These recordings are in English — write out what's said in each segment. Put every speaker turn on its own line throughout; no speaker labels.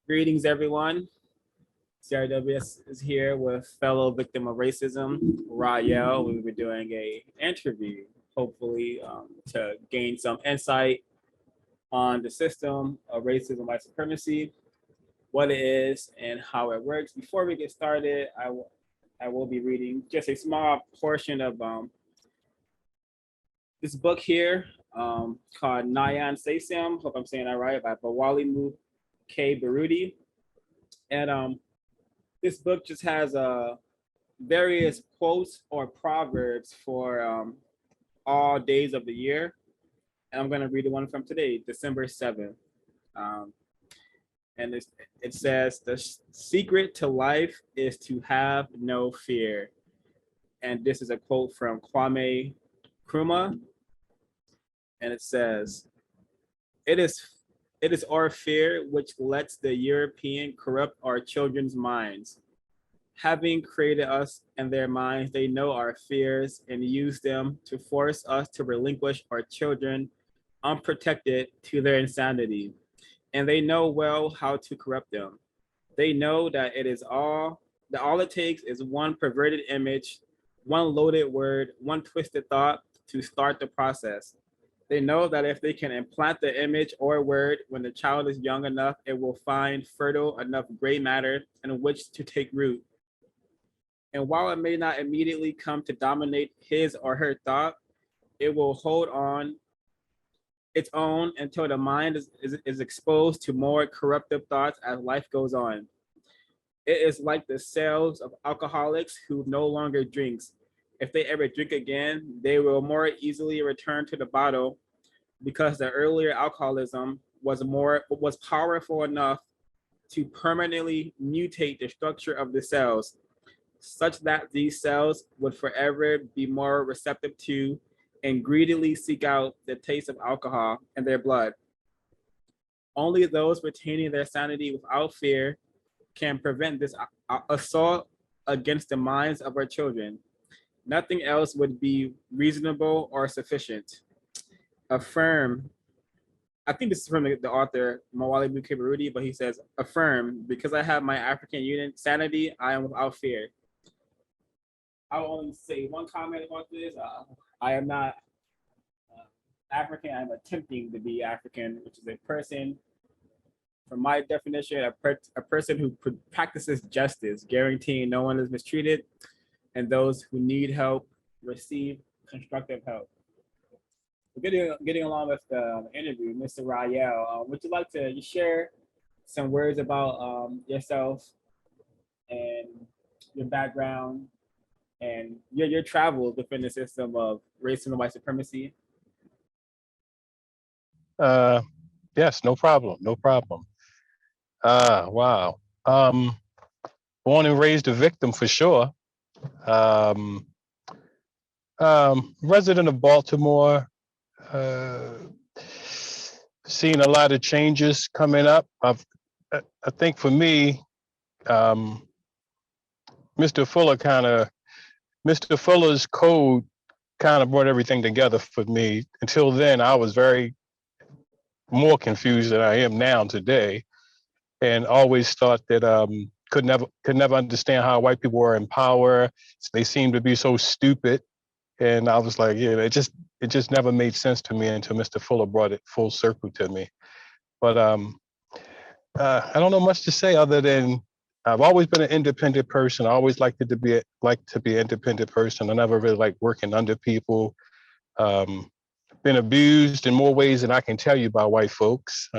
Greetings, everyone. CRWS is here with fellow victim of racism, Rahyel. We will be doing a interview, hopefully, to gain some insight on the system of racism, white supremacy, what it is, and how it works. Before we get started, I will be reading just a small portion of this book here called Nyan Saysam. Hope I'm saying that right, by Bawali K. Baruti. And this book just has various quotes or proverbs for all days of the year. And I'm going to read the one from today, December 7th. Um, and it says, the secret to life is to have no fear. And this is a quote from Kwame Nkrumah. And it says, it is our fear which lets the European corrupt our children's minds. Having created us in their minds, they know our fears and use them to force us to relinquish our children unprotected to their insanity. And they know well how to corrupt them. They know that all it takes is one perverted image, one loaded word, one twisted thought to start the process. They know that if they can implant the image or word when the child is young enough, it will find fertile enough gray matter in which to take root. And while it may not immediately come to dominate his or her thought, it will hold on its own until the mind is exposed to more corruptive thoughts as life goes on. It is like the cells of alcoholics who no longer drinks. If they ever drink again, they will more easily return to the bottle because the earlier alcoholism was powerful enough to permanently mutate the structure of the cells, such that these cells would forever be more receptive to and greedily seek out the taste of alcohol in their blood. Only those retaining their sanity without fear can prevent this assault against the minds of our children. Nothing else would be reasonable or sufficient. Affirm, I think this is from the author, Mawali Bukebaruti, but he says, affirm, because I have my African unit sanity, I am without fear. I will only say one comment about this. I am not African. I'm attempting to be African, which is a person, from my definition, a person who practices justice, guaranteeing no one is mistreated, and those who need help receive constructive help. Getting along with the interview, Mr. Rahyel, would you like to share some words about yourself and your background and your travels within the system of racism and white supremacy?
Yes, no problem, no problem. Wow. Born and raised a victim for sure. Um, Resident of Baltimore. Seen a lot of changes coming up. I think for me, Mr. Fuller's code kind of brought everything together for me. Until then, I was very more confused than I am now today, and always thought that could never understand how white people were in power. They seemed to be so stupid, and I was like, yeah, it just never made sense to me until Mr. Fuller brought it full circle to me. But I don't know much to say other than I've always been an independent person. I always liked to be an independent person. I never really liked working under people. Been abused in more ways than I can tell you by white folks.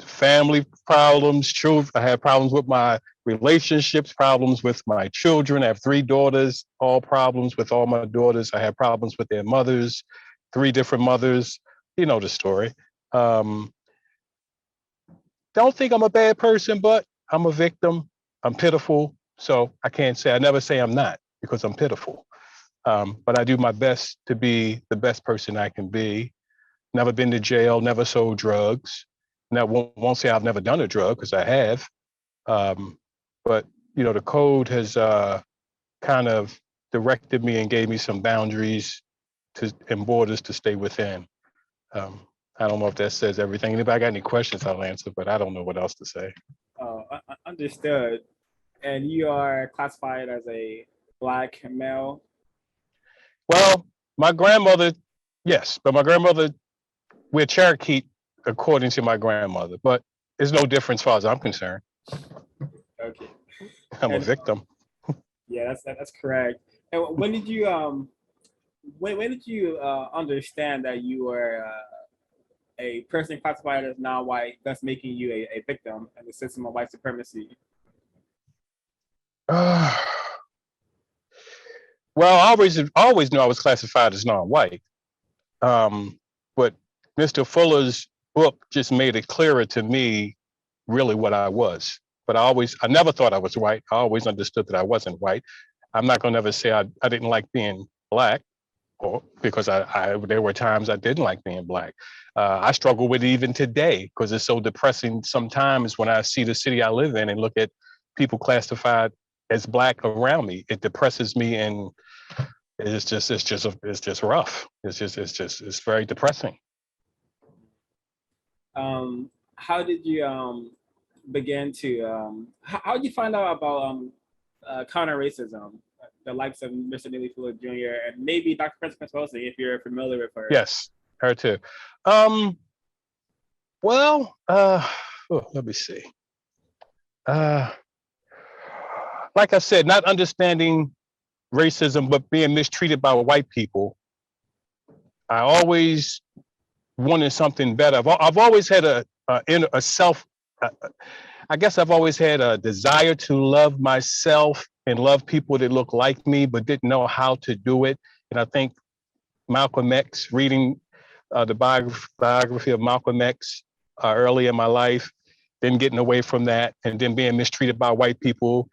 Family problems, children. I had problems with my relationships, problems with my children. I have 3 daughters, all problems with all my daughters. I had problems with their mothers, 3 different mothers. You know the story. Don't think I'm a bad person, but I'm a victim. I'm pitiful. So I never say I'm not because I'm pitiful. But I do my best to be the best person I can be. Never been to jail, never sold drugs. Now, won't say I've never done a drug because I have. But, the code has kind of directed me and gave me some boundaries and borders to stay within. I don't know if that says everything. If I got any questions, I'll answer, but I don't know what else to say.
Understood. And you are classified as a Black male.
Well, my grandmother, yes, but my grandmother, we're Cherokee according to my grandmother, but there's no difference as far as I'm concerned.
Okay.
I'm a
And
victim.
yeah, that's correct. And when did you understand that you were a person classified as non-white, thus making you a victim in the system of white supremacy?
Well, I always knew I was classified as non-white, but Mr. Fuller's book just made it clearer to me really what I was. But I never thought I was white. I always understood that I wasn't white. I'm not going to ever say I didn't like being Black, or because there were times I didn't like being Black. I struggle with it even today because it's so depressing sometimes when I see the city I live in and look at people classified as Black around me. It depresses me, and it's just rough. It's very depressing.
How did you begin to how did you find out about counter racism, the likes of Mr. Neely Fuller Jr. and maybe Dr. Principal Posey, if you're familiar with her?
Yes, her too. Well, let me see. Like I said, not understanding racism, but being mistreated by white people. I always wanted something better. I've always had a self. I guess I've always had a desire to love myself and love people that look like me, but didn't know how to do it. And I think Malcolm X, reading the biography of Malcolm X early in my life, then getting away from that, and then being mistreated by white people,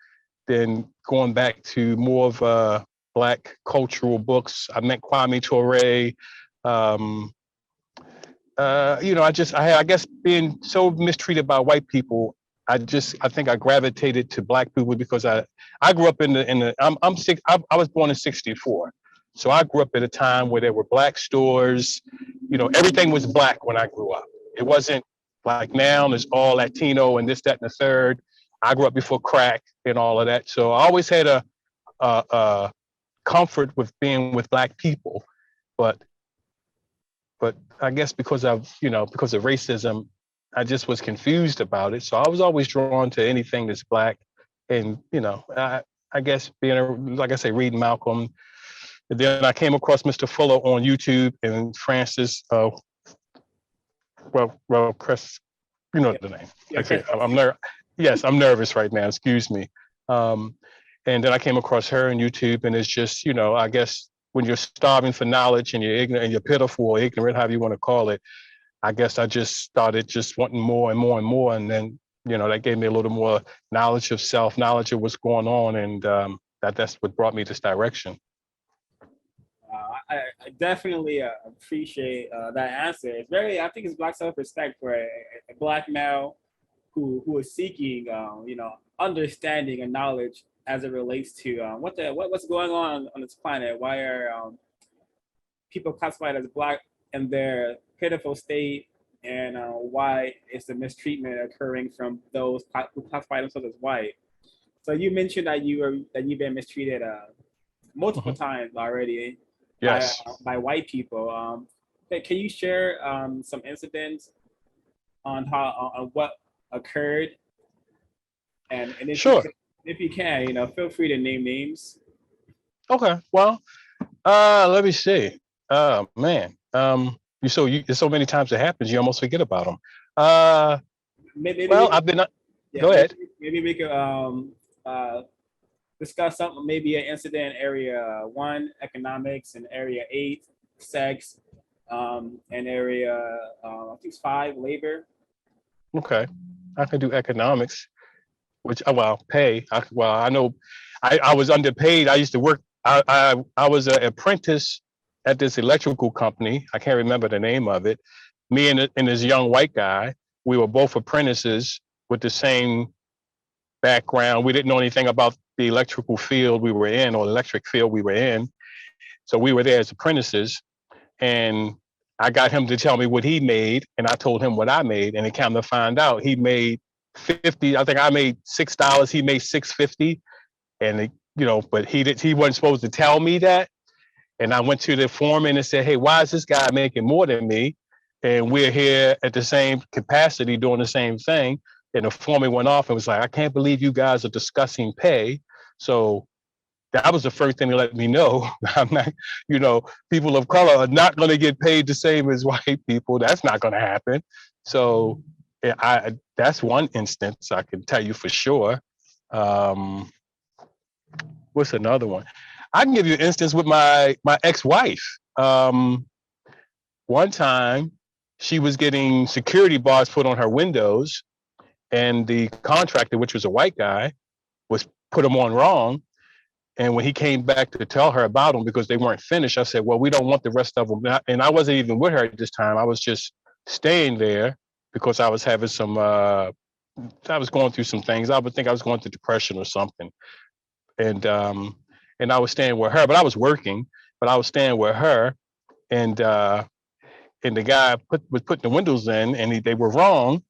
then going back to more of Black cultural books. I met Kwame Ture. I guess being so mistreated by white people, I think I gravitated to Black people because I grew up in the I'm sick. I was born in '64, so I grew up at a time where there were Black stores. Everything was Black when I grew up. It wasn't like now. There's all Latino and this, that, and the third. I grew up before crack and all of that, so I always had a comfort with being with Black people, but I guess because of racism, I just was confused about it. So I was always drawn to anything that's Black, and I guess like I say, reading Malcolm, and then I came across Mr. Fuller on YouTube and Francis. Chris, you know the name.
Yeah,
Yes, I'm nervous right now. Excuse me. And then I came across her on YouTube, and it's just, I guess when you're starving for knowledge and you're ignorant and you're pitiful or ignorant, however you want to call it, I guess I just started just wanting more and more and more. And then, that gave me a little more knowledge of self, knowledge of what's going on. And that's what brought me this direction.
I definitely appreciate that answer. I think it's Black self-respect for a Black male who is seeking, understanding and knowledge as it relates to what's going on this planet. Why are people classified as Black in their pitiful state, and why is the mistreatment occurring from those who classify themselves as white? So you mentioned that you've been mistreated multiple times already.
Yes.
By white people. Can you share some incidents on what occurred? And
Sure.
if you can, feel free to name names.
Okay. Well, let me see. Man, there's so many times it happens, you almost forget about them. I've been. Go ahead.
Maybe we could discuss something, maybe an incident in area 1, economics, and area 8, sex, and area I think it's 5, labor.
Okay, I can do economics, which pay. I know I was underpaid. I used to work. I was an apprentice at this electrical company. I can't remember the name of it. Me and this young white guy, we were both apprentices with the same background. We didn't know anything about the electrical field we were in, or electric field we were in. So we were there as apprentices, and I got him to tell me what he made, and I told him what I made, and it came to find out he made 50. I think I made $6. He made 650, and but he wasn't supposed to tell me that. And I went to the foreman and said, "Hey, why is this guy making more than me? And we're here at the same capacity doing the same thing." And the foreman went off and was like, "I can't believe you guys are discussing pay." So that was the first thing to let me know I'm not, people of color are not going to get paid the same as white people. That's not going to happen. So that's one instance I can tell you for sure. What's another one? I can give you an instance with my ex-wife. One time she was getting security bars put on her windows, and the contractor, which was a white guy, was put them on wrong. And when he came back to tell her about them because they weren't finished, I said, "Well, we don't want the rest of them." And I wasn't even with her at this time. I was just staying there because I was having I was going through some things. I would think I was going through depression or something. And I was staying with her, but I was working, but I was staying with her. And the guy was putting the windows in, and they were wrong.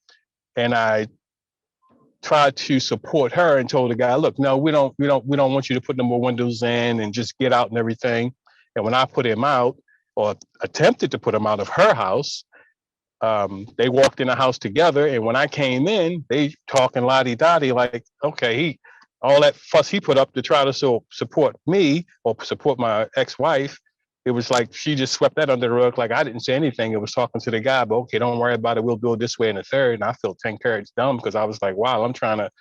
And I tried to support her and told the guy, "Look, no, we don't want you to put no more windows in and just get out and everything." And when I put him out, or attempted to put him out of her house, they walked in the house together. And when I came in, they talking la-di-da-di, like, okay, all that fuss he put up to try to support me or support my ex-wife, it was like she just swept that under the rug, like I didn't say anything. It was talking to the guy, but okay, don't worry about it. We'll do it this way and the third. And I felt 10 carats dumb because I was like, wow, I'm trying to,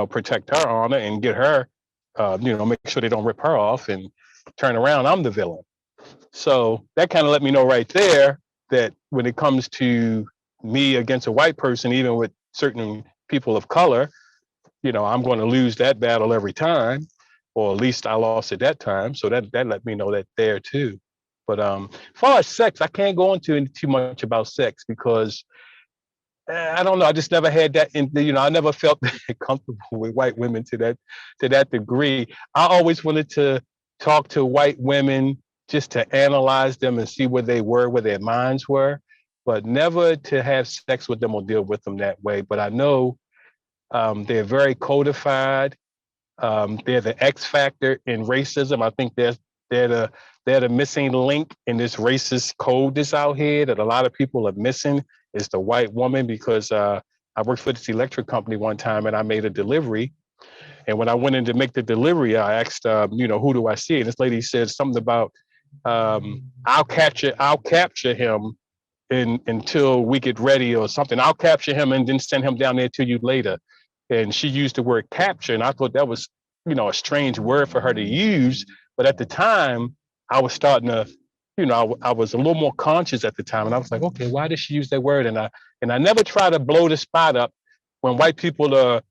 protect her honor and get her, make sure they don't rip her off, and turn around, I'm the villain. So that kind of let me know right there that when it comes to me against a white person, even with certain people of color, I'm going to lose that battle every time, or at least I lost at that time. So that let me know that there too. But as far as sex, I can't go into too much about sex because I don't know. I just never had that. I never felt comfortable with white women to that degree. I always wanted to talk to white women just to analyze them and see where they were, where their minds were, but never to have sex with them or deal with them that way. But I know they're very codified. They're the X factor in racism. I think they're the missing link in this racist code that's out here that a lot of people are missing, is the white woman. Because I worked for this electric company one time and I made a delivery. And when I went in to make the delivery, I asked, who do I see? And this lady said something about, I'll capture him until we get ready or something. I'll capture him and then send him down there to you later. And she used the word capture, and I thought that was, a strange word for her to use. But at the time, I was starting to, I was a little more conscious at the time, and I was like, okay, why did she use that word? And I never try to blow the spot up when white people are,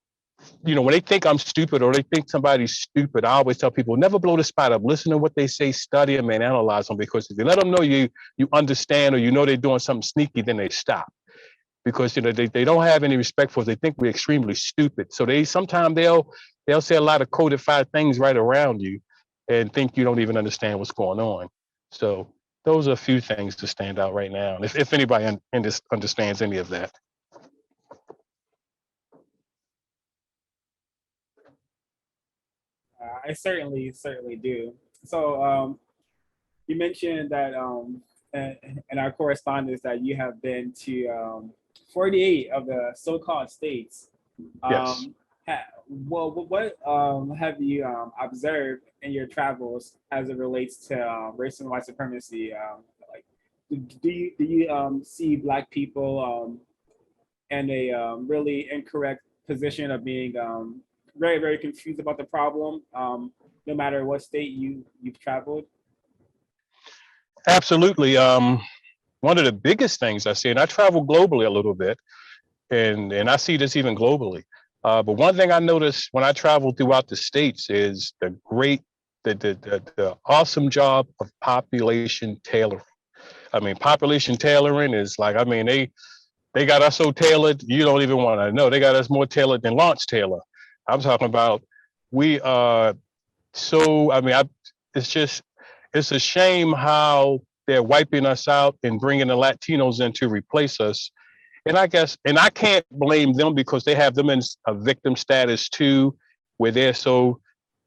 when they think I'm stupid or they think somebody's stupid. I always tell people, never blow the spot up. Listen to what they say, study them, and analyze them. Because if you let them know you understand, or they're doing something sneaky, then they stop. Because they don't have any respect for us. They think we're extremely stupid. So sometimes they'll say a lot of codified things right around you and think you don't even understand what's going on. So those are a few things to stand out right now. And if anybody understands any of that.
I certainly do. So you mentioned that in our correspondence that you have been to 48 of the so-called states.
Yes.
What have you observed in your travels as it relates to racism and white supremacy? Like, do you see Black people in a really incorrect position of being very, very confused about the problem, no matter what state you've traveled?
Absolutely. One of the biggest things I see, and I travel globally a little bit, and I see this even globally. But one thing I noticed when I travel throughout the states is the awesome job of population tailoring. I mean, population tailoring is like, I mean, they got us so tailored, you don't even want to know. They got us more tailored than Launch Taylor. I'm talking about, we are so, I mean, it's a shame how they're wiping us out and bringing the Latinos in to replace us. And I guess, and I can't blame them because they have them in a victim status too, where they're so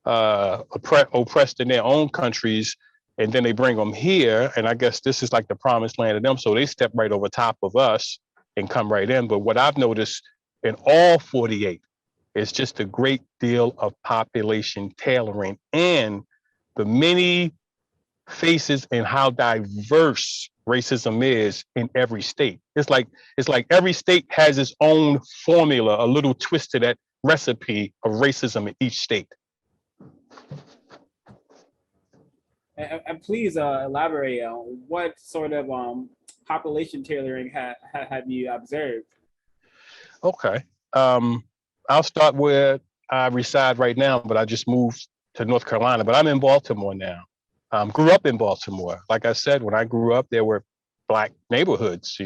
oppressed in their own countries, and then they bring them here. And I guess this is like the promised land of them. So they step right over top of us and come right in. But what I've noticed in all 48 is just a great deal of population tailoring and the many faces and how diverse racism is in every state. It's like every state has its own formula, a little twist to that recipe of racism in each state.
And please elaborate on what sort of population tailoring have you observed?
Okay. I'll start where I reside right now, but I just moved to North Carolina, but I'm in Baltimore now. Grew up in Baltimore. Like I said, when I grew up, there were Black neighborhoods,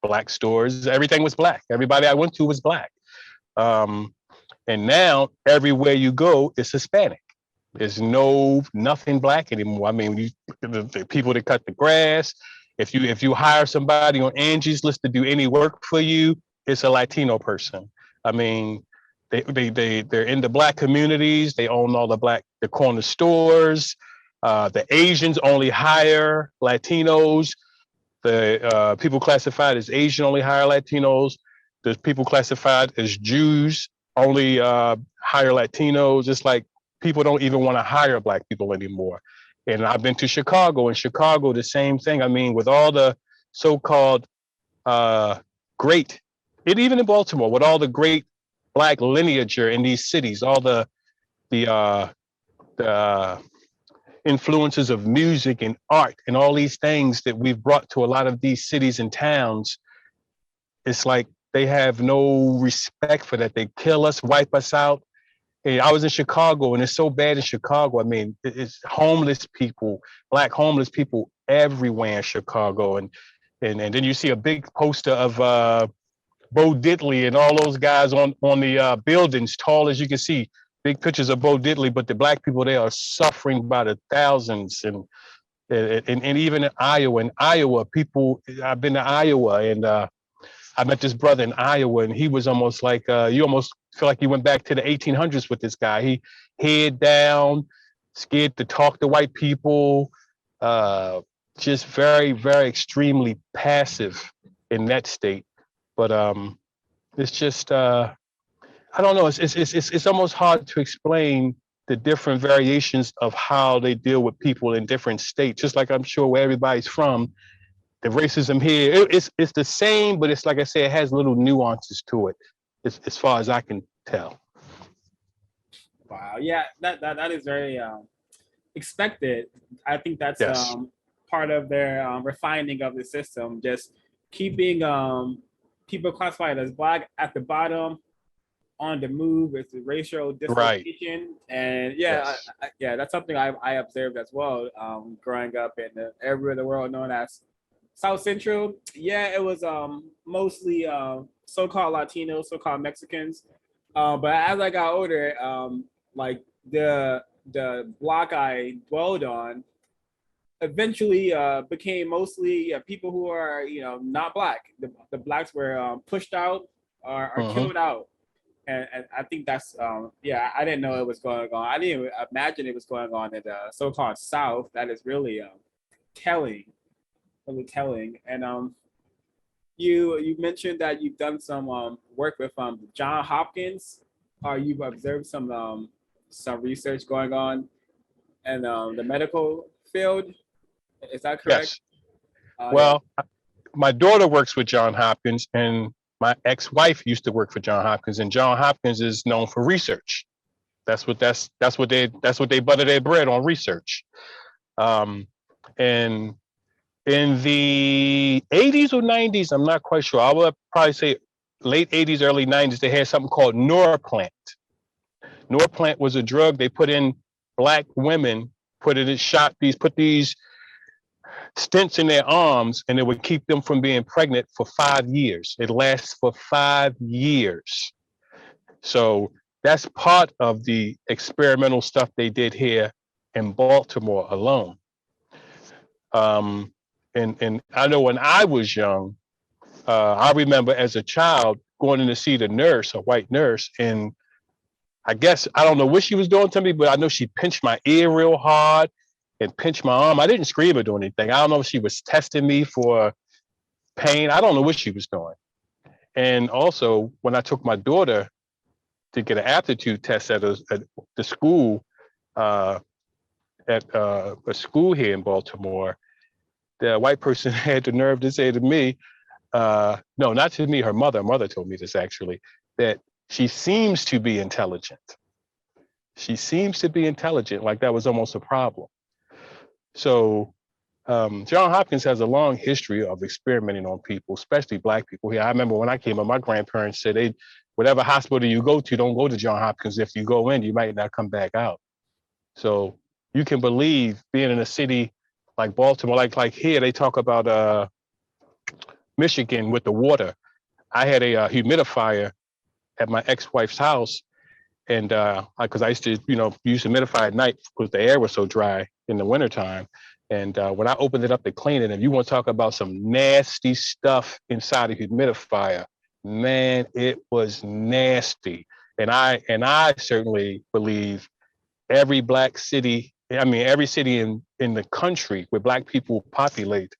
Black stores. Everything was Black. Everybody I went to was Black. And now everywhere you go, it's Hispanic. There's nothing Black anymore. I mean, the people that cut the grass. If you hire somebody on Angie's List to do any work for you, it's a Latino person. I mean, they're in the Black communities. They own all the corner stores. The Asians only hire Latinos. The people classified as Asian only hire Latinos. The people classified as Jews only hire Latinos. It's like people don't even want to hire Black people anymore. And I've been to Chicago. In Chicago, the same thing. I mean, with all the so-called great, and even in Baltimore, with all the great Black lineage in these cities, all the influences of music and art and all these things that we've brought to a lot of these cities and towns, it's like they have no respect for that. They kill us, wipe us out. And I was in Chicago, and it's so bad in Chicago. I mean, it's homeless people, Black homeless people everywhere in Chicago. And then you see a big poster of Bo Diddley and all those guys on the buildings, tall as you can see. Big pictures of Bo Diddley, but the Black people there are suffering by the thousands. And even in Iowa, people, I've been to Iowa, and I met this brother in Iowa, and he was almost like, you almost feel like you went back to the 1800s with this guy. He head down, scared to talk to white people, just very, very extremely passive in that state. But it's just, I don't know. It's almost hard to explain the different variations of how they deal with people in different states. Just like I'm sure where everybody's from, the racism here, it's the same, but it's like I say, it has little nuances to it, as far as I can tell.
Wow, yeah, that is very expected. I think that's
Yes.
part of their refining of the system, just keeping people classified as Black at the bottom, on the move with the racial dislocation. Right. And yeah,
yes.
yeah, that's something I observed as well growing up in the area of the world known as South Central. Yeah, it was mostly so-called Latinos, so-called Mexicans. But as I got older, like the block I dwelled on eventually became mostly people who are not Black. The Blacks were pushed out or killed out. And I think that's yeah, I didn't know it was going on. I didn't imagine it was going on in the so-called South. That is really telling, really telling. And you mentioned that you've done some work with John Hopkins. You've observed some research going on in the medical field. Is that correct?
Yes. Well, yeah. My daughter works with John Hopkins, and my ex-wife used to work for John Hopkins, and John Hopkins is known for research. That's what they butter their bread on, research. And in the 80s or 90s, I'm not quite sure. I would probably say late 80s, early 90s, they had something called Norplant. Norplant was a drug they put in Black women, put these stents in their arms, and it would keep them from being pregnant for 5 years. It lasts for 5 years. So that's part of the experimental stuff they did here in Baltimore alone. And I know when I was young, I remember as a child going in to see the nurse, a white nurse, and I guess I don't know what she was doing to me, but I know she pinched my ear real hard and pinched my arm. I didn't scream or do anything. I don't know if she was testing me for pain. I don't know what she was doing. And also, when I took my daughter to get an aptitude test at the school, uh, at a school here in Baltimore, the white person had the nerve to say to me, no, not to me, her mother. Mother told me this actually, that she seems to be intelligent. She seems to be intelligent, like that was almost a problem. So John Hopkins has a long history of experimenting on people, especially Black people here. I remember when I came up, my grandparents said, whatever hospital you go to, don't go to John Hopkins. If you go in, you might not come back out. So you can believe being in a city like Baltimore, like here, they talk about Michigan with the water. I had a humidifier at my ex-wife's house, and because I used to, use humidifier at night because the air was so dry in the wintertime. And when I opened it up to clean it, and you want to talk about some nasty stuff inside a humidifier, man, it was nasty. And I certainly believe every Black city, every city in the country where Black people populate,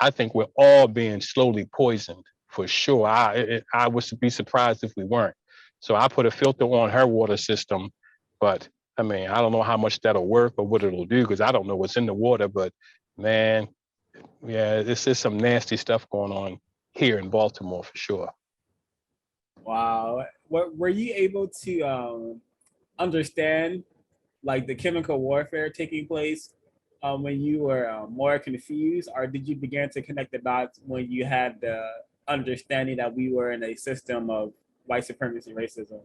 I think we're all being slowly poisoned for sure. I would be surprised if we weren't. So I put a filter on her water system, but I don't know how much that'll work or what it'll do because I don't know what's in the water. But man, yeah, this is some nasty stuff going on here in Baltimore for sure.
Wow. What were you able to understand like the chemical warfare taking place when you were more confused, or did you begin to connect the dots when you had the understanding that we were in a system of white supremacy racism?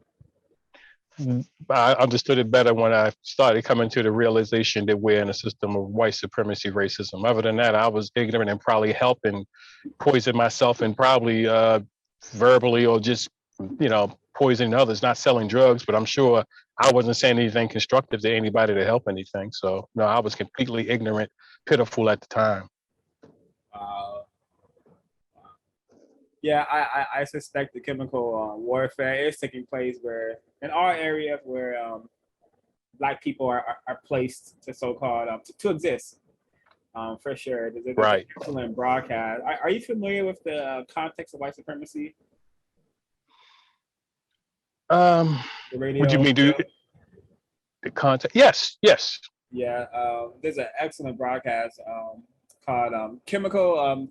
I understood it better when I started coming to the realization that we're in a system of white supremacy racism. Other than that, I was ignorant and probably helping poison myself and probably verbally or just, poisoning others, not selling drugs, but I'm sure I wasn't saying anything constructive to anybody to help anything. So no, I was completely ignorant, pitiful at the time.
Uh, yeah, I suspect the chemical warfare is taking place where in our areas where Black people are placed to so-called to exist. For sure, there's an
Right.
excellent broadcast. Are you familiar with the context of white supremacy?
Um,
The
would you
radio
mean
show?
the content? Yes, yes.
Yeah, there's an excellent broadcast called Chemical.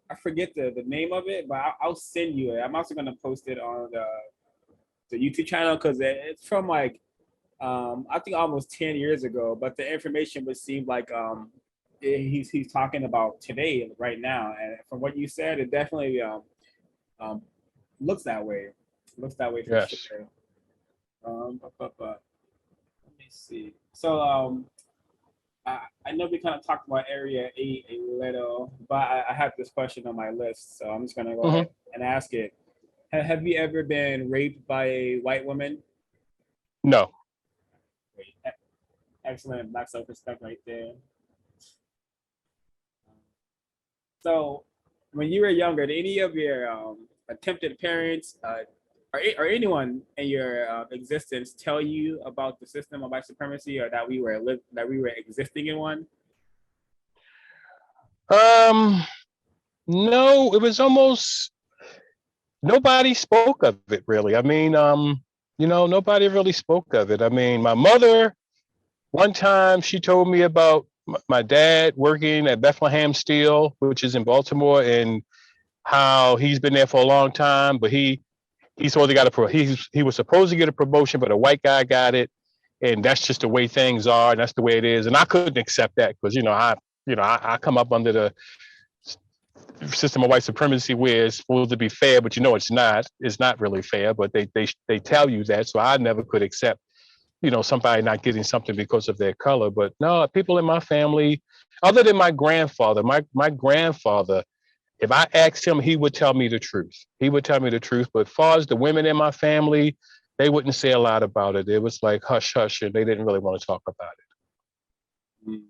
I forget the name of it, but I'll send you it. I'm also gonna post it on the YouTube channel because it's from like I think almost 10 years ago. But the information would seem like he's talking about today, right now. And from what you said, it definitely um, looks that way. Looks that way for
Yes.
sure. Let me see. So I know we kind of talked about Area 8 a little, but I have this question on my list, so I'm just gonna go ahead and ask it. Have you ever been raped by a white woman?
No.
Excellent Black self-respect right there. So, when you were younger, did any of your attempted parents or anyone in your existence tell you about the system of white supremacy, or that we were existing in one?
No, it was almost nobody spoke of it really. Nobody really spoke of it. My mother, one time she told me about my dad working at Bethlehem Steel, which is in Baltimore, and how he's been there for a long time, but he supposed to he was supposed to get a promotion, but a white guy got it, and that's just the way things are, and that's the way it is. And I couldn't accept that because I come up under the system of white supremacy where it's supposed to be fair, but it's not. It's not really fair, but they tell you that. So I never could accept, somebody not getting something because of their color. But no, people in my family, other than my grandfather, my grandfather, if I asked him, he would tell me the truth. He would tell me the truth. But as far as the women in my family, they wouldn't say a lot about it. It was like hush, hush, and they didn't really want to talk about it.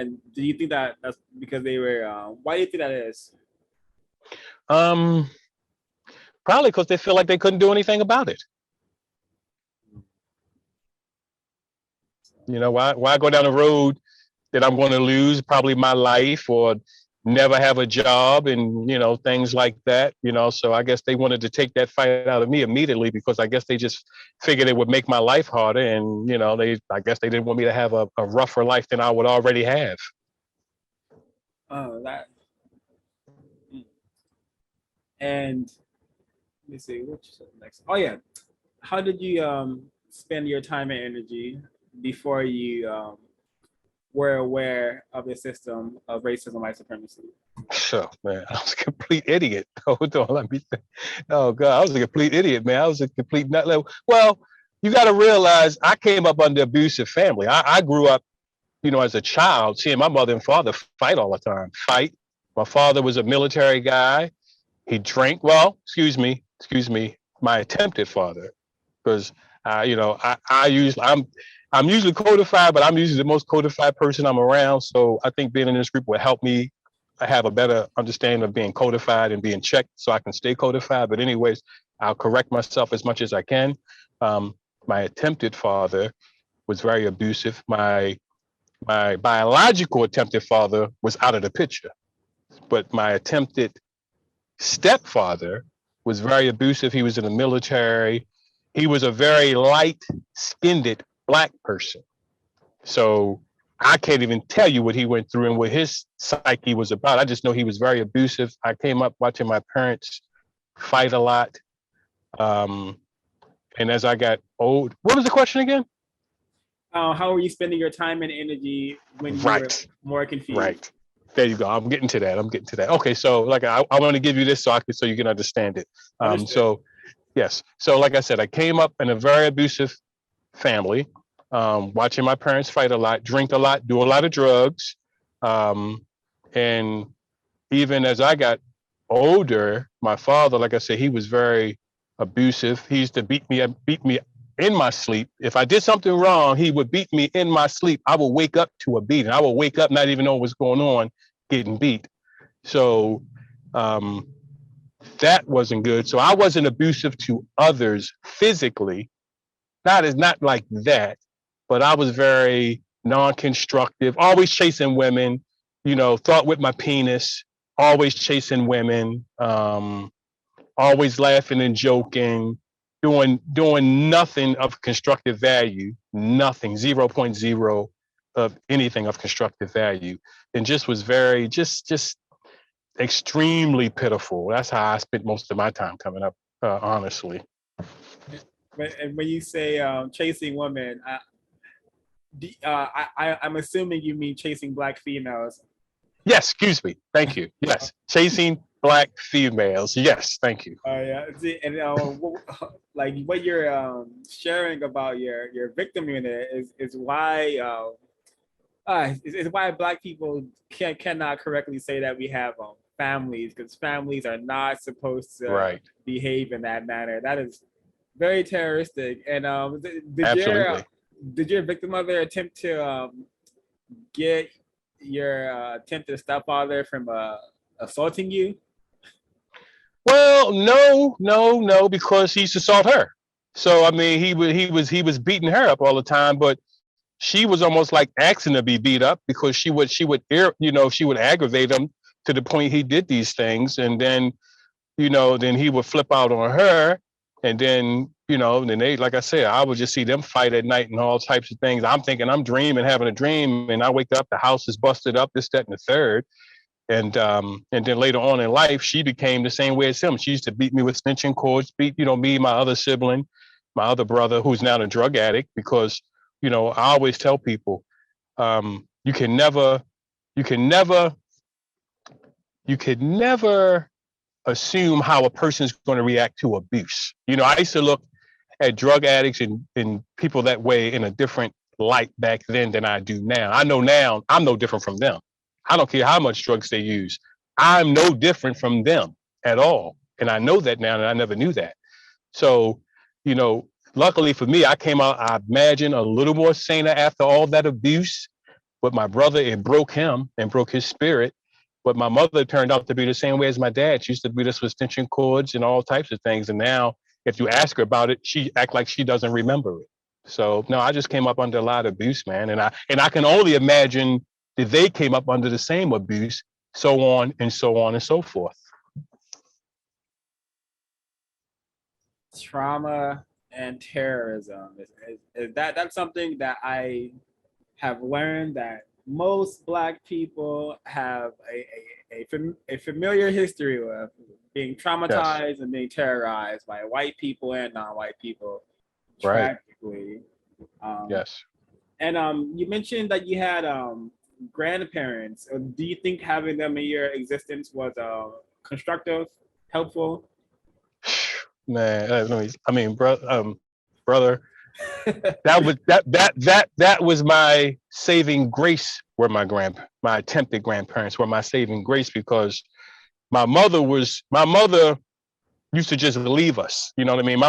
And do you think that that's because they were? Why do you think that is?
Um, Probably because they feel like they couldn't do anything about it. You know, why go down the road that I'm going to lose probably my life or never have a job and, you know, things like that, you know. So I guess they wanted to take that fight out of me immediately because I guess they just figured it would make my life harder. And, you know, I guess they didn't want me to have a rougher life than I would already have.
Oh, that. And let me see, which next? Oh yeah, how did you spend your time and energy before you were aware of the system of racism and white supremacy?
So, man, I was a complete idiot. Hold on, let me think. Oh, God, I was a complete idiot, man. I was a complete nut. Well, you got to realize I came up under abusive family. I grew up, you know, as a child, seeing my mother and father fight all the time. Fight. My father was a military guy. He drank. Well, excuse me, my attempted father, because you know, I'm usually codified, but I'm usually the most codified person I'm around. So I think being in this group will help me have a better understanding of being codified and being checked, so I can stay codified. But anyways, I'll correct myself as much as I can. Um, my attempted father was very abusive. My biological attempted father was out of the picture, but my attempted stepfather was very abusive. He was in the military. He was a very light-skinned black person. So I can't even tell you what he went through and what his psyche was about. I just know he was very abusive. I came up watching my parents fight a lot. And as I got old, what was the question again?
How were you spending your time and energy when you were
Right,
more confused?
right. There you go. I'm getting to that. Okay, so like I want to give you this so you can understand it. So yes. So like I said, I came up in a very abusive family, watching my parents fight a lot, drink a lot, do a lot of drugs. And even as I got older, my father, like I said, he was very abusive. He used to beat me in my sleep. If I did something wrong, he would beat me in my sleep. I would wake up to a beating. I would wake up not even know what's going on, getting beat. So um, that wasn't good. So I wasn't abusive to others physically, not like that, but I was very non-constructive, always chasing women, you know, thought with my penis, always chasing women, always laughing and joking, doing nothing of constructive value, nothing, 0.0 of anything of constructive value, and just was very just extremely pitiful. That's how I spent most of my time coming up, honestly.
When you say chasing women, I'm assuming you mean chasing black females.
Yes, excuse me. Thank you. Yes, chasing black females. Yes, thank you.
Yeah, and like what you're sharing about your victim unit is why is why black people cannot correctly say that we have families, because families are not supposed to
Right.
behave in that manner. That is very terroristic. And
Absolutely.
did your victim mother attempt to get your attempted stepfather from assaulting you?
Well, no, because he used to assault her. So I mean, he was beating her up all the time, but she was almost like asking to be beat up because she would aggravate him to the point he did these things, and then then he would flip out on her, and then they, like I said, I would just see them fight at night and all types of things. I'm thinking I'm dreaming, having a dream, and I wake up, the house is busted up, this, that, and the third. And then later on in life, she became the same way as him. She used to beat me with snitching cords, beat me, my other sibling, my other brother, who's now a drug addict, because I always tell people, you can never, you can never, you could never assume how a person's going to react to abuse. I used to look at drug addicts and people that way in a different light back then than I do now. I know now I'm no different from them. I don't care how much drugs they use. I'm no different from them at all. And I know that now, and I never knew that. So, luckily for me, I came out, I imagine, a little more saner after all that abuse. But my brother, it broke him and broke his spirit. But my mother turned out to be the same way as my dad. She used to beat us with extension cords and all types of things. And now, if you ask her about it, she act like she doesn't remember it. So no, I just came up under a lot of abuse, man. And I can only imagine that they came up under the same abuse, so on and so on and so forth.
Trauma and terrorism is that's something that I have learned that most Black people have a familiar history with being traumatized
Yes.
and being terrorized by white people and non-white people,
Right.
tragically. Um,
Yes.
and you mentioned that you had grandparents. Do you think having them in your existence was constructive, helpful?
Man, I mean, brother, that was my saving grace. Were my attempted grandparents were my saving grace, because my mother used to just leave us. You know what I mean? My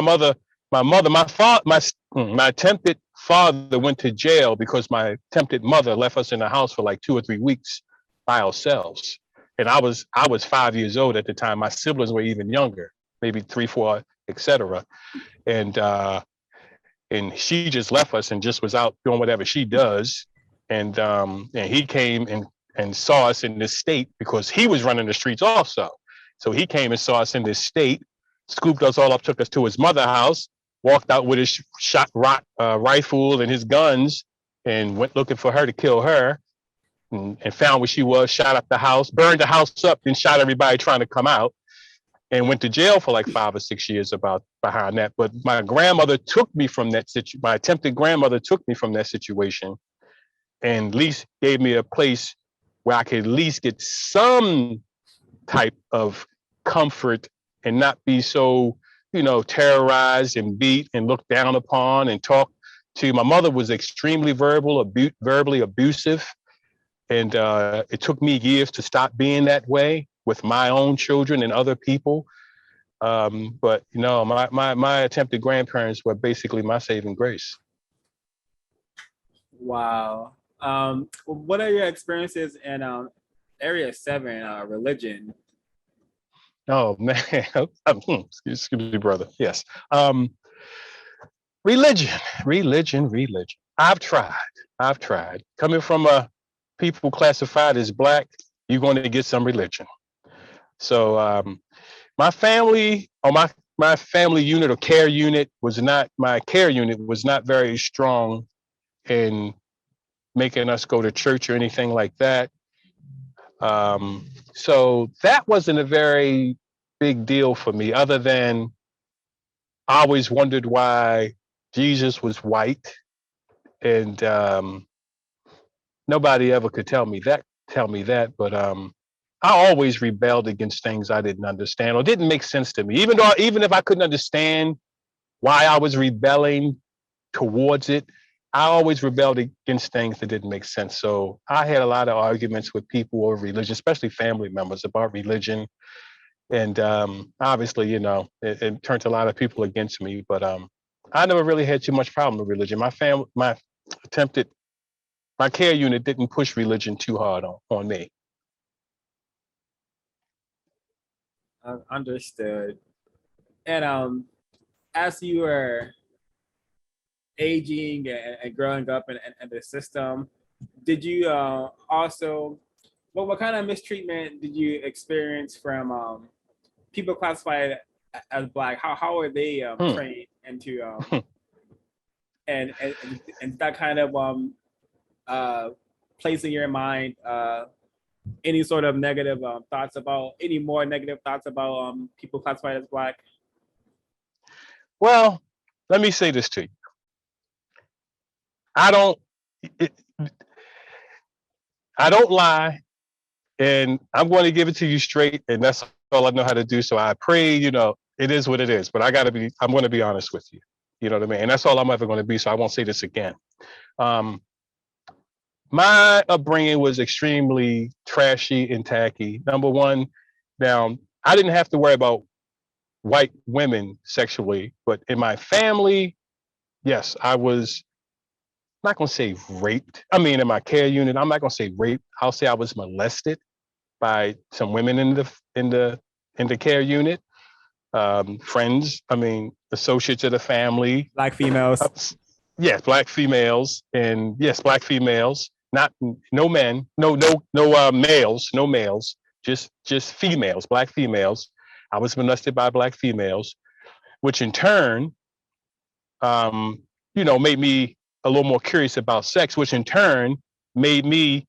attempted father went to jail because my attempted mother left us in the house for like 2 or 3 weeks by ourselves. And I was 5 years old at the time. My siblings were even younger, maybe 3, 4, etc. And and she just left us and just was out doing whatever she does. And he came and saw us in this state because he was running the streets also. So he came and saw us in this state, scooped us all up, took us to his mother's house, walked out with his rifle and his guns, and went looking for her to kill her, and found where she was, shot up the house, burned the house up, and shot everybody trying to come out, and went to jail for like 5 or 6 years about behind that. But my grandmother took me from that situation. My attempted grandmother took me from that situation, and at least gave me a place where I could at least get some type of comfort and not be so, terrorized and beat and looked down upon and talked to. My mother was extremely verbally abusive. And it took me years to stop being that way with my own children and other people. But my attempted grandparents were basically my saving grace.
Wow. What are your experiences in Area 7, religion?
Oh man, excuse me, brother. Yes, um, religion, religion. I've tried. Coming from a people classified as Black, you're going to get some religion. So my family, or my family unit or care unit was not my care unit was not very strong in making us go to church or anything like that. So that wasn't a very big deal for me, other than I always wondered why Jesus was white, and nobody ever could tell me that. But I always rebelled against things I didn't understand or didn't make sense to me. Even if I couldn't understand why I was rebelling towards it, I always rebelled against things that didn't make sense. So I had a lot of arguments with people over religion, especially family members, about religion. And obviously, it turned a lot of people against me. But I never really had too much problem with religion. Attempted, my care unit didn't push religion too hard on me.
Understood. And as you were aging and growing up in the system, did you also, what kind of mistreatment did you experience from people classified as Black? How are they
Hmm.
trained into and that kind of uh, place in your mind any sort of negative any more negative thoughts about people classified as Black?
Well, let me say this to you. I don't, it, I don't lie, and I'm going to give it to you straight, and that's all I know how to do. So I pray, it is what it is. But I'm going to be honest with you. You know what I mean? And that's all I'm ever going to be. So I won't say this again. Um, my upbringing was extremely trashy and tacky. Number one, now I didn't have to worry about white women sexually, but in my family, yes, I was not gonna say raped. I mean, in my care unit, I'm not gonna say raped. I'll say I was molested by some women in the care unit. Friends, I mean, associates of the family.
Black females.
Yes, black females, and yes, black females. Not no men, no males, no males. Just females, black females. I was molested by black females, which in turn, um, made me a little more curious about sex, which in turn made me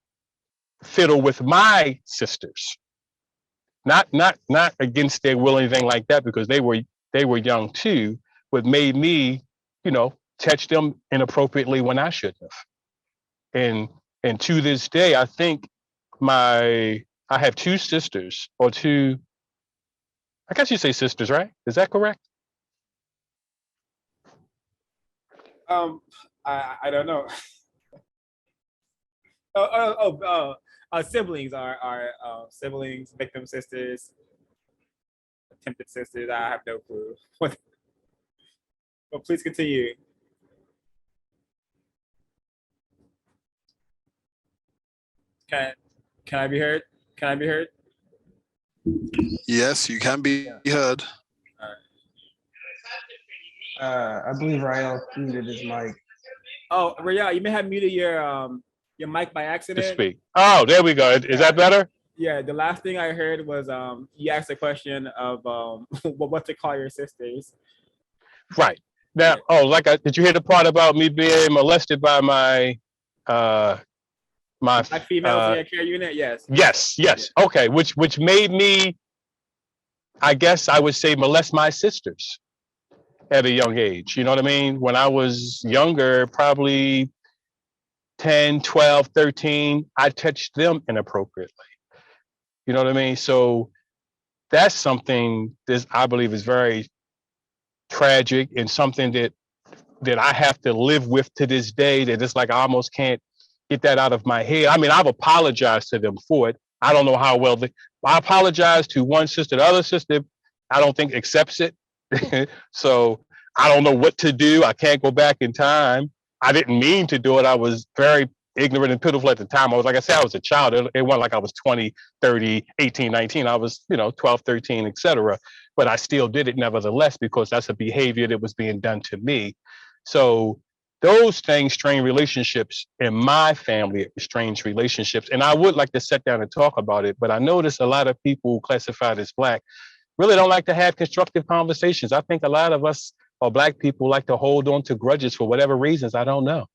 fiddle with my sisters. Not against their will or anything like that, because they were young too, but made me, touch them inappropriately when I shouldn't have. And to this day, I think I have two sisters, or two, I guess you say sisters, right? Is that correct?
I don't know. Siblings are siblings, victim sisters, attempted sisters. I have no clue. But please continue. Can can I be heard? Can I be heard?
Yes, you can be heard.
All right.
I believe Rahyel muted his mic.
Oh, Rahyel, you may have muted your mic by
To
accident.
speak. Oh, there we go. Is that better?
Yeah, the last thing I heard was you asked a question of what to call your sisters.
Right. Now, did you hear the part about me being molested by my
Black females in your care unit? Yes.
Yes. Okay, which made me, I guess I would say, molest my sisters at a young age. You know what I mean? When I was younger, probably 10, 12, 13, I touched them inappropriately. You know what I mean? So that's something that I believe is very tragic, and something that I have to live with to this day, that it's like I almost can't get that out of my head. I mean, I've apologized to them for it. I don't know how well I apologized to one sister. The other sister, I don't think accepts it. So I don't know what to do. I can't go back in time. I didn't mean to do it. I was very ignorant and pitiful at the time. I was, like I said, I was a child. It wasn't like I was 20, 30, 18, 19. I was, 12, 13, etc. But I still did it nevertheless, because that's a behavior that was being done to me. So those things strain relationships in my family, strange relationships. And I would like to sit down and talk about it, but I notice a lot of people classified as Black really don't like to have constructive conversations. I think a lot of us, or Black people, like to hold on to grudges for whatever reasons. I don't know.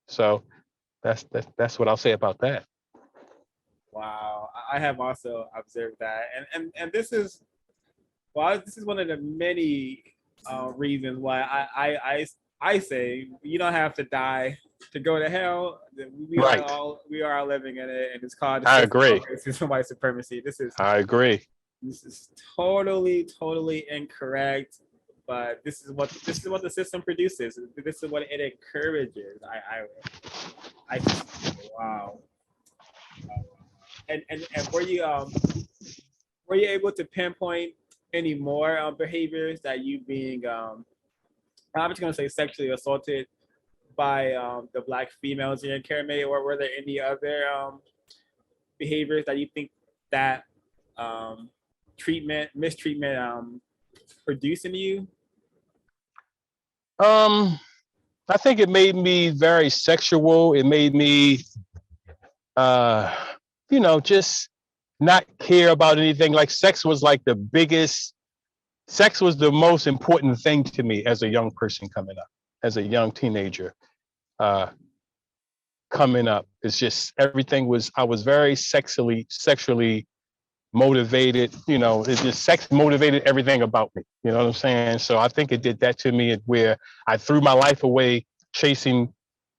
So that's what I'll say about that.
Wow, I have also observed that, and this is one of the many reasons why I say you don't have to die to go to hell.
Right.
We are all living in it, and it's called
I agree.
System of White Supremacy.
I agree.
This is totally incorrect, but this is what the system produces. This is what it encourages. I wow. And were you able to pinpoint any more behaviors that you being I'm just gonna say sexually assaulted by the Black females in your care, mate, or were there any other behaviors that you think that mistreatment produced in you?
I think it made me very sexual. It made me just not care about anything. Like sex was the most important thing to me as a young person coming up, as a young teenager coming up. It's just I was very sexually motivated. It's just sex motivated everything about me. You know what I'm saying? So I think it did that to me, where I threw my life away chasing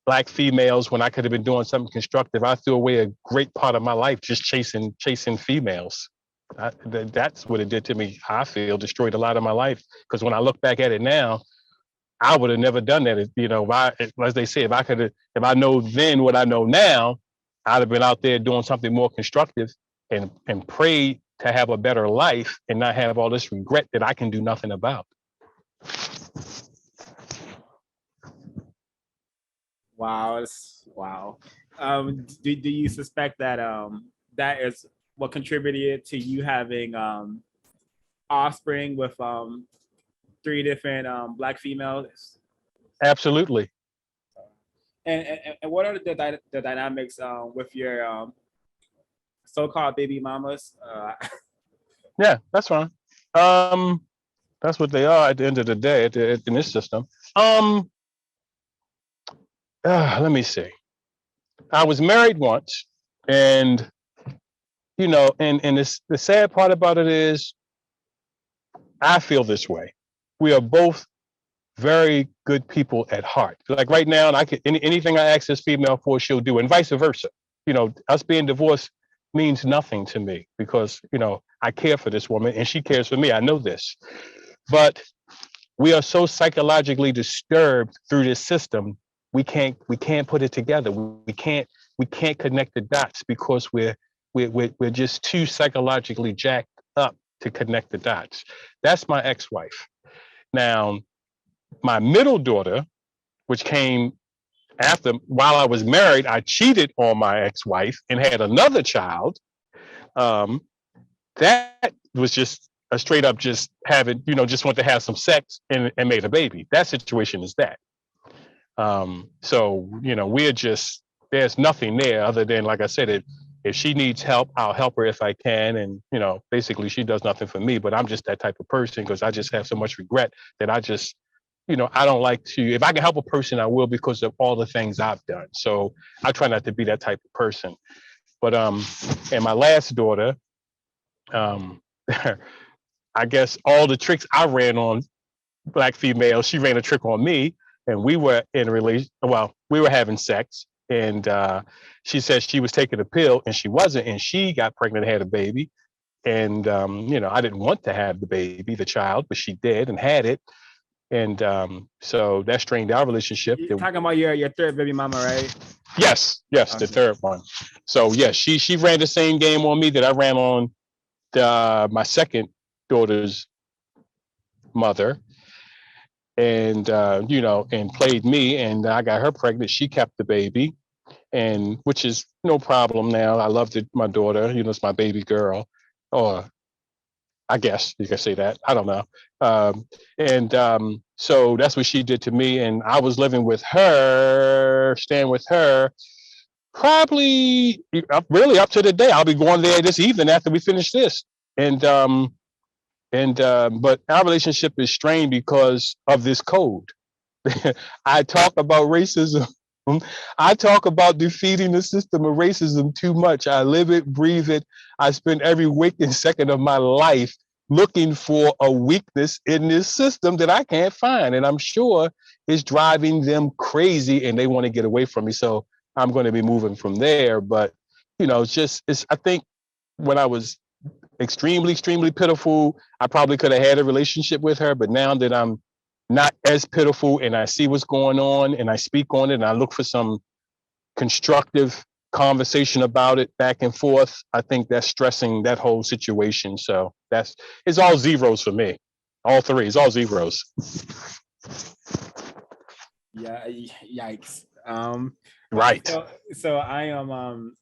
Black females when I could have been doing something constructive. I threw away a great part of my life just chasing females. That's what it did to me. I feel destroyed a lot of my life, because when I look back at it now, I would have never done that. As they say, if I know then what I know now, I'd have been out there doing something more constructive and pray to have a better life and not have all this regret that I can do nothing about.
Wow, wow. Do you suspect that that is what contributed to you having offspring with three different black females?
Absolutely.
And what are the dynamics with your so-called baby mamas?
Yeah, that's fine. Um, that's what they are at the end of the day in this system. Um, let me see. I was married once, and and the sad part about it is I feel this way. We are both very good people at heart. Like right now, and I can anything I ask this female for, she'll do, and vice versa. Us being divorced means nothing to me because I care for this woman and she cares for me. I know this, but we are so psychologically disturbed through this system. We can't put it together. We can't connect the dots because we're just too psychologically jacked up to connect the dots. That's my ex-wife. Now, my middle daughter, which came after, while I was married, I cheated on my ex-wife and had another child. Um, that was just a straight up just having, just want to have some sex and made a baby. That situation is that. So, we're just, there's nothing there other than, like I said, if she needs help, I'll help her if I can. And, basically she does nothing for me, but I'm just that type of person because I just have so much regret that I just, I don't like to, if I can help a person, I will because of all the things I've done. So I try not to be that type of person. But, and my last daughter, um, I guess all the tricks I ran on black females, she ran a trick on me, and we were in a relation. Well, we were having sex, and she said she was taking a pill, and she wasn't, and she got pregnant and had a baby. And I didn't want to have the baby, the child, but she did and had it, and so that strained our relationship.
You're talking about your third baby mama, right?
Yes, the third one. So yeah, she ran the same game on me that I ran on my second daughter's mother, and and played me, and I got her pregnant. She kept the baby, and which is no problem now. I loved it, my daughter. It's my baby girl, or I guess you can say that. I don't know. And so that's what she did to me, and I was living with her, staying with her, probably really up to the day. I'll be going there this evening after we finish this, and but our relationship is strained because of this code. I talk about racism. I talk about defeating the system of racism too much. I live it, breathe it. I spend every waking second of my life looking for a weakness in this system that I can't find. And I'm sure it's driving them crazy and they want to get away from me. So I'm going to be moving from there. But, I think when I was extremely, extremely pitiful, I probably could have had a relationship with her. But now that I'm not as pitiful and I see what's going on and I speak on it and I look for some constructive conversation about it back and forth, I think that's stressing that whole situation. So it's all zeros for me. All three, it's all zeros.
Yeah, yikes.
Right.
So I am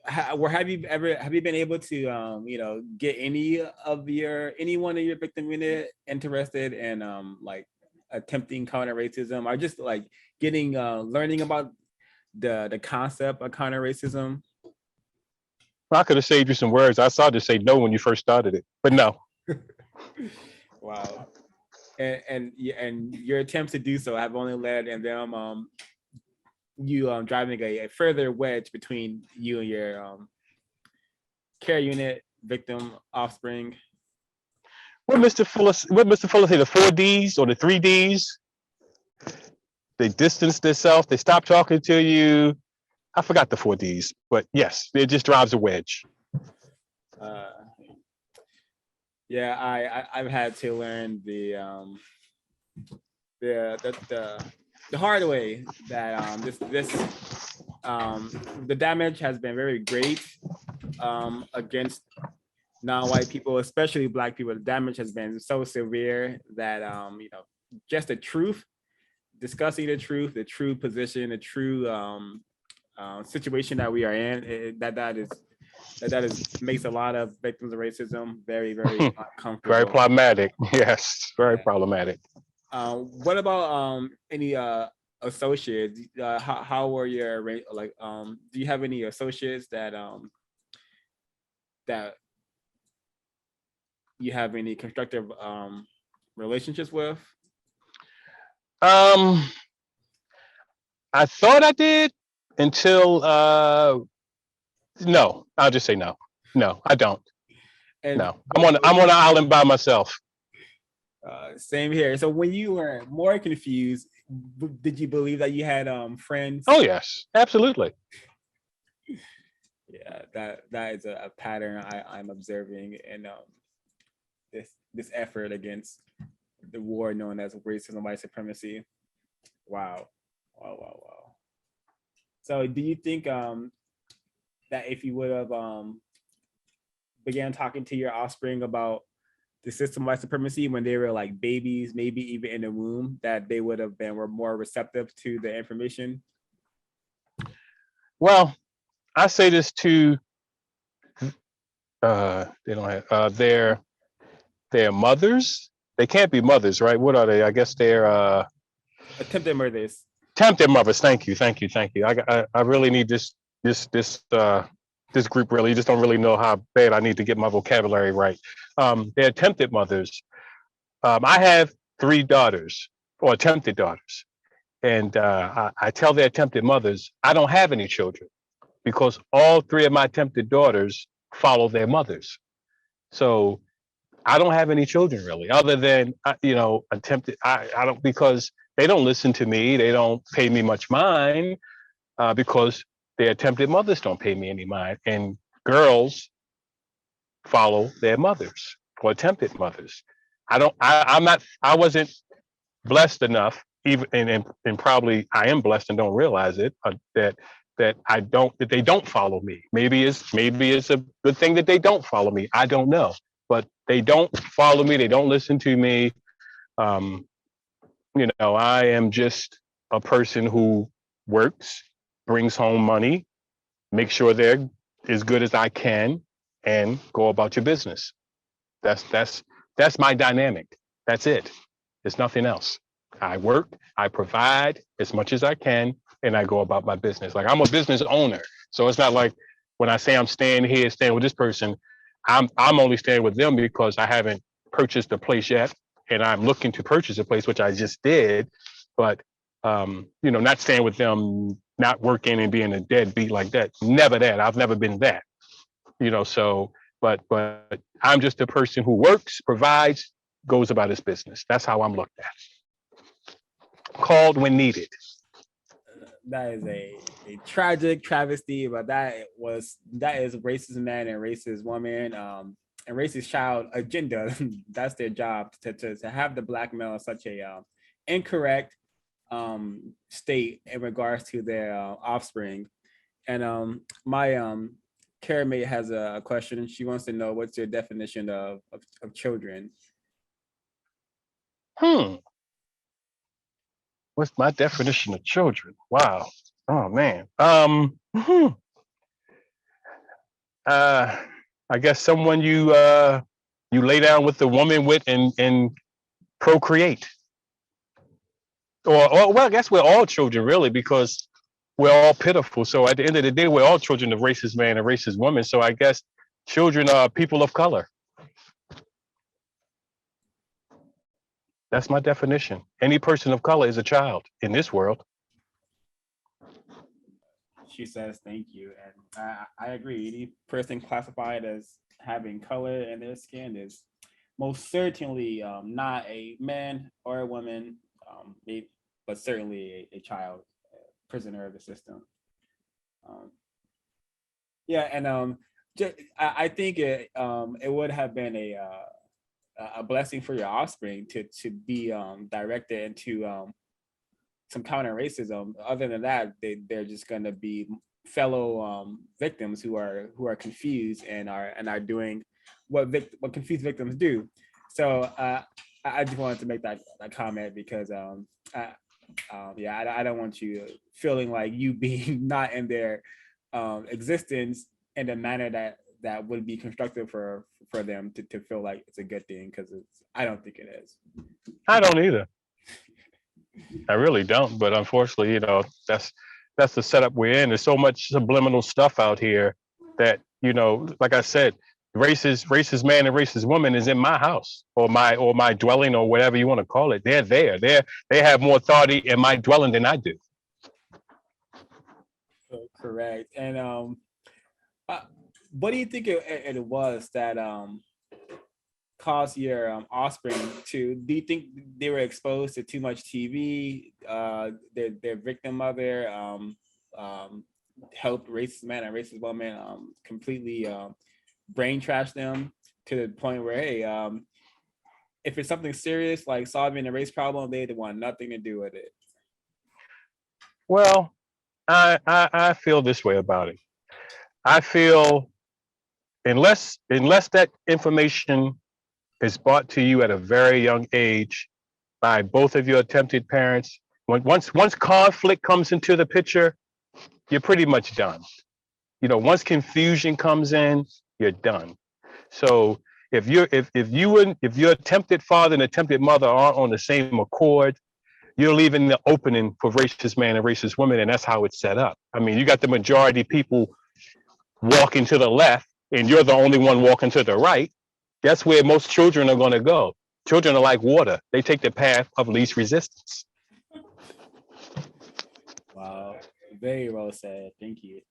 have you been able to get any one of your victim unit interested in like attempting counter racism, or just like getting learning about the concept of counter racism?
I could have saved you some words. I saw to say no when you first started it, but no.
Wow. And your attempts to do so have only led in them you driving a further wedge between you and your care unit, victim, offspring.
What Mr. Fuller say, the 4Ds or the 3Ds? They distance themselves, they stop talking to you. I forgot the 4Ds, but yes, it just drives a wedge.
Yeah, I've had to learn the hard way that the damage has been very great against non-white people, especially Black people. The damage has been so severe that just the truth discussing the true position, the true situation that we are in. That is makes a lot of victims of racism very, very
Very
uncomfortable.
problematic. Yes, very
Yeah.
problematic.
What about any associates? How were your do you have any associates that that you have any constructive relationships with?
I thought I did until no. I'll just say no. No, I don't.
And
No, I'm on an island by myself.
Same here. So when you were more confused, did you believe that you had friends?
Oh yes, absolutely.
Yeah, that is a pattern I'm observing in this effort against the war known as racism, white supremacy. Wow. So do you think that if you would have began talking to your offspring about the system of white supremacy when they were like babies, maybe even in the womb, that they would have were more receptive to the information?
Well, I say this to they don't have their mothers. They can't be mothers, right? What are they? I guess they're
Attempted murders.
tempted mothers. Thank you. I really need this group really. You just don't really know how bad I need to get my vocabulary right. They're attempted mothers. I have 3 daughters or attempted daughters, and I tell their attempted mothers I don't have any children because all 3 of my attempted daughters follow their mothers. So I don't have any children really, other than attempted. I don't, because they don't listen to me. They don't pay me much mind because their attempted mothers don't pay me any mind, and girls follow their mothers or attempted mothers. I don't. I'm not. I wasn't blessed enough, even and probably I am blessed and don't realize it that they don't follow me. Maybe it's a good thing that they don't follow me. I don't know, but they don't follow me. They don't listen to me. Um, I am just a person who works, brings home money, make sure they're as good as I can, and go about your business. That's my dynamic. That's it. There's nothing else. I work, I provide as much as I can, and I go about my business. Like, I'm a business owner. So it's not like when I say I'm staying here, staying with this person, I'm only staying with them because I haven't purchased a place yet, and I'm looking to purchase a place, which I just did. But not staying with them, not working and being a deadbeat like that. Never that. I've never been that. So but I'm just a person who works, provides, goes about his business. That's how I'm looked at. Called when needed.
That is a tragic travesty, but that is racist man and racist woman and racist child agenda. That's their job, to have the black male in such a incorrect state in regards to their offspring. And my care mate has a question. She wants to know, what's your definition of children?
What's my definition of children? Wow. Oh man. I guess someone you lay down with the woman with and procreate. Or well, I guess we're all children really, because we're all pitiful. So at the end of the day, we're all children of racist man and racist woman. So I guess children are people of color. That's my definition. Any person of color is a child in this world.
She says, thank you. And I agree. Any person classified as having color in their skin is most certainly not a man or a woman, but certainly a child, a prisoner of the system. Yeah, and I think it would have been a blessing for your offspring to be directed into some counter racism. Other than that, they're just going to be fellow victims who are confused and are doing what confused victims do. So I just wanted to make that comment because Yeah, I don't want you feeling like you being not in their existence in a manner that would be constructive for them to feel like it's a good thing, because I don't think it is.
I don't either. I really don't. But unfortunately, that's the setup we're in. There's so much subliminal stuff out here that, like I said, racist man and racist woman is in my house or my dwelling or whatever you want to call it. They're there. They have more authority in my dwelling than I do.
Correct. And what do you think it was that caused your offspring to? Do you think they were exposed to too much TV? Their victim mother helped racist man and racist woman completely brain trash them to the point where, hey, if it's something serious like solving a race problem, they want nothing to do with it.
Well, I feel this way about it. I feel unless that information is brought to you at a very young age by both of your attempted parents, once conflict comes into the picture, you're pretty much done. Once confusion comes in, you're done. So if your attempted father and attempted mother aren't on the same accord, you're leaving the opening for racist man and racist woman, and that's how it's set up. I mean, you got the majority people walking to the left, and you're the only one walking to the right. That's where most children are going to go. Children are like water; they take the path of least resistance.
Wow, very well said. Thank you.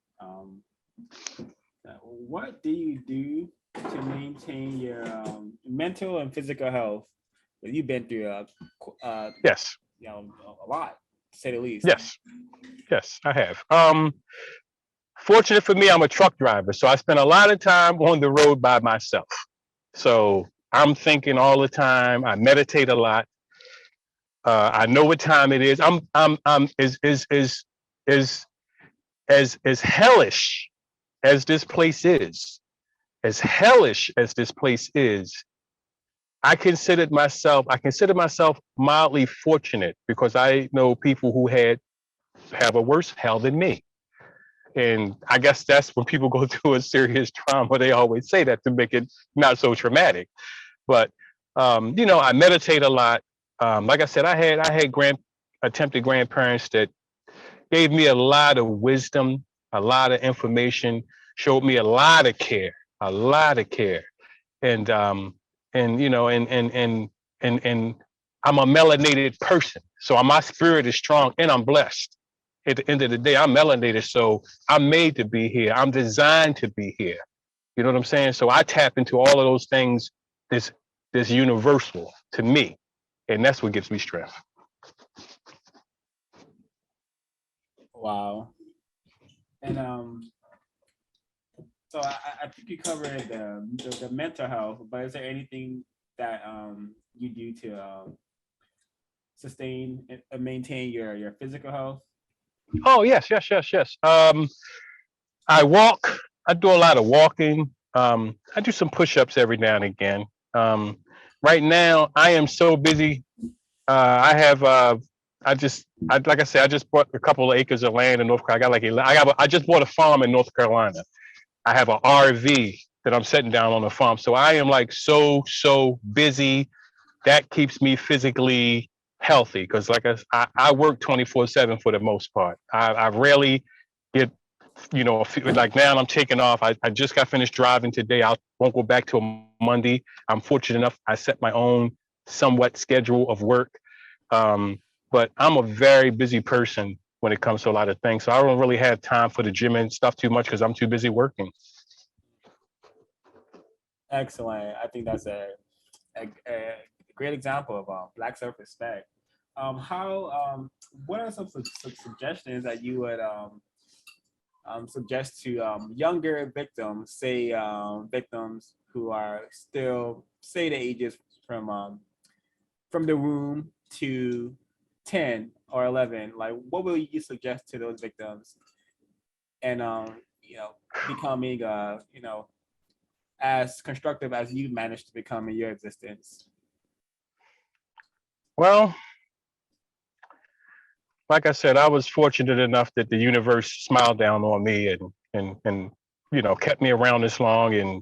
What do you do to maintain your mental and physical health? Well, you've been through
Yes.
A lot, to say the least.
Yes, I have. Fortunate for me, I'm a truck driver, so I spend a lot of time on the road by myself. So I'm thinking all the time. I meditate a lot. I know what time it is. I'm as hellish as this place is. As hellish as this place is, I consider myself mildly fortunate because I know people who have a worse hell than me. And I guess that's when people go through a serious trauma, they always say that to make it not so traumatic. But I meditate a lot. Like I said, I had attempted grandparents that gave me a lot of wisdom, a lot of information, showed me a lot of care, and and I'm a melanated person, so my spirit is strong and I'm blessed. At the end of the day, I'm melanated, so I'm made to be here. I'm designed to be here. You know what I'm saying? So I tap into all of those things. This universal to me, and that's what gives me strength.
Wow. And so I think you covered the mental health, but is there anything that you do to sustain and maintain your physical health?
Oh yes. I walk. I do a lot of walking. I do some push-ups every now and again. Right now, I am so busy. I have. Like I said, I just bought a couple of acres of land in North Carolina. I just bought a farm in North Carolina. I have an RV that I'm setting down on the farm. So I am like so busy. That keeps me physically healthy because like I work 24/7 for the most part. I rarely get, like now I'm taking off. I just got finished driving today. I won't go back till Monday. I'm fortunate enough I set my own somewhat schedule of work. But I'm a very busy person when it comes to a lot of things. So I don't really have time for the gym and stuff too much because I'm too busy working.
Excellent. I think that's a great example of Black self-respect. What are some suggestions that you would suggest to younger victims, say victims who are still, say the ages from the womb to 10 or 11? Like, what will you suggest to those victims? And becoming as constructive as you managed to become in your existence?
Well, like I said, I was fortunate enough that the universe smiled down on me and you know, kept me around this long and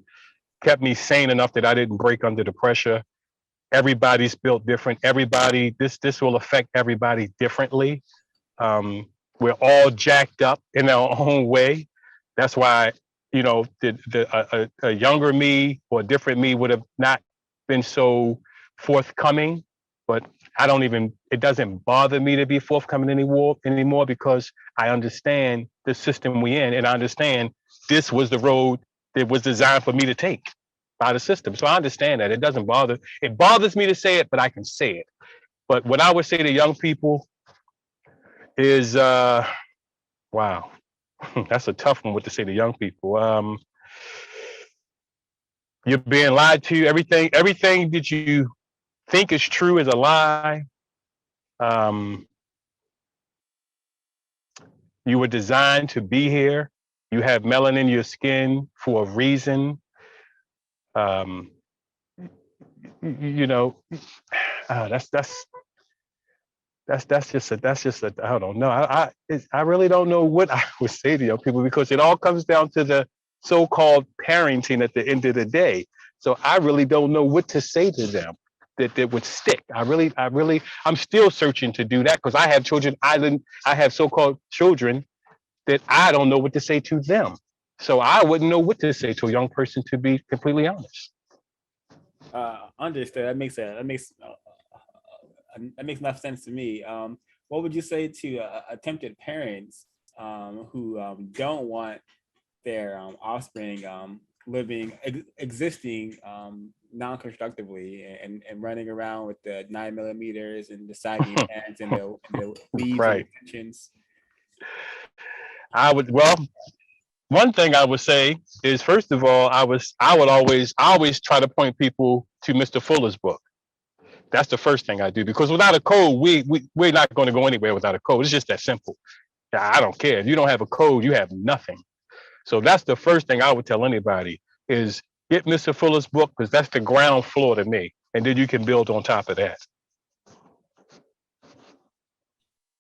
kept me sane enough that I didn't break under the pressure. Everybody's built different. Everybody, this will affect everybody differently. We're all jacked up in our own way. That's why, you know, a younger me or a different me would have not been so forthcoming. But I don't even, it doesn't bother me to be forthcoming anymore because I understand the system we in, and I understand this was the road that was designed for me to take by the system. So I understand that. It doesn't bother. It bothers me to say it, but I can say it. But what I would say to young people is, wow, that's a tough one. What to say to young people? You're being lied to. Everything that you think is true is a lie. You were designed to be here. You have melanin in your skin for a reason. Um, you know, that's just a I don't know. I really don't know what I would say to young people because it all comes down to the so-called parenting at the end of the day. So I really don't know what to say to them that would stick. I'm still searching to do that because I have children. I have so-called children that I don't know what to say to them. So I wouldn't know what to say to a young person, to be completely honest.
Understood. That makes enough sense to me. What would you say to attempted parents who don't want their offspring existing non-constructively and running around with the 9mm and the saggy pants and the weaves and
Right.
extensions?
Well, one thing I would say is, first of all, I always try to point people to Mr. Fuller's book. That's the first thing I do, because without a code, we're not going to go anywhere without a code. It's just that simple. I don't care. If you don't have a code, you have nothing. So that's the first thing I would tell anybody is get Mr. Fuller's book, because that's the ground floor to me. And then you can build on top of that.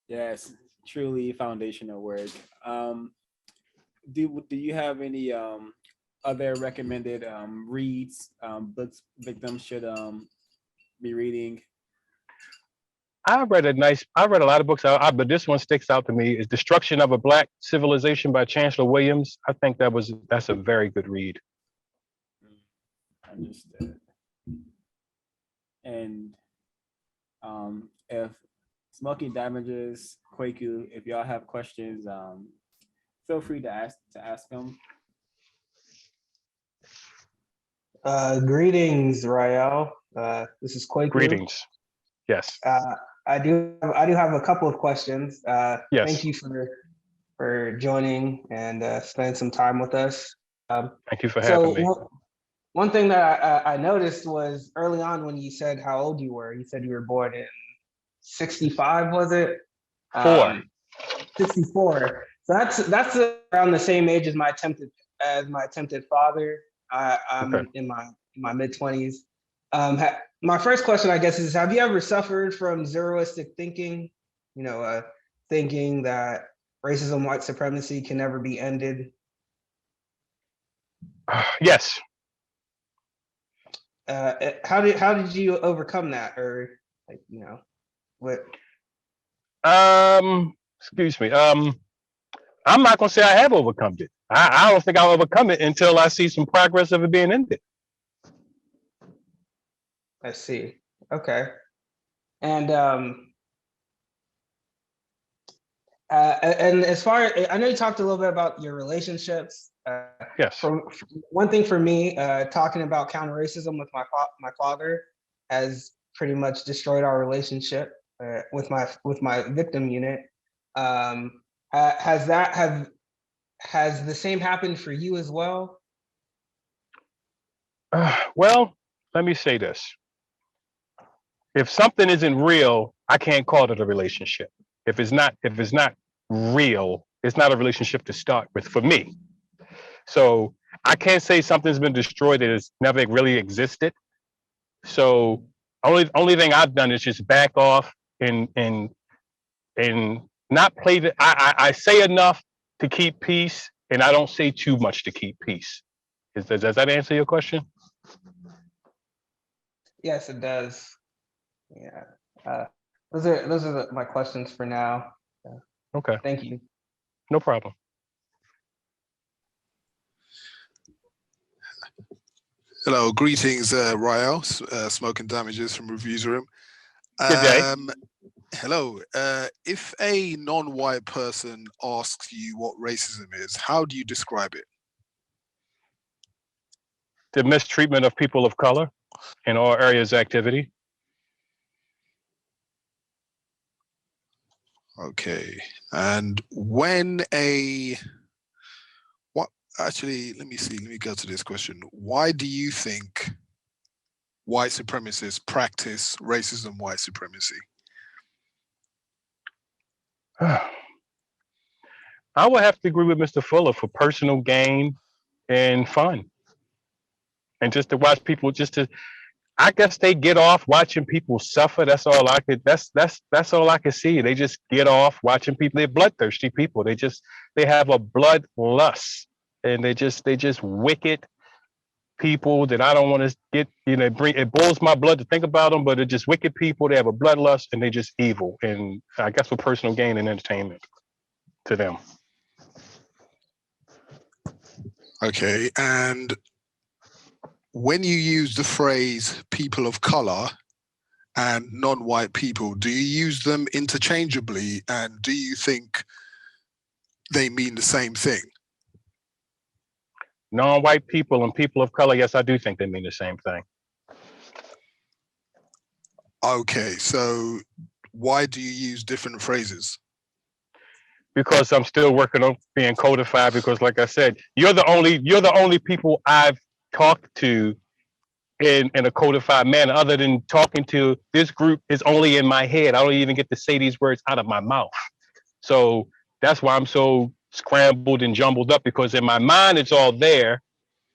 Yes, truly foundational work. Do you have any other recommended reads, books victims should be reading?
I read a lot of books, but this one sticks out to me is Destruction of a Black Civilization by Chancellor Williams. I think that's a very good read.
Understood. And if Smoking Damages, Kwaku, if y'all have questions, feel free to ask them.
Greetings, Rahyel. This is Kwaku.
Greetings. Yes.
I do have a couple of questions.
Yes.
Thank you for joining and spending some time with us.
Thank you for having me.
One thing that I noticed was early on when you said how old you were. You said you were born in 65, was it? 64. So that's around the same age as my attempted father. I'm
Okay.
in my mid-20s. My first question, I guess, is: have you ever suffered from zeroistic thinking? You know, thinking that racism, white supremacy can never be ended.
Yes.
How did you overcome that, or like, you know, what?
Excuse me. I'm not gonna say I have overcome it. I don't think I'll overcome it until I see some progress of it being ended.
I see. Okay. And as far as I know, you talked a little bit about your relationships.
Yes.
One thing for me, talking about counter racism with my father has pretty much destroyed our relationship with my victim unit. Has the same happened for you as well?
Well, let me say this. If something isn't real, I can't call it a relationship. If it's not real, it's not a relationship to start with for me. So I can't say something's been destroyed that has never really existed. So only thing I've done is just back off and not play the. I say enough to keep peace, and I don't say too much to keep peace. Does that answer your question?
Yes, it does. Yeah. Those are my questions for now.
Okay,
Thank you.
no problem.
Hello, greetings, Rahyel, Smoking Damages from Reviews Room.
Good day.
Hello, if a non-white person asks you what racism is, how do you describe it?
The mistreatment of people of color in all areas of activity.
Okay, and when actually, let me go to this question. Why do you think white supremacists practice racism, white supremacy?
I would have to agree with Mr. Fuller for personal gain and fun. And just to watch people, I guess they get off watching people suffer. That's all I could see. They just get off watching people. They're bloodthirsty people. They have a bloodlust, and they just wicked people that I don't want to get, it boils my blood to think about them, but they're just wicked people. They have a bloodlust and they just evil. And I guess for personal gain and entertainment to them.
Okay, and when you use the phrase people of color and non-white people, do you use them interchangeably, and do you think they mean the same thing?
Non-white people and people of color, yes, I do think they mean the same thing.
Okay, so why do you use different phrases?
Because I'm still working on being codified, because like I said, you're the only people I've talked to in a codified manner. Other than talking to this group is only in my head. I don't even get to say these words out of my mouth. So that's why I'm so scrambled and jumbled up, because in my mind it's all there.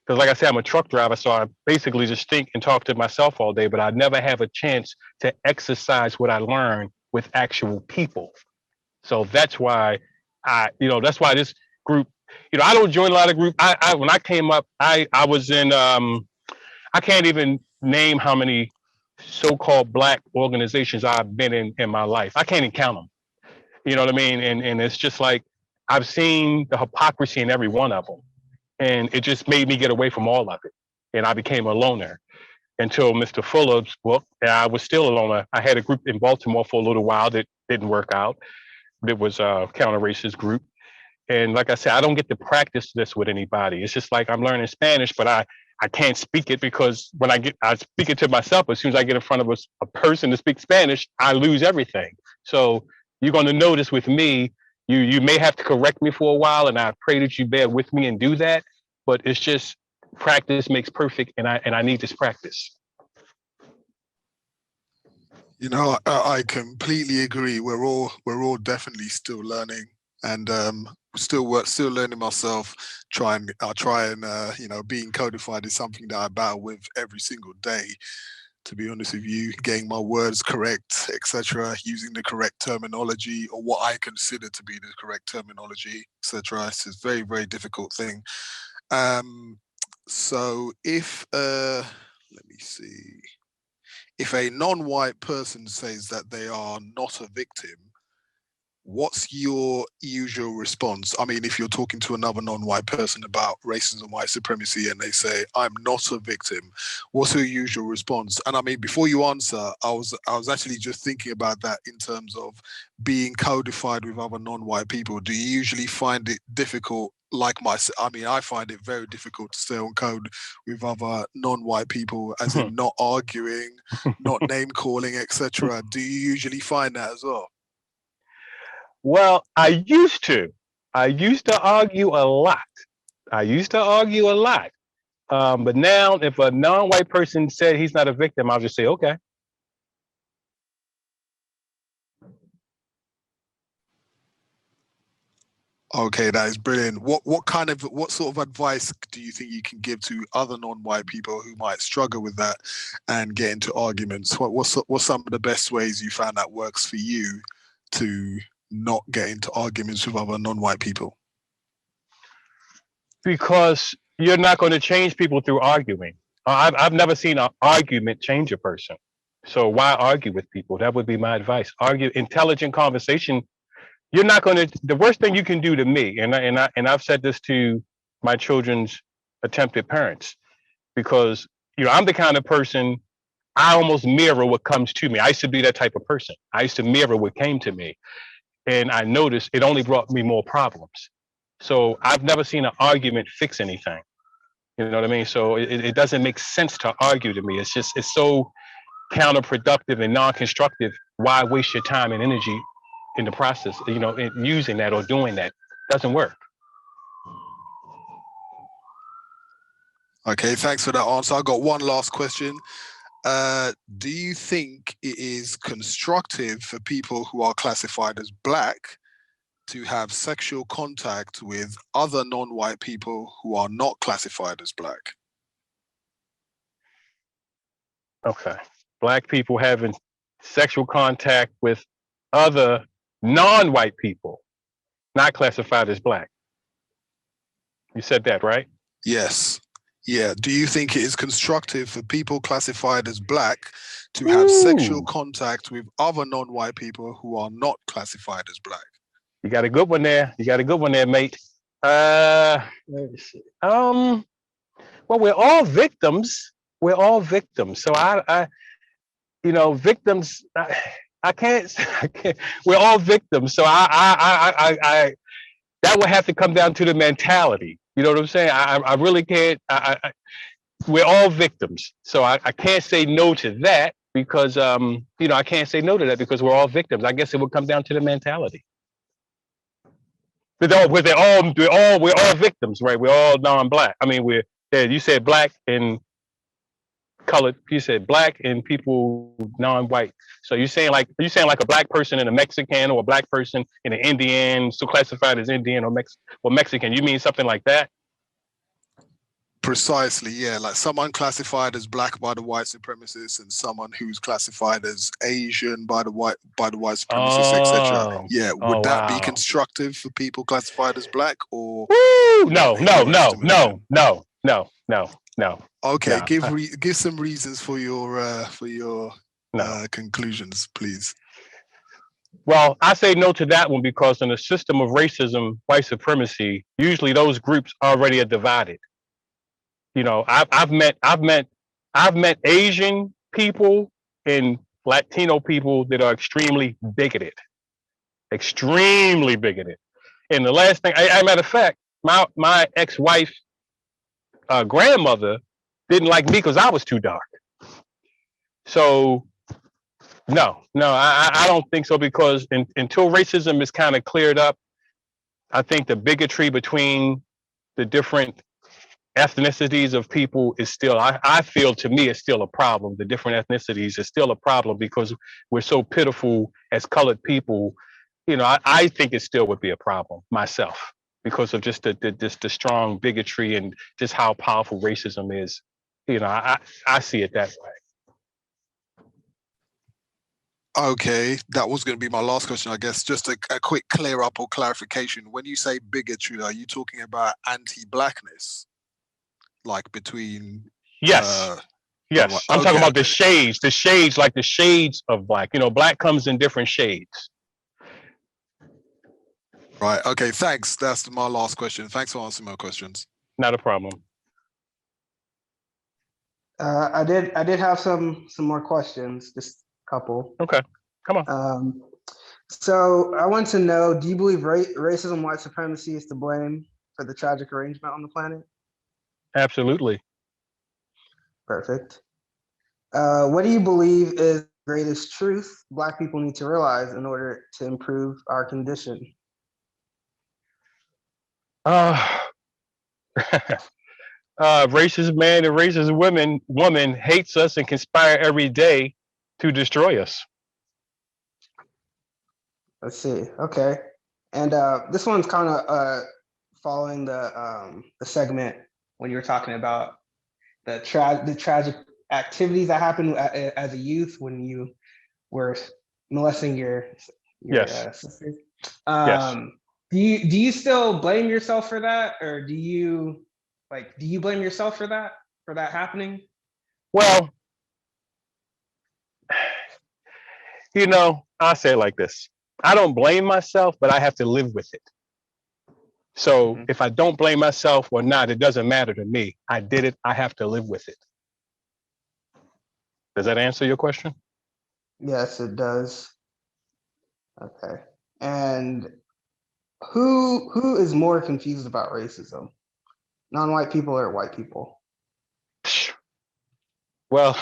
Because like I said, I'm a truck driver, so I basically just think and talk to myself all day, but I never have a chance to exercise what I learned with actual people. So that's why that's why this group, I don't join a lot of groups. When I came up, I was in, I can't even name how many so-called Black organizations I've been in my life. I can't even count them. You know what I mean? And it's just like, I've seen the hypocrisy in every one of them. And it just made me get away from all of it. And I became a loner until Mr. Fuller's book, and I was still a loner. I had a group in Baltimore for a little while that didn't work out. It was a counter-racist group. And like I said, I don't get to practice this with anybody. It's just like I'm learning Spanish, but I can't speak it, because when I speak it to myself, as soon as I get in front of a person to speak Spanish, I lose everything. So you're going to notice with me, you may have to correct me for a while, and I pray that you bear with me and do that. But it's just practice makes perfect, and I need this practice.
I completely agree. We're all definitely still learning, and still learning myself. I try and being codified is something that I battle with every single day. To be honest with you, getting my words correct, etc., using the correct terminology, or what I consider to be the correct terminology, etc. It's a very, very difficult thing. So if let me see. If a non-white person says that they are not a victim, what's your usual response? I mean, if you're talking to another non-white person about racism, white supremacy, and they say, I'm not a victim, what's your usual response? And I mean, before you answer, I was actually just thinking about that in terms of being codified with other non-white people. Do you usually find it difficult? I find it very difficult to stay on code with other non-white people, as in not arguing, not name calling, etc. Do you usually find that as well?
Well, I used to argue a lot. But now if a non-white person said he's not a victim, I'll just say, okay.
Okay, that is brilliant. What sort of advice do you think you can give to other non-white people who might struggle with that and get into arguments? What's some of the best ways you found that works for you to not get into arguments with other non-white people?
Because you're not going to change people through arguing. I've never seen an argument change a person. So why argue with people? That would be my advice. Argue, intelligent conversation. You're not going to. The worst thing you can do to me, and I've said this to my children's attempted parents, because I'm the kind of person, I almost mirror what comes to me. I used to be that type of person. I used to mirror what came to me, and I noticed it only brought me more problems. So I've never seen an argument fix anything. You know what I mean? So it doesn't make sense to argue to me. It's so counterproductive and non-constructive. Why waste your time and energy in the process, in using that or doing that? Doesn't work.
Okay, thanks for that answer. I got one last question. Do you think it is constructive for people who are classified as Black to have sexual contact with other non-white people who are not classified as Black?
Okay. Black people having sexual contact with other non-white people, not classified as Black. You said that, right?
Yes. Yeah. Do you think it is constructive for people classified as Black to have sexual contact with other non-white people who are not classified as Black?
You got a good one there. Mate. Let me see. Well, we're all victims. So victims. I can't. We're all victims. So I that would have to come down to the mentality. You know what I'm saying? I really can't. We're all victims. So I can't say no to that because I can't say no to that because we're all victims. I guess it would come down to the mentality. We're all victims, right? We're all non-Black. I mean, you said Black and colored. You said Black and people non-white. So you're saying like a Black person and a Mexican, or a Black person and an Indian, so classified as Indian or Mexican. You mean something like that?
Precisely, yeah. Like someone classified as Black by the white supremacists and someone who's classified as Asian by the white supremacists, etc. Yeah, would that be constructive for people classified as Black, or?
No.
Okay, give some reasons for your conclusions, please.
Well, I say no to that one because in the system of racism, white supremacy, usually those groups already are divided. I've met Asian people and Latino people that are extremely bigoted. And the last thing, as a matter of fact, my ex-wife grandmother didn't like me because I was too dark. So no, I don't think so, because until racism is kind of cleared up, I think the bigotry between the different ethnicities of people is still, I feel, to me, it's still a problem. The different ethnicities is still a problem because we're so pitiful as colored people. I think it still would be a problem myself because of just the strong bigotry and just how powerful racism is. I see it that way.
Okay, that was going to be my last question, I guess. Just a quick clear up or clarification. When you say bigotry, are you talking about anti-Blackness? Like between
yes. I'm talking about the shades, like the shades of Black. Black comes in different shades.
Right. Okay. Thanks. That's my last question. Thanks for answering my questions.
Not a problem.
I did have some more questions, just a couple.
Okay, come on.
So I want to know: do you believe racism, white supremacy is to blame for the tragic arrangement on the planet?
Absolutely.
Perfect. What do you believe is the greatest truth Black people need to realize in order to improve our condition?
Racist man and racist woman hates us and conspire every day to destroy us.
Let's see. Okay, and this one's kind of following the segment when you were talking about the tragic activities that happened as a youth when you were molesting your your
Yes.
sister.
Yes.
Do you still blame yourself for that, or do you blame yourself for that happening?
Well, I say it like this. I don't blame myself, but I have to live with it. So
Mhm.
if I don't blame myself or not, it doesn't matter to me. I did it. I have to live with it. Does that answer your question?
Yes, it does. Okay. And who is more confused about racism? Non-white people or white people?
Well,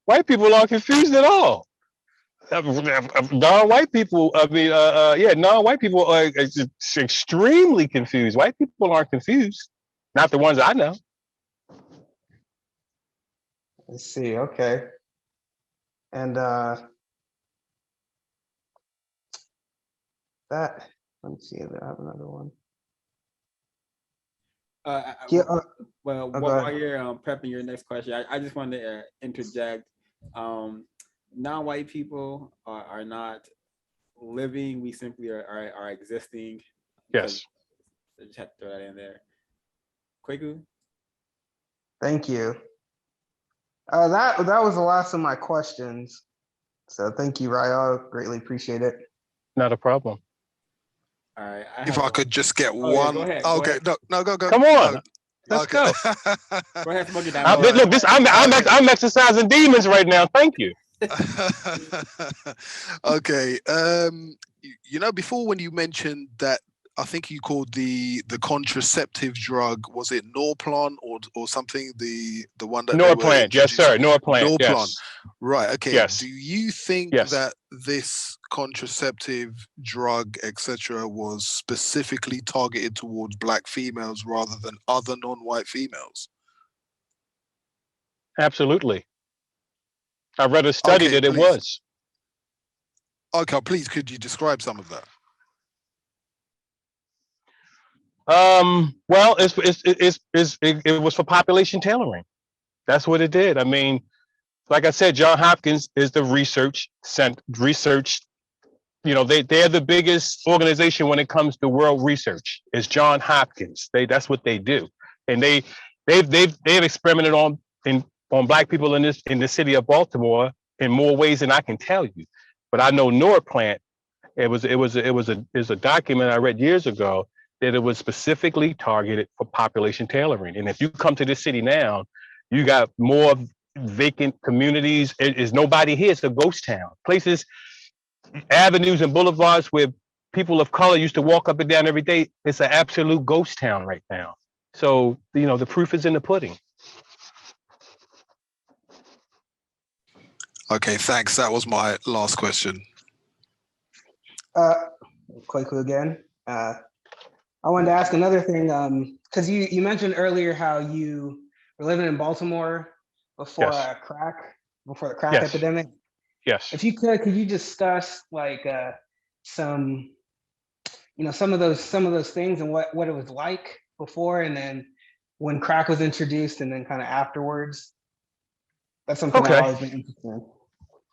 white people aren't confused at all. Non-white people, non-white people are extremely confused. White people aren't confused. Not the ones I know.
Let's see. Okay. And that, let me see if I have another one. Yeah.
Well,
Go
while
ahead.
you're prepping your next question, I just wanted to interject. Non-white people are not living; we simply are existing.
Yes.
I just had to throw that in there. Kwaku?
Thank you. That was the last of my questions. So thank you, Rahyel. Greatly appreciate it.
Not a problem.
All right.
If I could just get
Oh, yeah,
one.
go ahead, go
Okay,
ahead.
no, go.
Come on.
No.
Let's
Okay.
go.
Go ahead, smoke it down.
All right.
Look, I'm exercising demons right now. Thank you.
Okay. Before when you mentioned that, I think you called the contraceptive drug, was it Norplan or something? The one that they were
Norplant, yes,
introducing?
sir. Norplant,
Norplan.
yes.
Right. Okay.
Yes.
Do you think
Yes.
that this contraceptive drug, etc., was specifically targeted towards Black females rather than other non-white females?
Absolutely. I read a study
Okay,
that it
please.
was.
Okay, please, could you describe some of that?
Well, it was for population tailoring. That's what it did. I mean, like I said, John Hopkins is the research. They're the biggest organization when it comes to world research. It's John Hopkins. That's what they do, and they've experimented on Black people in the city of Baltimore in more ways than I can tell you. But I know Norplant. It was a document I read years ago that it was specifically targeted for population tailoring. And if you come to this city now, you got more vacant communities. Is nobody here. It's a ghost town. Places, avenues and boulevards where people of color used to walk up and down every day. It's an absolute ghost town right now. So, the proof is in the pudding.
Okay, thanks. That was my last question.
Kwaku again. I wanted to ask another thing, because you mentioned earlier how you were living in Baltimore before
Yes.
before the crack
Yes.
epidemic.
Yes.
If you could you discuss some some of those things and what it was like before and then when crack was introduced and then kind of afterwards? That's something I've
Okay.
always been interested in.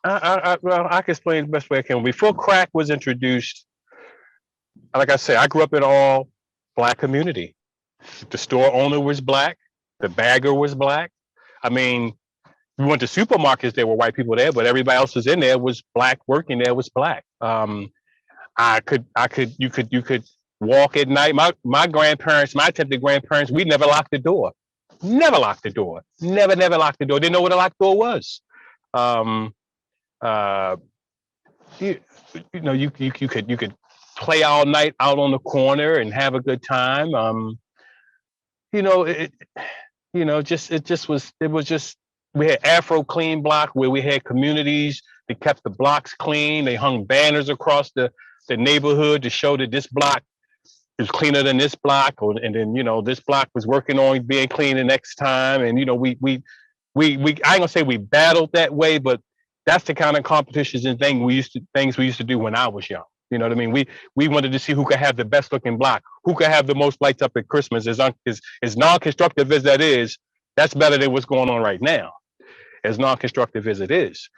I can explain the best way I can. Before crack was introduced, like I said, I grew up in all Black community. The store owner was Black. The bagger was Black. I mean, we went to supermarkets, there were white people there, but everybody else was in there was Black, working there was Black. You could walk at night. My grandparents, my attempted grandparents, we never locked the door. Never locked the door. Never locked the door. Didn't know what a locked door was. You could play all night out on the corner and have a good time. We had Afro Clean Block where we had communities that kept the blocks clean. They hung banners across the neighborhood to show that this block is cleaner than this block, and then this block was working on being clean the next time. And we I ain't gonna say we battled that way, but that's the kind of competitions and things we used to do when I was young. You know what I mean? We wanted to see who could have the best looking block, who could have the most lights up at Christmas. As non-constructive as that is, that's better than what's going on right now, as non-constructive as it is.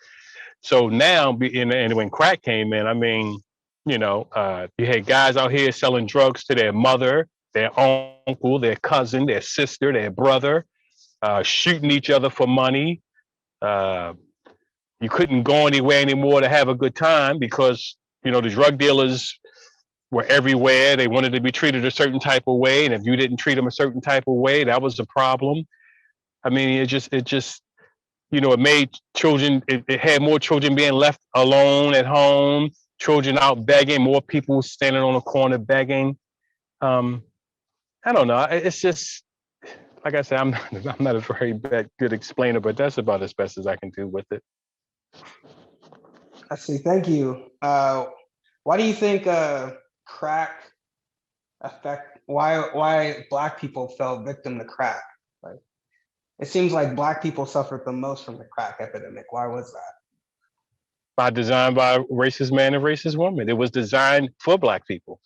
So now, and when crack came in, I mean, you had guys out here selling drugs to their mother, their uncle, their cousin, their sister, their brother, shooting each other for money. You couldn't go anywhere anymore to have a good time because, the drug dealers were everywhere. They wanted to be treated a certain type of way. And if you didn't treat them a certain type of way, that was a problem. I mean, it made children, it had more children being left alone at home, children out begging, more people standing on the corner begging. I don't know. It's just, like I said, I'm not a very good explainer, but that's about as best as I can do with it.
I see. Thank you. Why do you think crack why Black people fell victim to crack? Like, it seems like Black people suffered the most from the crack epidemic. Why was that?
By design by racist man and racist woman. It was designed for Black people.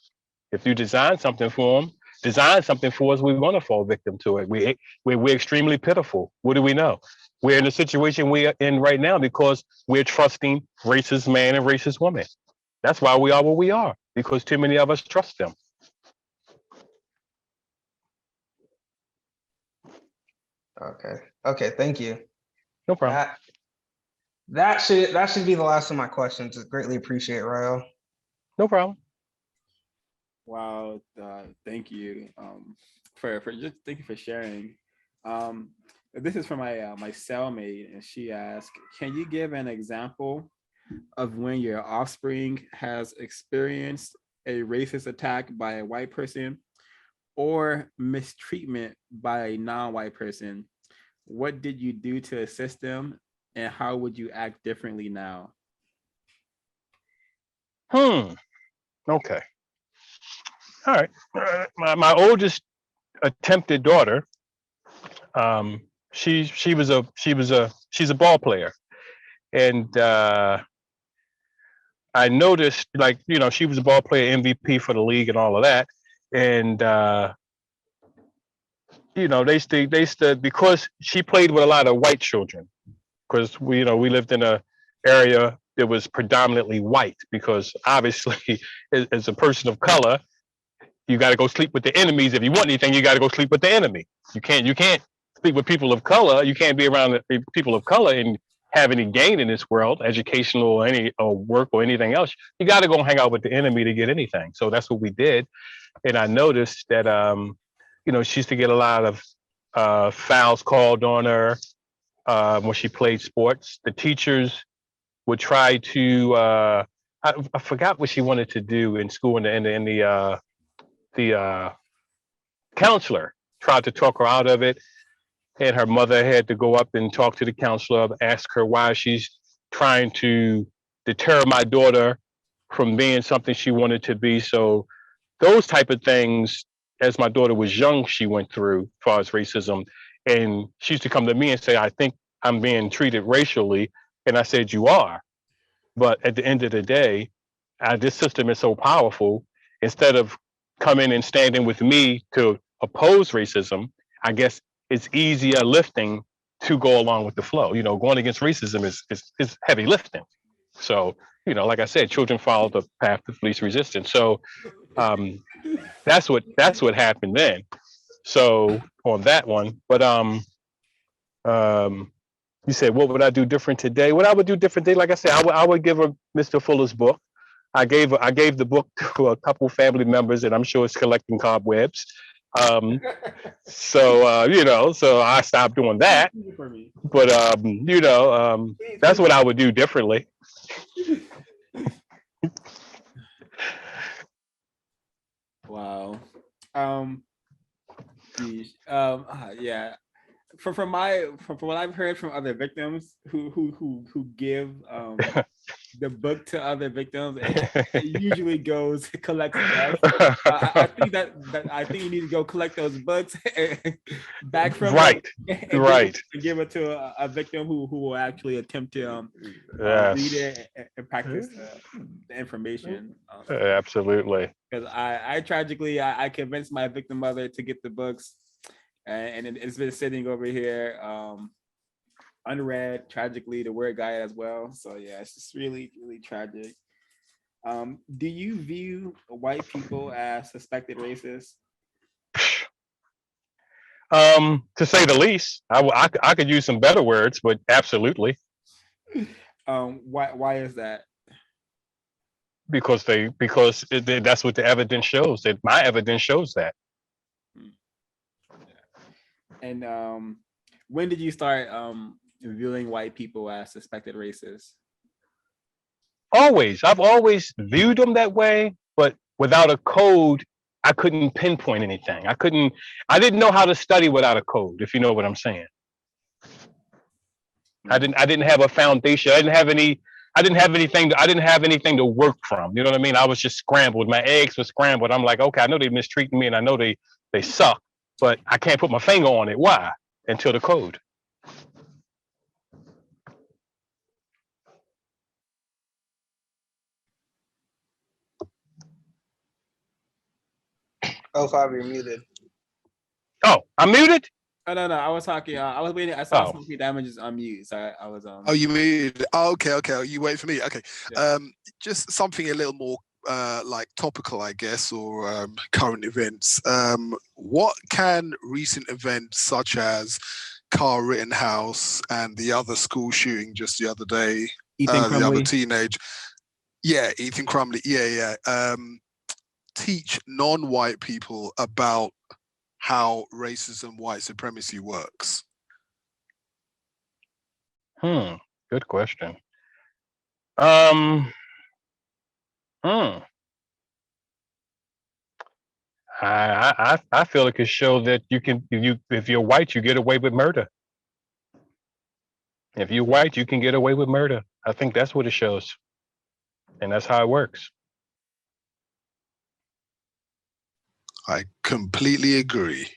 If you design something for them, design something for us, we want to fall victim to it. We're extremely pitiful. What do we know? We're in the situation we're in right now because we're trusting racist man and racist woman. That's why we are what we are, because too many of us trust them.
Okay, thank you.
No problem.
That should be the last of my questions. Greatly appreciate it, Rahyel.
No problem.
Wow, thank you thank you for sharing. This is from my cellmate, and she asked, "Can you give an example of when your offspring has experienced a racist attack by a white person or mistreatment by a non-white person? What did you do to assist them, and how would you act differently now?"
Okay. All right. My oldest attempted daughter, she's a ball player, and I noticed, like, she was a ball player, MVP for the league and all of that, and they stood because she played with a lot of white children, because we lived in a area that was predominantly white, because obviously as a person of color, you got to go sleep with the enemies. If you want anything, you got to go sleep with the enemy. You can't sleep with people of color. You can't be around the people of color and have any gain in this world, educational or work or anything else. You got to go hang out with the enemy to get anything. So that's what we did. And I noticed that she used to get a lot of fouls called on her when she played sports. The teachers would try to I forgot what she wanted to do in school, and the counselor tried to talk her out of it, and her mother had to go up and talk to the counselor, ask her why she's trying to deter my daughter from being something she wanted to be. So those type of things, as my daughter was young, she went through as far as racism, and she used to come to me and say, "I think I'm being treated racially," and I said, "You are." But at the end of the day, this system is so powerful. Instead of coming and standing with me to oppose racism, I guess it's easier lifting to go along with the flow. Going against racism is heavy lifting. So, like I said, children follow the path of least resistance. So that's what happened then. So on that one, but you said, what would I do different today? What I would do different today, like I said, I would give her Mr. Fuller's book. I gave the book to a couple family members, and I'm sure it's collecting cobwebs. So I stopped doing that. But that's what I would do differently.
Wow. Yeah. From what I've heard from other victims who give the book to other victims, it usually goes collects dust. I think you need to go collect those books back from
right,
and give it to a victim who will actually attempt to read it and practice the information.
Absolutely.
Because I tragically convinced my victim mother to get the books. And it's been sitting over here unread, tragically, the word guide as well. So yeah, it's just really, really tragic. Do you view white people as suspected racists?
To say the least, I could use some better words, but absolutely,
Why is that?
because that's what the evidence shows. That my evidence shows that.
And when did you start viewing white people as suspected racists?
I've always viewed them that way, but without a code, I couldn't pinpoint anything. I didn't know how to study without a code, if you know what I'm saying. I didn't have a foundation. I didn't have anything to work from. You know what I mean? I was just scrambled. My eggs were scrambled. I'm like, okay, I know they mistreating me and I know they suck, but I can't put my finger on it. Why? Until the code.
Oh, Five, you're muted.
Oh, I'm muted?
Oh no, I was talking. I was waiting. I saw
Oh.
Smoky Damages on mute, so I was.
Oh, you muted. Oh, okay. You wait for me. Okay.
Yeah.
Just something a little more like topical, I guess, or current events. What can recent events such as Carl Rittenhouse and the other school shooting just the other day, the other teenage, Ethan Crumley, teach non-white people about how racism, white supremacy works?
Good question. I feel it could show that if you're white, you get away with murder. If you're white, you can get away with murder. I think that's what it shows, and that's how it works.
I completely agree.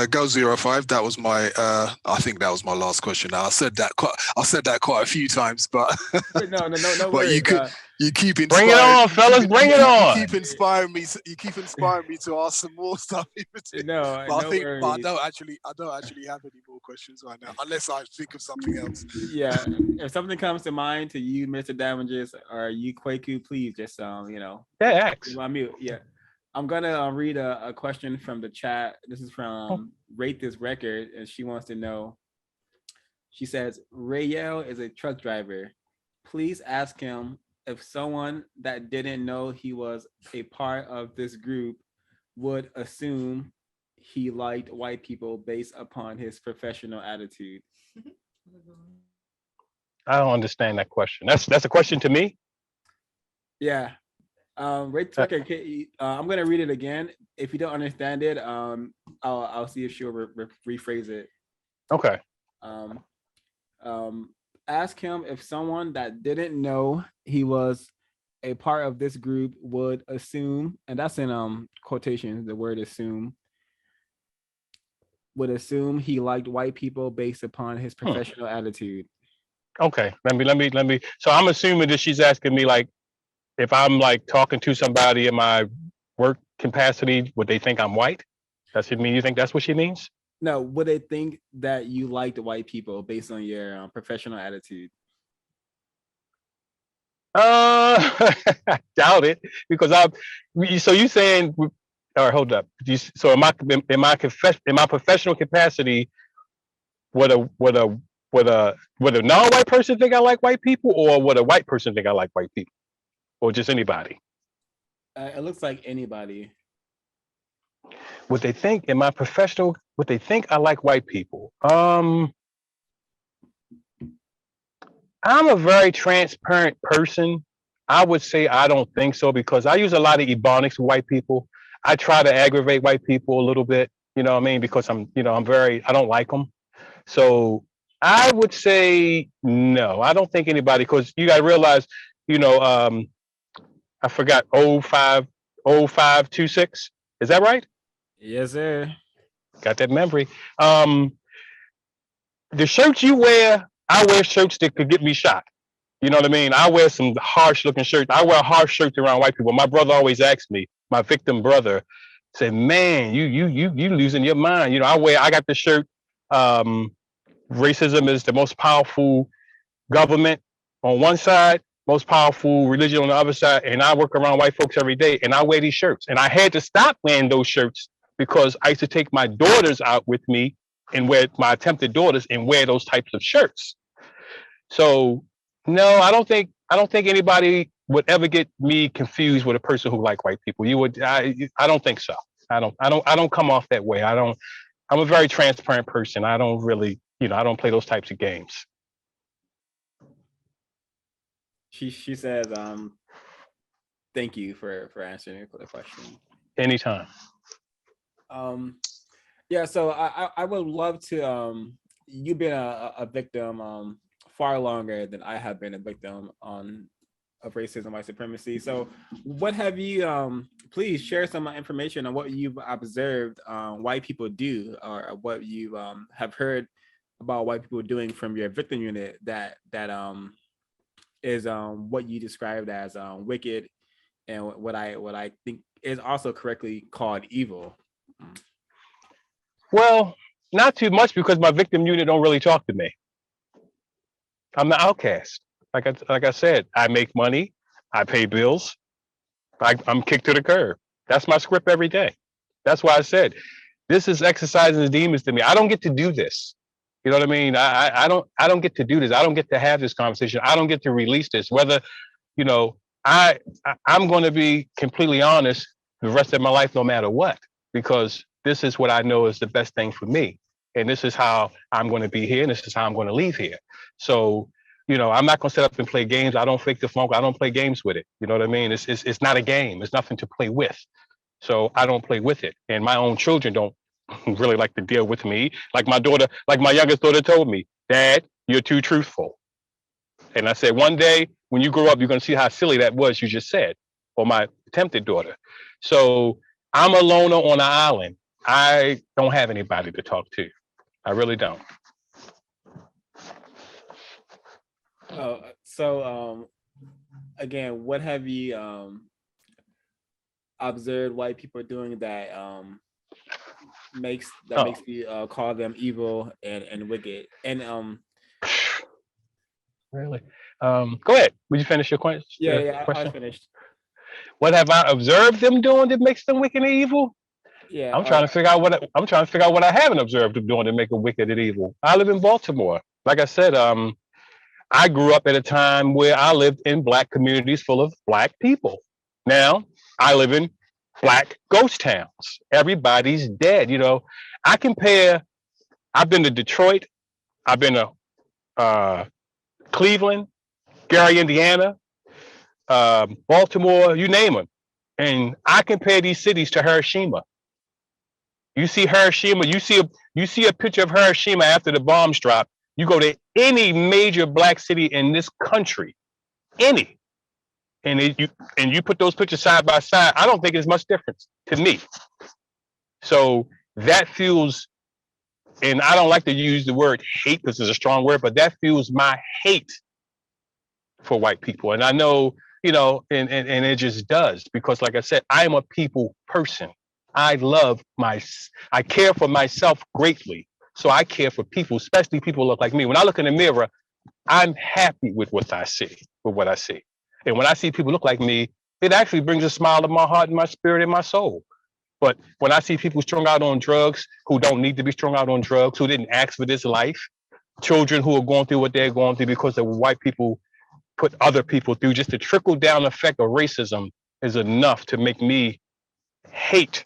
Go 05. That was my. I think that was my last question. Now I said that quite a few times, but
no
but
worries.
you keep inspiring.
Bring it on, fellas. Bring it on.
You keep inspiring me. You keep inspiring me to ask some more stuff.
No,
but
worries.
I don't actually have any more questions right now, unless I think of something else.
Yeah, if something comes to mind to you, Mr. Damages, or you, Kwaku, please just
X.
on mute. Yeah. I'm gonna read a question from the chat. This is from Rate This Record, and she wants to know. She says, Rahyel is a truck driver. Please ask him if someone that didn't know he was a part of this group would assume he liked white people based upon his professional attitude.
I don't understand that question. That's a question to me?
Yeah. Rate this record. I'm gonna read it again. If you don't understand it, I'll see if she'll rephrase it.
Okay.
Ask him if someone that didn't know he was a part of this group would assume, and that's in quotations, the word assume, would assume he liked white people based upon his professional attitude.
Okay. Let me. So I'm assuming that she's asking me, like, if I'm like talking to somebody in my work capacity, would they think I'm white? Does it mean you think that's what she means?
No, would they think that you liked white people based on your professional attitude?
I doubt it, because so you saying, all right, hold up. So in my professional capacity, would a non-white person think I like white people, or would a white person think I like white people? Or just anybody?
It looks like anybody.
Would they think in my professional? Would they think I like white people? I'm a very transparent person. I would say I don't think so, because I use a lot of ebonics with white people. I try to aggravate white people a little bit, you know what I mean? Because I don't like them. So I would say no. I don't think anybody, because you got to realize, I forgot 0526. Is that right?
Yes, sir.
Got that memory. The shirts you wear, I wear shirts that could get me shot. You know what I mean? I wear some harsh looking shirts. I wear harsh shirts around white people. My brother always asks me, my victim brother, said, "Man, you losing your mind." You know, I got the shirt. Racism is the most powerful government on one side, most powerful religion on the other side, and I work around white folks every day, and I wear these shirts, and I had to stop wearing those shirts because I used to take my daughters out with me and wear my attempted daughters and wear those types of shirts. So no, I don't think anybody would ever get me confused with a person who like white people. I don't think so. I don't come off that way. I'm a very transparent person. I don't really, I don't play those types of games.
She says, thank you for answering the question.
Anytime.
Yeah, so I would love to, you've been a victim far longer than I have been a victim of racism, white supremacy. So what have you, please share some information on what you've observed white people do, or what you have heard about white people doing from your victim unit that is what you described as wicked, and what I think is also correctly called evil.
Well, not too much because my victim unit don't really talk to me. I'm the outcast. Like I said, I make money, I pay bills, I'm kicked to the curb. That's my script every day. That's why I said this is exercising the demons to me. I don't get to do this. You know what I mean? I don't get to do this. I don't get to have this conversation. I don't get to release this. Whether, you know, I'm going to be completely honest the rest of my life, no matter what, because this is what I know is the best thing for me. And this is how I'm going to be here. And this is how I'm going to leave here. So, I'm not going to set up and play games. I don't fake the funk. I don't play games with it. You know what I mean? It's not a game. It's nothing to play with. So I don't play with it. And my own children don't really like to deal with me. Like my youngest daughter told me, "Dad, you're too truthful." And I said, one day when you grow up, you're going to see how silly that was you just said, or my attempted daughter. So I'm a loner on an island. I don't have anybody to talk to. I really don't.
So again, what have you observed white people doing that makes you call them evil and wicked? And
really, go ahead. Would you finish your question?
Yeah, I finished.
What have I observed them doing that makes them wicked and evil?
Yeah,
I'm trying to figure out what I haven't observed them doing to make them wicked and evil. I live in Baltimore. Like I said, I grew up at a time where I lived in Black communities full of Black people. Now I live in Black ghost towns. Everybody's dead. I've been to Detroit. I've been to Cleveland, Gary, Indiana, Baltimore, you name them. And I compare these cities to Hiroshima. You see Hiroshima, you see a picture of Hiroshima after the bombs dropped. You go to any major Black city in this country, any, and you put those pictures side by side. I don't think there's much difference to me. So that fuels, and I don't like to use the word hate because it's a strong word, but that fuels my hate for white people. And I know, and it just does, because like I said, I am a people person. I care for myself greatly. So I care for people, especially people who look like me. When I look in the mirror, I'm happy with what I see. And when I see people look like me, it actually brings a smile to my heart and my spirit and my soul. But when I see people strung out on drugs who don't need to be strung out on drugs, who didn't ask for this life, children who are going through what they're going through because the white people put other people through, just the trickle down effect of racism is enough to make me hate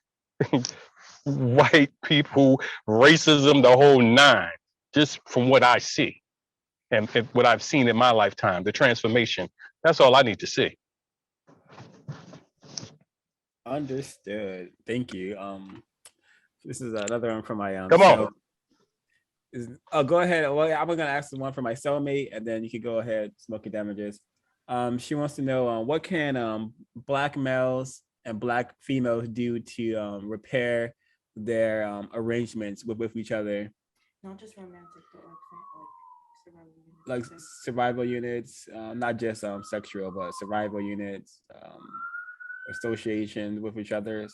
white people, racism, the whole nine, just from what I see and what I've seen in my lifetime, the transformation. That's all I need to see.
Understood. Thank you. This is another one from my
Come on.
Go ahead. Well, I'm gonna ask the one for my cellmate, and then you can go ahead, Smoky Damages. She wants to know what can Black males and Black females do to repair their arrangements with each other?
Not just romantic, but like
like survival units, not just sexual, but survival units, associations with each other,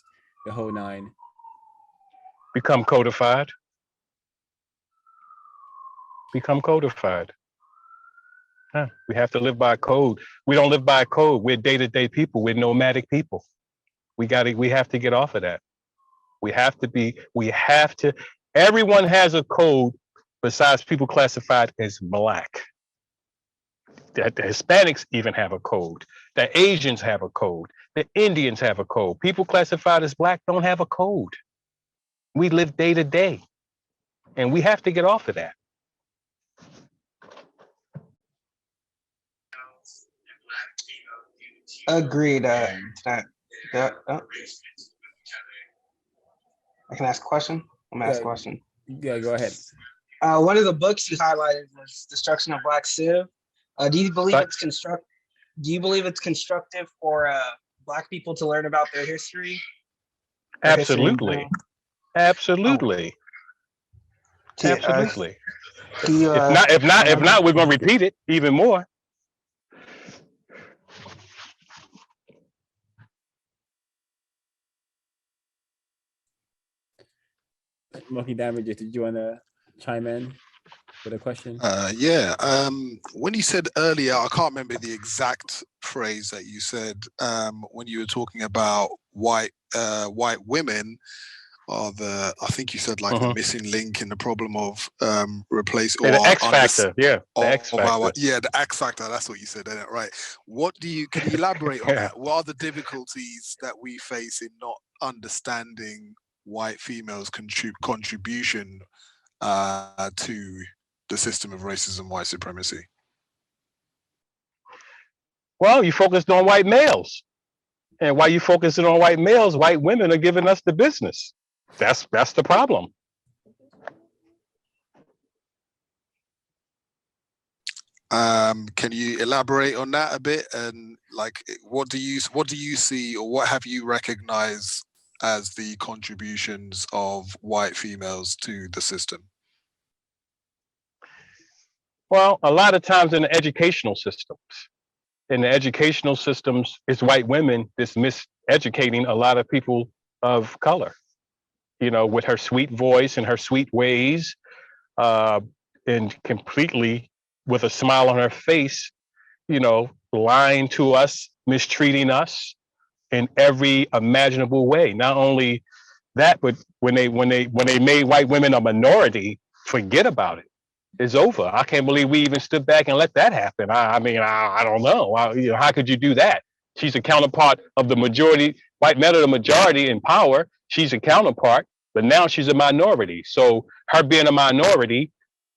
the whole nine.
Become codified. Become codified. Huh. We have to live by code. We don't live by code. We're day-to-day people. We're nomadic people. We have to get off of that. We have to, everyone has a code besides people classified as Black. The Hispanics even have a code. The Asians have a code. The Indians have a code. People classified as Black don't have a code. We live day to day, and we have to get off of that.
Agreed. I can ask a question. I'm gonna ask a question.
Yeah, go ahead.
One of the books you highlighted was Destruction of Black Civ. Do you believe
But-
it's constructive for Black people to learn about their history? Their history in
Absolutely.
general?
Absolutely.
Yeah,
Absolutely.
can you,
If not, we're gonna repeat it even more.
Monkey Damages, did you want to chime in with a question?
Yeah. When you said earlier, I can't remember the exact phrase that you said when you were talking about white women are I think you said like the missing link in the problem of replace or
The X factor, yeah. The X factor.
The X factor. That's what you said, isn't it? Right. Can you elaborate on that? What are the difficulties that we face in not understanding white females' contribution to the system of racism, white supremacy?
Well, you focused on white males. And while you focusing on white males, white women are giving us the business. That's the problem.
Can you elaborate on that a bit? And like, what do you see, or what have you recognized as the contributions of white females to the system?
Well, a lot of times in the educational systems, it's white women that's miseducating a lot of people of color, with her sweet voice and her sweet ways, and completely with a smile on her face, lying to us, mistreating us in every imaginable way. Not only that, but when they made white women a minority, forget about it. It's over. I can't believe we even stood back and let that happen. I don't know. How could you do that? She's a counterpart of the majority. White men are the majority in power. She's a counterpart, but now she's a minority. So her being a minority,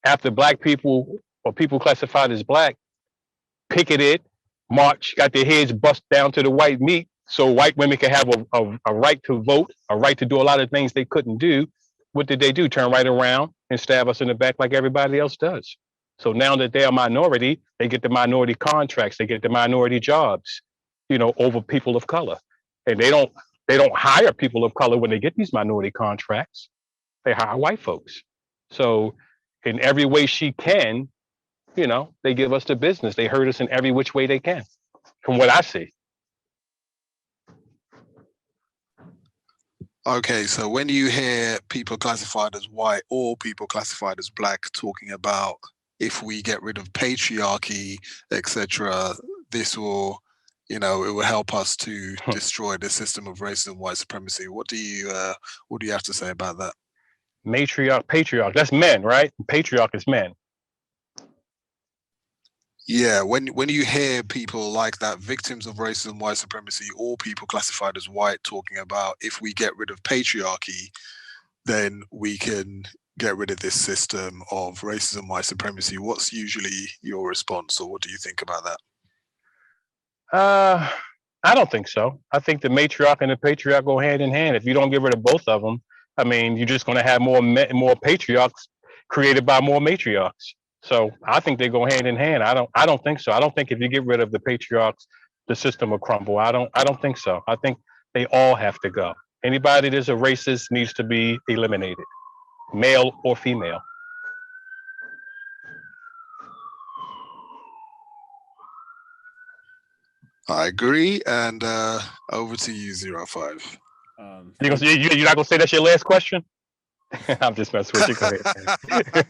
after Black people or people classified as Black picketed, march, got their heads bust down to the white meat, so white women can have a right to vote, a right to do a lot of things they couldn't do. What did they do? Turn right around and stab us in the back like everybody else does. So now that they're a minority, they get the minority contracts, they get the minority jobs, over people of color. And they don't hire people of color when they get these minority contracts. They hire white folks. So in every way she can, they give us the business. They hurt us in every which way they can, from what I see.
Okay, so when you hear people classified as white or people classified as Black talking about if we get rid of patriarchy, etc., this will, it will help us to destroy the system of racism, white supremacy. What do you have to say about that?
Matriarch, patriarch, that's men, right? Patriarch is men.
Yeah, when you hear people like that, victims of racism, white supremacy, or people classified as white talking about if we get rid of patriarchy, then we can get rid of this system of racism, white supremacy. What's usually your response, or what do you think about that?
I don't think so. I think the matriarch and the patriarch go hand in hand. If you don't get rid of both of them, you're just going to have more patriarchs created by more matriarchs. So I think they go hand in hand. I don't think so. I don't think if you get rid of the patriarchs, the system will crumble. I don't think so. I think they all have to go. Anybody that's a racist needs to be eliminated, male or female.
I agree. And over to you, 05.
You're not gonna say that's your last question? I'm just messing with you. Go ahead.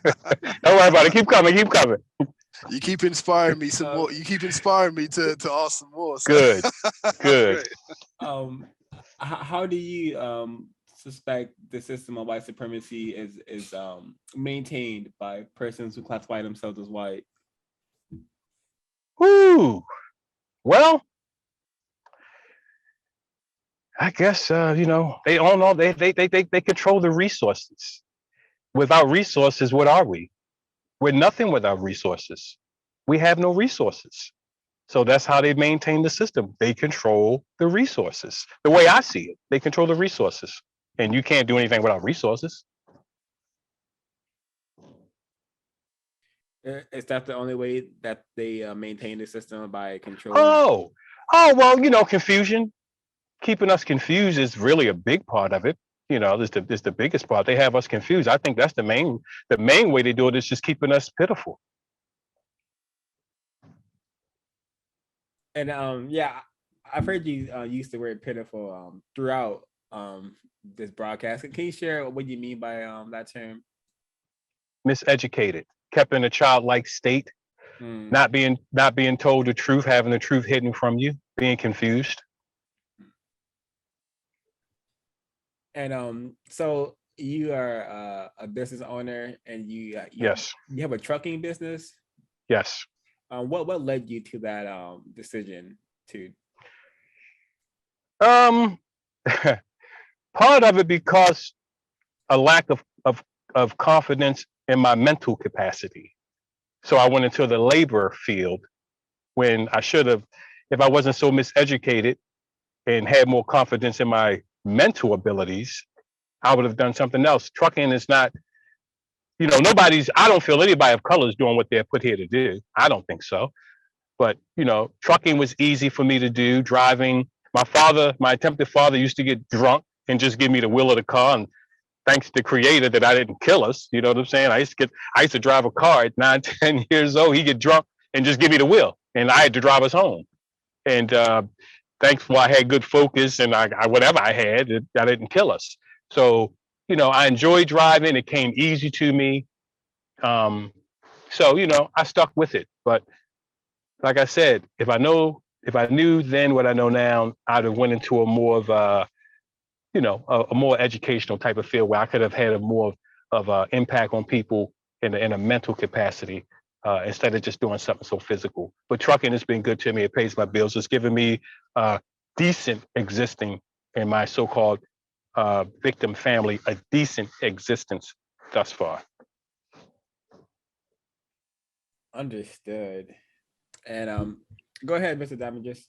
Don't worry about it. Keep coming. Keep coming.
You keep inspiring me some more. You keep inspiring me to ask some more. So.
Good. Good.
How do you suspect the system of white supremacy is maintained by persons who classify themselves as white?
Woo. Well, I guess they own all. They control the resources. Without resources, what are we? We're nothing without resources. We have no resources. So that's how they maintain the system. They control the resources. The way I see it, they control the resources. And you can't do anything without resources.
Is that the only way that they maintain the system, by controlling?
Oh, well, confusion. Keeping us confused is really a big part of it. It's the biggest part. They have us confused. I think that's the main way they do it, is just keeping us pitiful.
And yeah, I've heard you use the word pitiful throughout this broadcast. Can you share what you mean by that term?
Miseducated, kept in a childlike state, not being told the truth, having the truth hidden from you, being confused.
And so you are a business owner, and you
Yes.
You have a trucking business.
Yes.
What led you to that decision to?
Part of it because a lack of confidence in my mental capacity. So I went into the labor field when I should have, if I wasn't so miseducated and had more confidence in my mental abilities, I would have done something else. Trucking is not, I don't feel anybody of color is doing what they're put here to do. I don't think so. But, trucking was easy for me to do. Driving, my attempted father used to get drunk and just give me the wheel of the car. And thanks to the creator that I didn't kill us. You know what I'm saying? I used to drive a car at 9, 10 years old. He'd get drunk and just give me the wheel. And I had to drive us home. And thankfully I had good focus, and I whatever I had, I didn't kill us. So, I enjoyed driving. It came easy to me. So, I stuck with it. But like I said, if I knew then what I know now, I'd have went into a more of a more educational type of field where I could have had a more of an impact on people in a mental capacity, instead of just doing something so physical. But trucking has been good to me. It pays my bills. It's given me decent existing in my so-called victim family, a decent existence thus far.
Understood. And go ahead, Mr. Damages.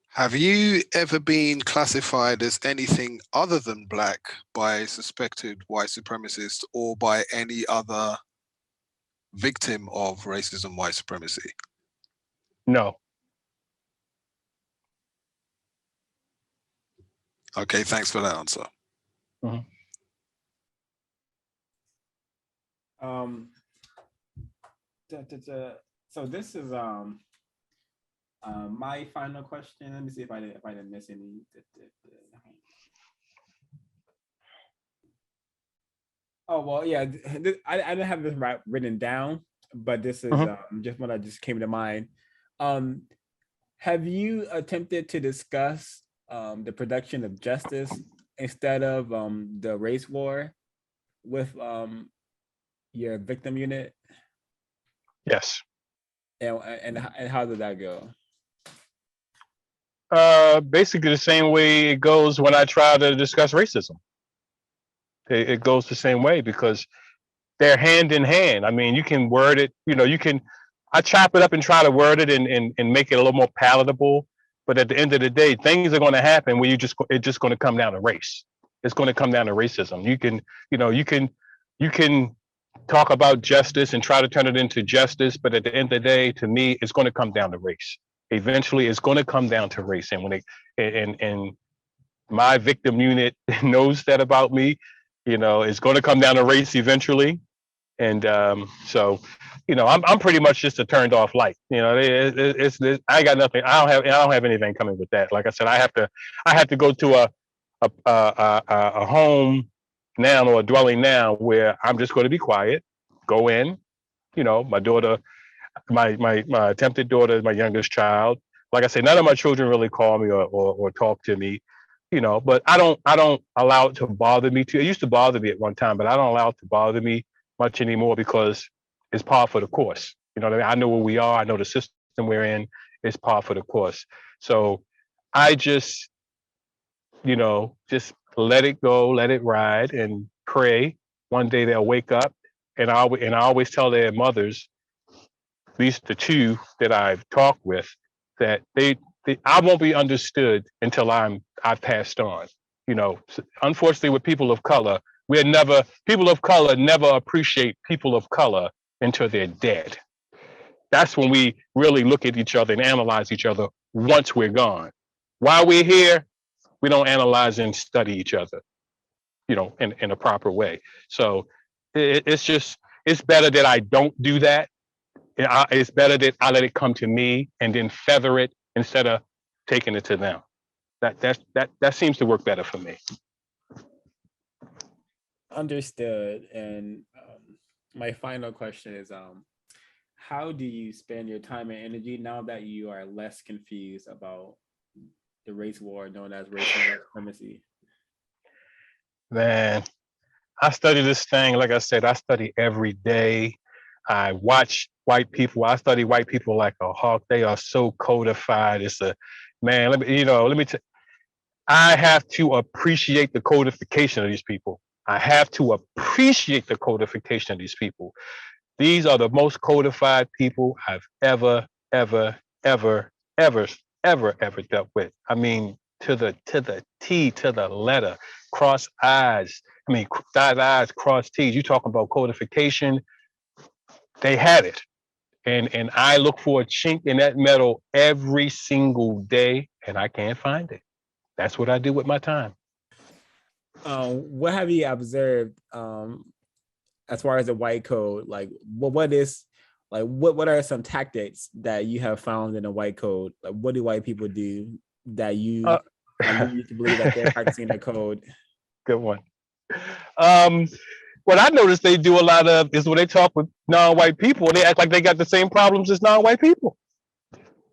Have you ever been classified as anything other than black by suspected white supremacists or by any other victim of racism, white supremacy?
No.
Okay, thanks for that answer.
Mm-hmm.
So this is my final question. Let me see if I didn't miss any. Oh well, yeah. I didn't have this written down, but this is just what I just came to mind. Have you attempted to discuss the production of justice instead of the race war with your victim unit?
Yes.
And how did that go?
Basically the same way it goes when I try to discuss racism. It goes the same way because they're hand in hand. I mean, you can word it, I chop it up and try to word it and make it a little more palatable. But at the end of the day, things are going to happen where it's just going to come down to race. It's going to come down to racism. You can talk about justice and try to turn it into justice, but at the end of the day, to me, it's going to come down to race. Eventually, it's going to come down to race. And and my victim unit knows that about me. It's going to come down to race eventually. And so I'm pretty much just a turned off light. I got nothing. I don't have anything coming with that. Like I said, I have to go to a home now, or a dwelling now, where I'm just going to be quiet, go in. My daughter, my attempted daughter is my youngest child. Like I say, none of my children really call me or talk to me, but I don't allow it to bother me too. It used to bother me at one time, but I don't allow it to bother me much anymore, because it's par for the course. You know what I mean? I know where we are. I know the system we're in. It's par for the course. So I just, just let it go, let it ride, and pray. One day they'll wake up, and I always tell their mothers, at least the two that I've talked with, that I won't be understood until I've passed on. Unfortunately, with people of color, people of color never appreciate people of color until they're dead. That's when we really look at each other and analyze each other once we're gone. While we're here, we don't analyze and study each other, in a proper way. So it's better that I don't do that. It's better that I let it come to me and then feather it instead of taking it to them. That seems to work better for me.
Understood. And my final question is, how do you spend your time and energy now that you are less confused about the race war known as racial supremacy?
Man, I study this thing. Like I said, I study every day. I watch white people. I study white people like a hawk. They are so codified. Let me I have to appreciate the codification of these people. I have to appreciate the codification of these people. These are the most codified people I've ever dealt with. I mean, to the T, to the letter, cross I's. Dot I's, cross T's. You talking about codification? They had it. And I look for a chink in that metal every single day, and I can't find it. That's what I do with my time.
What have you observed as far as the white code? Like, what are some tactics that you have found in the white code? Like, what do white people do that you lead you to believe that they're practicing the code?
Good one. What I noticed they do a lot of is when they talk with non-white people, they act like they got the same problems as non-white people.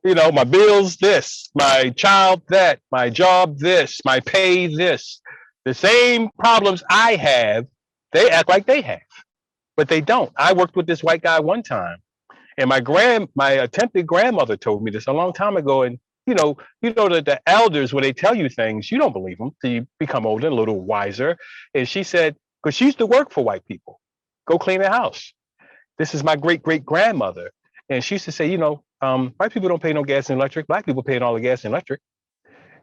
My bills this, my child that, my job this, my pay this. The same problems I have, they act like they have, but they don't. I worked with this white guy one time, and my attempted grandmother told me this a long time ago. And that the elders, when they tell you things, you don't believe them till you become older, a little wiser. And she said, because she used to work for white people, go clean the house. This is my great grandmother, and she used to say, white people don't pay no gas and electric. Black people paying all the gas and electric.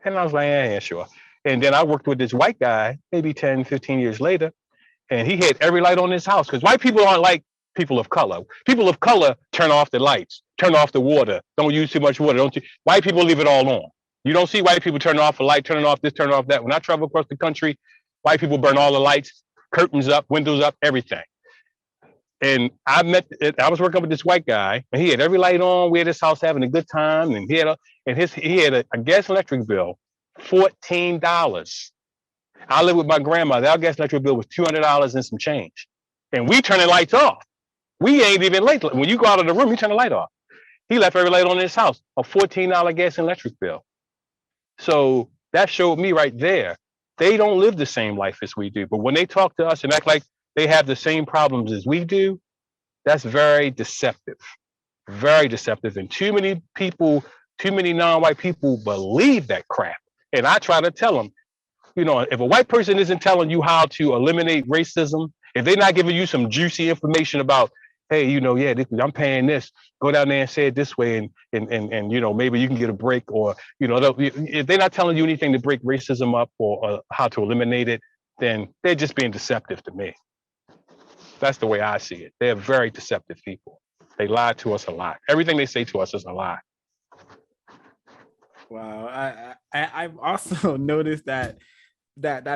And I was like, yeah, sure. And then I worked with this white guy, maybe 10, 15 years later, and he had every light on his house, because white people aren't like people of color. People of color turn off the lights, turn off the water, don't use too much water. White people leave it all on. You don't see white people turning off a light, turning off this, turning off that. When I travel across the country, white people burn all the lights, curtains up, windows up, everything. And I was working with this white guy, and he had every light on. We had his house having a good time, and he had a gas and electric bill, $14. I live with my grandmother. Our gas and electric bill was $200 and some change, and we turn the lights off. We ain't even late. When you go out of the room, you turn the light off. He left every light on in his house, a $14 gas and electric bill. So that showed me right there, they don't live the same life as we do. But when they talk to us and act like they have the same problems as we do, that's very deceptive. Very deceptive. And too many non-white people believe that crap. And I try to tell them, if a white person isn't telling you how to eliminate racism, if they're not giving you some juicy information about, hey, I'm paying this, go down there and say it this way, and maybe you can get a break, or if they're not telling you anything to break racism up or how to eliminate it, then they're just being deceptive to me. That's the way I see it. They're very deceptive people. They lie to us a lot. Everything they say to us is a lie.
Wow, I've also noticed that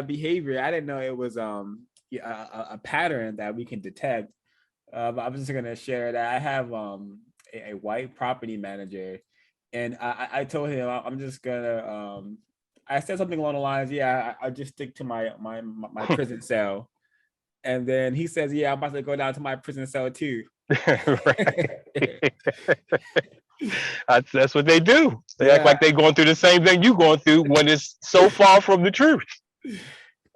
behavior. I didn't know it was a pattern that we can detect. I'm just gonna share that I have a white property manager, and I told him I'm just gonna I said something along the lines, yeah, I just stick to my prison cell, and then he says, yeah, I'm about to go down to my prison cell too.
That's what they do. They act
Yeah.
like they're going through the same thing you going through when it's so far from the truth.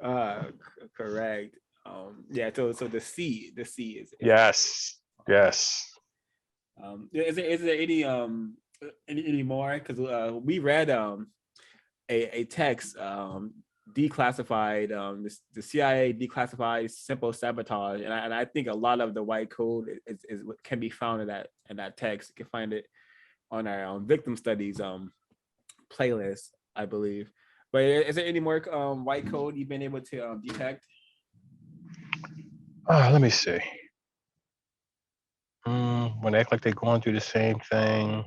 Correct. Yeah. So the C is
Yes. Yes.
is there any more? Because we read a text declassified the CIA declassified simple sabotage, and I think a lot of the white code is what can be found in that text. You can find it on our victim studies playlist, I believe. But is there any more white code you've been able to detect?
Let me see. When they act like they're going through the same thing.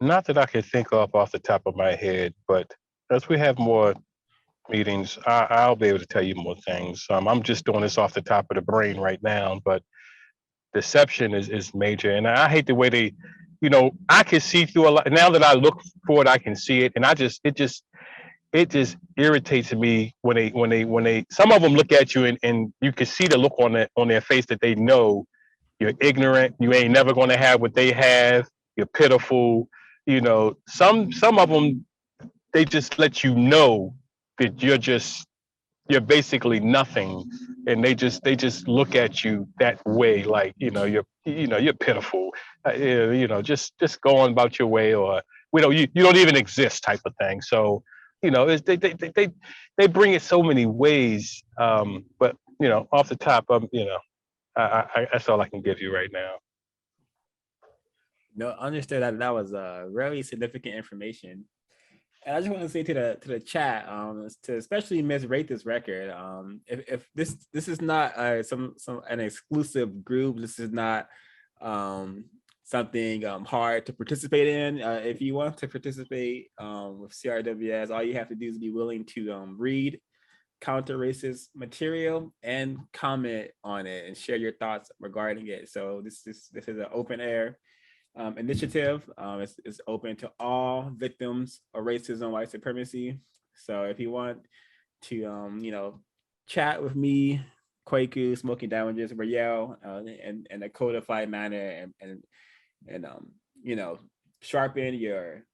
Not that I can think of off the top of my head, but as we have more meetings, I'll be able to tell you more things. I'm just doing this off the top of the brain right now, but deception is major. And I hate the way they, I can see through a lot. Now that I look for it, I can see it. And it just irritates me when they some of them look at you and you can see the look on their face that they know you're ignorant, you ain't never going to have what they have, you're pitiful. Some of them, they just let you know that you're basically nothing, and they just look at you that way, like you're pitiful, just go on about your way, or you don't even exist, type of thing. So they bring it so many ways, but off the top, that's all I can give you right now.
No, understood that was very significant information. And I just want to say to the chat, to especially misrate this record. If this is not some an exclusive group, this is not something hard to participate in. If you want to participate with CRWS, all you have to do is be willing to read counter racist material and comment on it and share your thoughts regarding it. So this is an open air initiative. It's open to all victims of racism, white supremacy. So if you want to, chat with me, Kwaku, Smoking Damages, Rahyel, in a codified manner, and sharpen your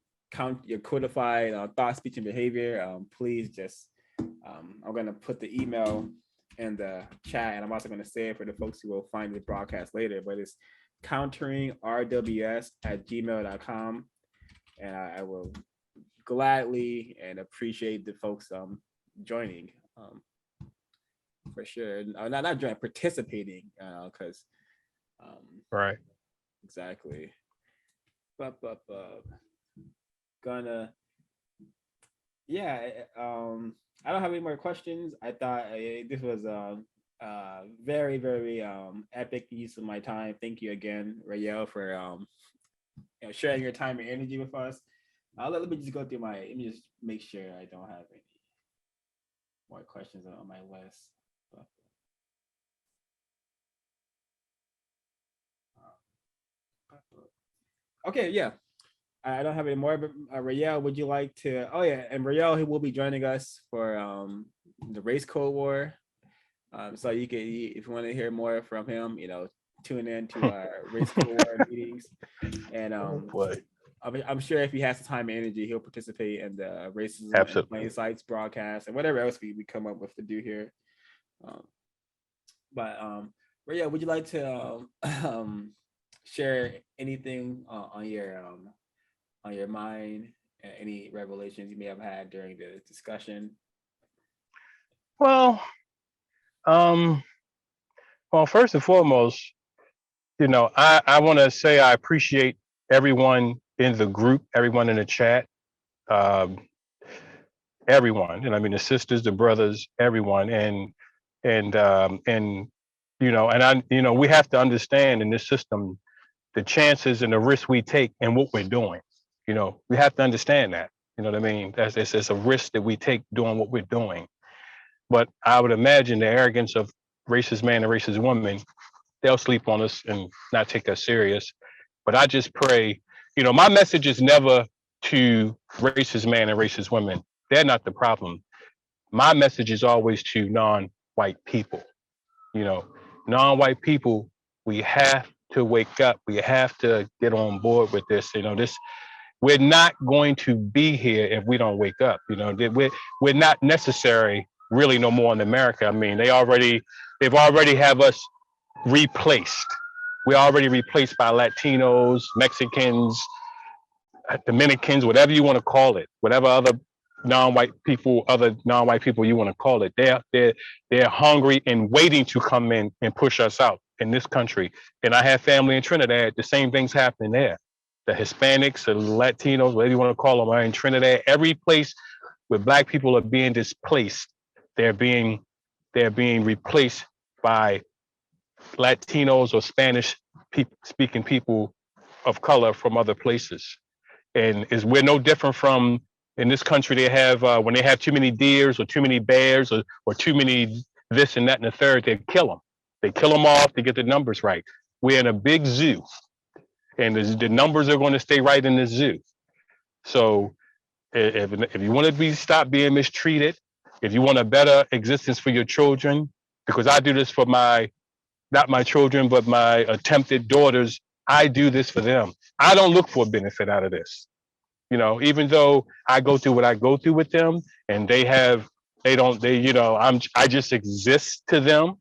codified thought, speech, and behavior, please just I'm gonna put the email in the chat, and I'm also gonna say it for the folks who will find this broadcast later, but it's counteringrws@gmail.com, and I will gladly and appreciate the folks joining, for sure. Not joining, participating, because
Right.
exactly. But gonna yeah. I don't have any more questions. I thought this was very, very epic use of my time. Thank you again, Rahyel, for sharing your time and energy with us. Let me just go through let me just make sure I don't have any more questions on my list. Okay, yeah. I don't have any more, but Rahyel, would you like to? Oh yeah, and Rahyel, he will be joining us for the Race Cold War. So if you want to hear more from him, tune in to our Race Cold War meetings. And I'm sure if he has the time and energy, he'll participate in the Racism in Plain Sights broadcast and whatever else we come up with to do here. But Rahyel, would you like to share anything on your mind, any revelations you may have had during the discussion?
Well, first and foremost, I want to say I appreciate everyone in the group, everyone in the chat, everyone, and I mean the sisters, the brothers, everyone, and we have to understand in this system the chances and the risks we take and what we're doing. We have to understand that. You know what I mean? It's a risk that we take doing what we're doing. But I would imagine the arrogance of racist man and racist woman, they'll sleep on us and not take us serious. But I just pray, my message is never to racist man and racist women. They're not the problem. My message is always to non-white people. You know, non-white people, we have to wake up. We have to get on board with this. We're not going to be here if we don't wake up. We're not necessary really no more in America. I mean, they've already have us replaced. We're already replaced by Latinos, Mexicans, Dominicans, whatever you want to call it, whatever other non-white people you want to call it. They're hungry and waiting to come in and push us out in this country. And I have family in Trinidad. The same thing's happening there. The Hispanics, the Latinos, whatever you want to call them, are in Trinidad. Every place where Black people are being displaced, they're being replaced by Latinos or Spanish speaking people of color from other places. And we're no different from in this country. They have when they have too many deers or too many bears or too many this and that and the third, they kill them. They kill them off to get the numbers right. We're in a big zoo, and the numbers are going to stay right in the zoo. So if you want to stop being mistreated, if you want a better existence for your children, because I do this for not my children, but my attempted daughters, I do this for them. I don't look for a benefit out of this. Even though I go through what I go through with them, and I just exist to them.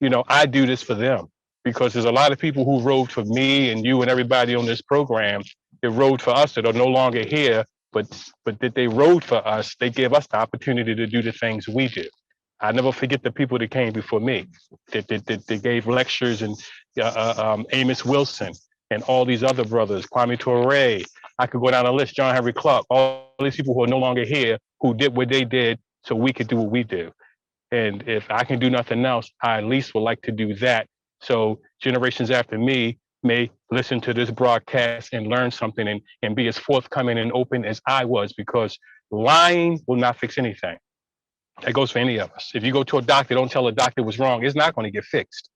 I do this for them because there's a lot of people who rode for me and you and everybody on this program that rode for us that are no longer here, but that they rode for us. They gave us the opportunity to do the things we do. I never forget the people that came before me, that gave lectures, and Amos Wilson and all these other brothers, Kwame Ture. I could go down the list, John Henry Clark, all these people who are no longer here, who did what they did so we could do what we do. And if I can do nothing else, I at least would like to do that. So generations after me may listen to this broadcast and learn something and be as forthcoming and open as I was, because lying will not fix anything. That goes for any of us. If you go to a doctor, don't tell a doctor what's wrong. It's not going to get fixed.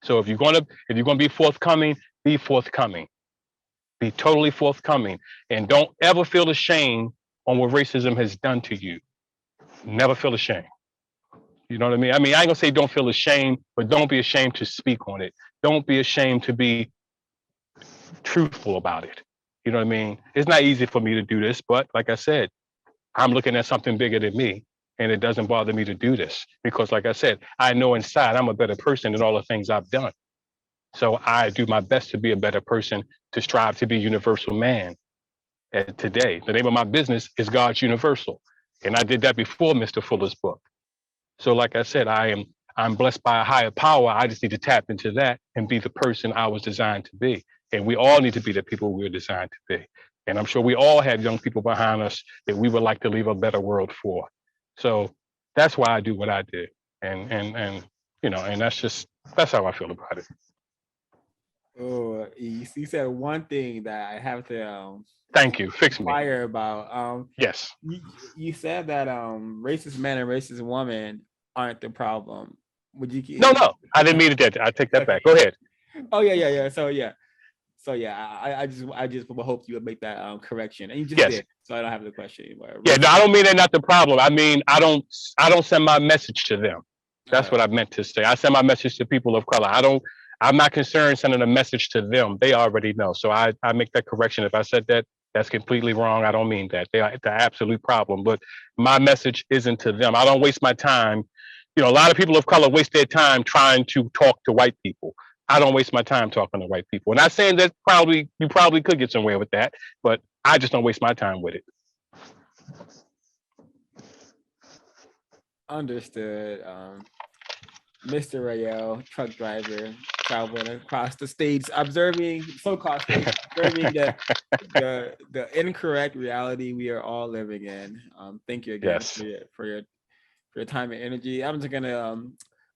So if you're going to be forthcoming, be forthcoming. Be totally forthcoming, and don't ever feel ashamed on what racism has done to you. Never feel ashamed. You know what I mean? I ain't gonna say don't feel ashamed, but don't be ashamed to speak on it. Don't be ashamed to be truthful about it. You know what I mean? It's not easy for me to do this, but like I said, I'm looking at something bigger than me, and it doesn't bother me to do this because, like I said, I know inside I'm a better person than all the things I've done. So I do my best to be a better person, to strive to be universal man. And today, the name of my business is God's Universal. And I did that before Mr. Fuller's book. So like I said, I'm blessed by a higher power. I just need to tap into that and be the person I was designed to be. And we all need to be the people we were designed to be. And I'm sure we all have young people behind us that we would like to leave a better world for. So that's why I do what I do. And that's how I feel about it.
Oh, you said one thing that I have to
Thank you. Fix me.
inquire about.
Yes.
You said that racist men and racist women aren't the problem. Would you?
No, I didn't mean it. I take that back. Go ahead.
Oh yeah. So I just hoped you would make that correction, and you just
Yes.
did. So I don't have the question anymore.
Yeah, no, I don't mean they're not the problem. I mean, I don't send my message to them. That's what I meant to say. I send my message to people of color. I'm not concerned sending a message to them. They already know. So I make that correction. If I said that, that's completely wrong. I don't mean that. They are the absolute problem. But my message isn't to them. I don't waste my time. A lot of people of color waste their time trying to talk to white people. I don't waste my time talking to white people. And not saying that you probably could get somewhere with that, but I just don't waste my time with it.
Understood. Mr. Rahyel, truck driver, traveling across the states, observing so-called states, observing the incorrect reality we are all living in. Thank you again for your time and energy. I'm just gonna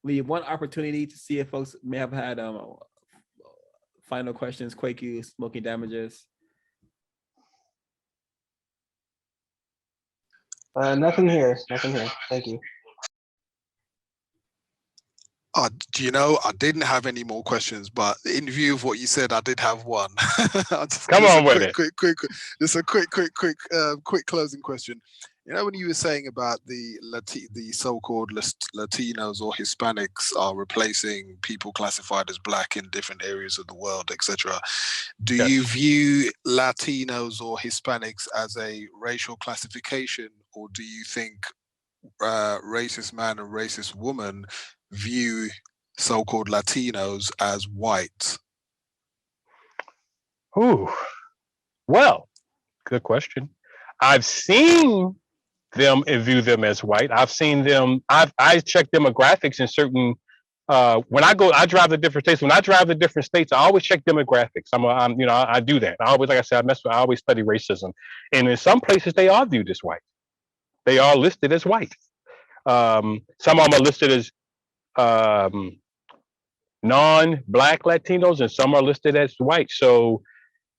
leave one opportunity to see if folks may have had final questions. Quaku, smoking damages.
Nothing here. Nothing here. Thank you.
Do you know, I didn't have any more questions, but in view of what you said, I did have one.
Come on with it.
Just a quick closing question. You know, when you were saying about the so-called Latinos or Hispanics are replacing people classified as black in different areas of the world, etc. Do
Yes.
you view Latinos or Hispanics as a racial classification, or do you think racist man and racist woman view so-called Latinos as white?
Ooh, well, good question. I've seen them and view them as white. I've seen them. I check demographics in certain. When I drive to different states. When I drive to different states, I always check demographics. I do that. I always, like I said, I always study racism, and in some places they are viewed as white. They are listed as white. Some of them are listed as non-black Latinos, and some are listed as white. So,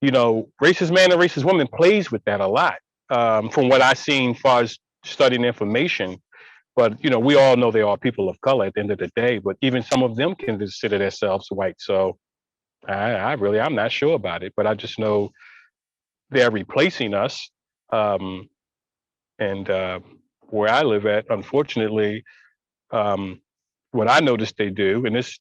racist man and racist woman plays with that a lot. From what I've seen, as far as studying information. But we all know they are people of color at the end of the day. But even some of them can consider themselves white. So I'm not sure about it. But I just know they're replacing us. And where I live at, unfortunately, what I noticed they do, and this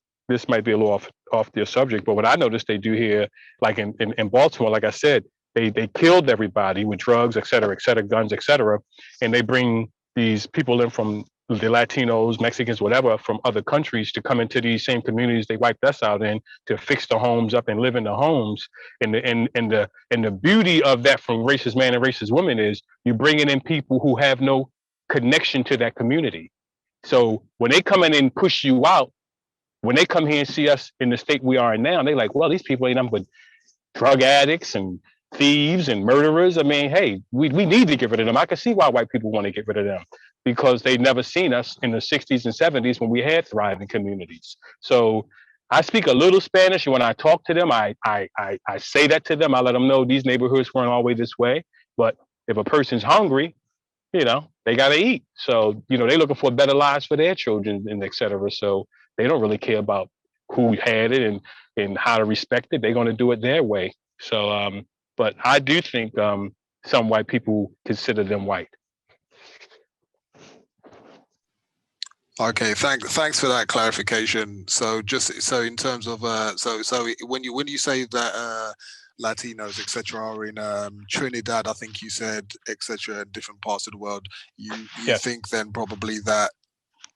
might be a little off their subject, but what I noticed they do here, like in Baltimore, like I said, they killed everybody with drugs, et cetera, guns, et cetera, and they bring these people in from the Latinos, Mexicans, whatever, from other countries to come into these same communities they wiped us out in to fix the homes up and live in the homes. And the beauty of that from racist man and racist woman is you bringing in people who have no connection to that community. So when they come in and push you out, when they come here and see us in the state we are in now, they're like, well, these people ain't nothing but drug addicts and thieves and murderers. I mean, hey, we need to get rid of them. I can see why white people want to get rid of them, because they've never seen us in the 60s and 70s when we had thriving communities. So I speak a little Spanish, and when I talk to them, I say that to them. I let them know these neighborhoods weren't always this way. But if a person's hungry, they got to eat. So, they're looking for better lives for their children and et cetera. So they don't really care about who had it and how to respect it. They're going to do it their way. So, but I do think some white people consider them white.
Okay, thanks for that clarification. So in terms of so when you say that Latinos, etc., are in Trinidad, I think you said, etc., in different parts of the world, you
Yes.
think then probably that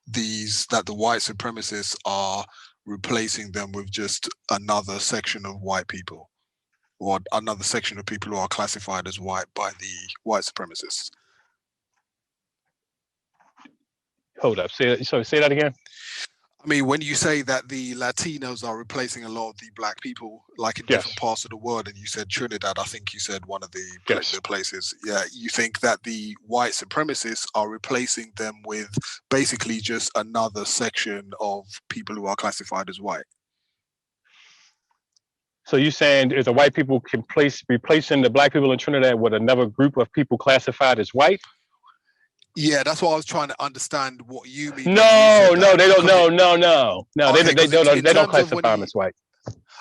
the white supremacists are replacing them with just another section of white people, or another section of people who are classified as white by the white supremacists.
Hold up. Say that again.
I mean, when you say that the Latinos are replacing a lot of the black people, like in different parts of the world, and you said Trinidad, I think you said one of the places. Yeah, you think that the white supremacists are replacing them with basically just another section of people who are classified as white.
So you're saying if the white people can replacing the black people in Trinidad with another group of people classified as white?
Yeah, that's what I was trying to understand. What you mean?
No, they don't. No. Okay, they don't classify them as white.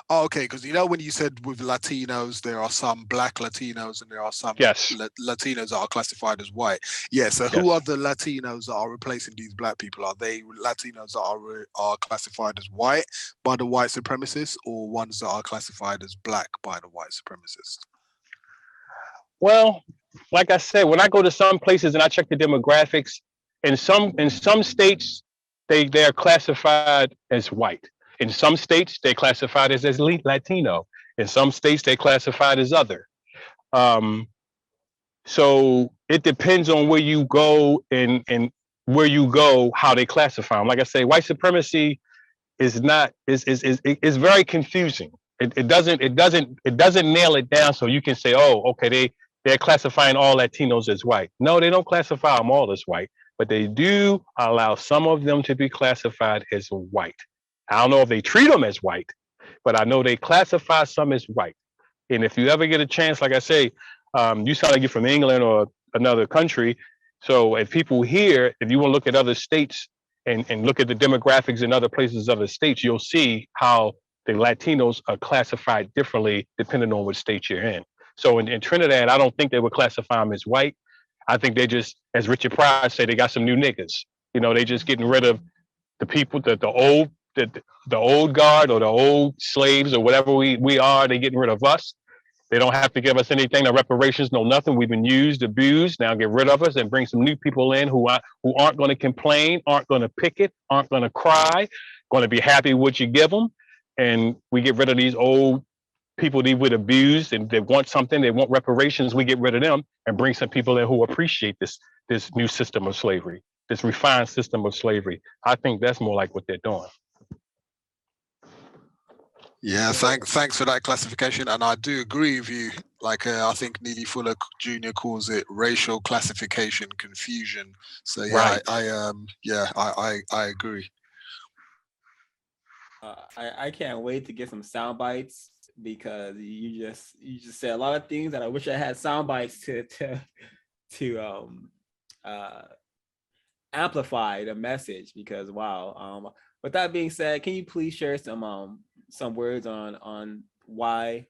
Oh, okay, because when you said with Latinos, there are some black Latinos and there are some Latinos that are classified as white. Yeah, so who are the Latinos that are replacing these black people? Are they Latinos that are classified as white by the white supremacists, or ones that are classified as black by the white supremacists?
Well, like I said, when I go to some places and I check the demographics, in some states they're classified as white. In some states they're classified as Latino. In some states they're classified as other. So it depends on where you go and where you go, how they classify them. Like I say, white supremacy is very confusing. It doesn't nail it down so you can say, oh, okay, they're classifying all Latinos as white. No, they don't classify them all as white, but they do allow some of them to be classified as white. I don't know if they treat them as white, but I know they classify some as white. And if you ever get a chance, like I say, you sound like you're from England or another country, So if people here, if you want to look at other states and look at the demographics in other places, other states, you'll see how the Latinos are classified differently depending on what state you're in. So in Trinidad, I don't think they would classify them as white. I think they just, as Richard Pryor said, they got some new niggas. You know, they just getting rid of the people, the old guard or the old slaves or whatever we are. They getting rid of us. They don't have to give us anything, no reparations, no nothing. We've been used, abused. Now get rid of us and bring some new people in who aren't going to complain, aren't going to picket, aren't going to cry, going to be happy with what you give them. And we get rid of these old people that would abuse and they want something, they want reparations. We get rid of them and bring some people in who appreciate this new system of slavery, this refined system of slavery. I think that's more like what they're doing.
Yeah, thanks for that classification, and I do agree with you. Like I think Neely Fuller Jr. calls it racial classification confusion. So yeah,
right.
I agree.
I can't wait to get some sound bites because you just said a lot of things that I wish I had sound bites to amplify the message. Because wow. With that being said, can you please share some words on why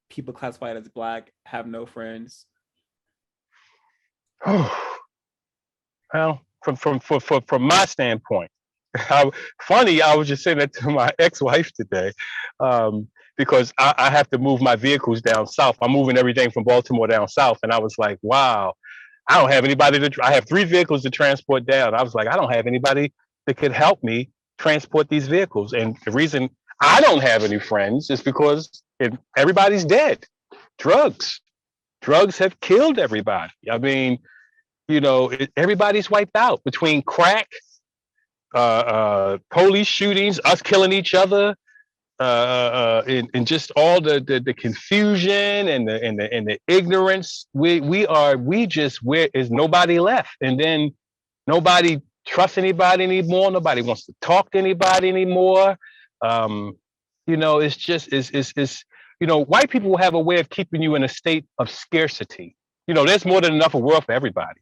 people classified as Black have no friends?
Well, from my standpoint, funny, I was just saying that to my ex-wife today, because I have to move my vehicles down south. I'm moving everything from Baltimore down south, and I was like, wow, I don't have anybody I have 3 vehicles to transport down. I was like, I don't have anybody that could help me transport these vehicles. And the reason I don't have any friends is because everybody's dead. Drugs have killed everybody. I mean, you know, everybody's wiped out between crack, police shootings, us killing each other, and just all the confusion and the ignorance. There's nobody left, and then nobody trusts anybody anymore. Nobody wants to talk to anybody anymore. You know, it's you know, white people have a way of keeping you in a state of scarcity. You know, there's more than enough of world for everybody.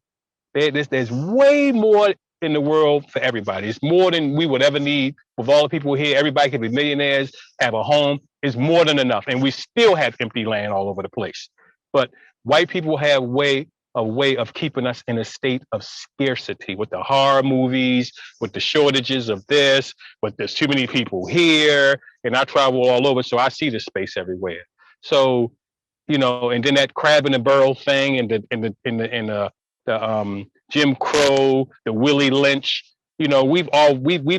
There's way more in the world for everybody. It's more than we would ever need. With all the people here, everybody can be millionaires, have a home. It's more than enough. And we still have empty land all over the place. But white people have a way of keeping us in a state of scarcity with the horror movies, with the shortages of this, with there's too many people here. And I travel all over, so I see the space everywhere. So, you know, and then that crab in the barrel thing and the Jim Crow, the Willie Lynch, you know, we've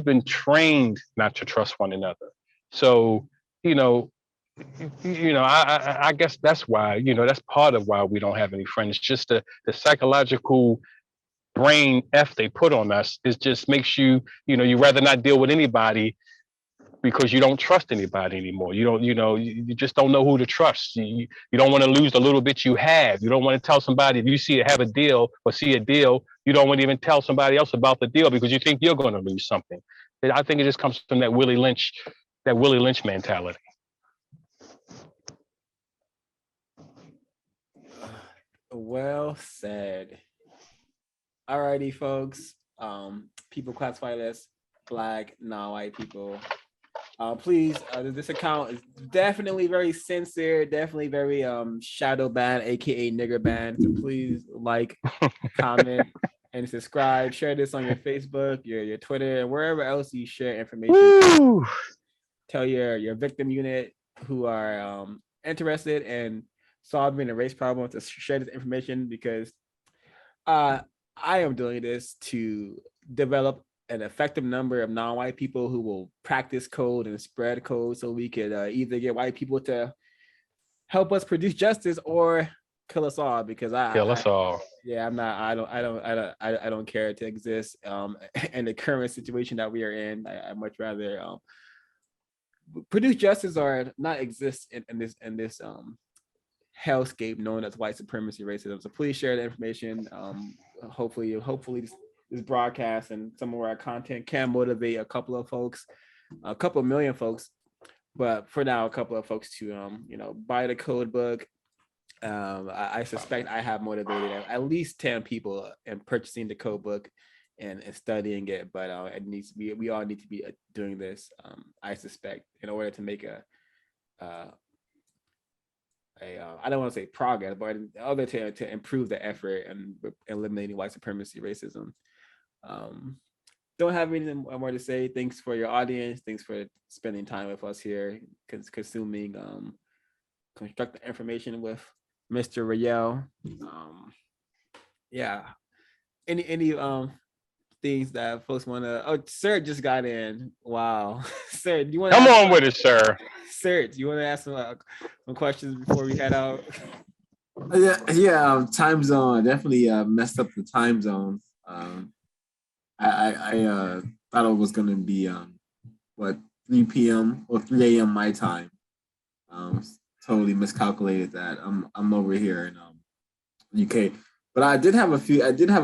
been trained not to trust one another. So, you know, I guess that's why, you know, that's part of why we don't have any friends. Just the psychological brain F they put on us is just makes you, you know, you rather not deal with anybody because you don't trust anybody anymore. You don't, you know, you just don't know who to trust. You don't want to lose the little bit you have. You don't want to tell somebody if you have a deal or see a deal, you don't want to even tell somebody else about the deal because you think you're going to lose something. And I think it just comes from that Willie Lynch mentality.
Well said. Alrighty, folks. People classified as Black, non-white people. Please, this account is definitely very censored, definitely very shadow ban, aka nigger ban. So please like, comment, and subscribe. Share this on your Facebook, your Twitter, and wherever else you share information.
Woo!
Tell your victim unit who are interested in solving a race problem to share this information, because I am doing this to develop an effective number of non-white people who will practice code and spread code, so we could either get white people to help us produce justice or kill us all. Because kill us all. Yeah, I don't care to exist in the current situation that we are in. I much rather produce justice or not exist in this hellscape known as white supremacy racism. So please share the information. Hopefully this broadcast and some of our content can motivate a couple million folks, but for now, a couple of folks to buy the code book, I suspect I have motivated at least 10 people in purchasing the code book and studying it, but it needs to be, we all need to be doing this. I suspect in order to make I don't want to say progress, but in order to improve the effort and eliminating white supremacy racism. Don't have anything more to say. Thanks for your audience. Thanks for spending time with us here, consuming constructive information with Mr. Rahyel. Yeah. Any things that folks want to? Oh, Sir just got in. Wow, Sir, do you want to
Come on with it, sir.
Sir, do you want to ask some questions before we head out?
Yeah. Time zone. I definitely messed up the time zone. I thought it was gonna be 3 p.m. or 3 a.m. my time. Totally miscalculated that. I'm over here in UK, but I did have a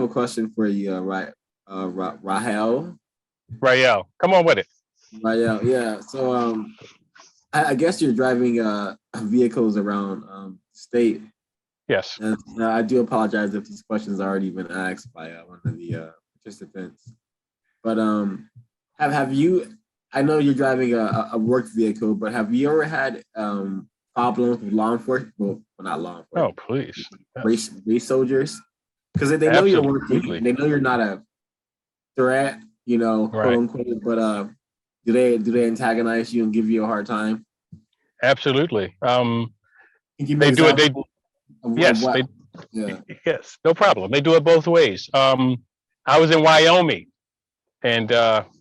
question for you, right? Rahyel.
Rahyel, come on with it.
Rahyel, yeah. So I guess you're driving vehicles around state.
Yes.
And I do apologize if these questions already been asked by one of the participants. But have you? I know you're driving a work vehicle, but have you ever had problems with law enforcement? Well, not law enforcement.
Oh, please.
Race soldiers, because they know you're working. They know you're not a threat, quote unquote. But do they antagonize you and give you a hard time?
Absolutely.
They do it.
Yes. Yes. No problem. They do it both ways. I was in Wyoming, and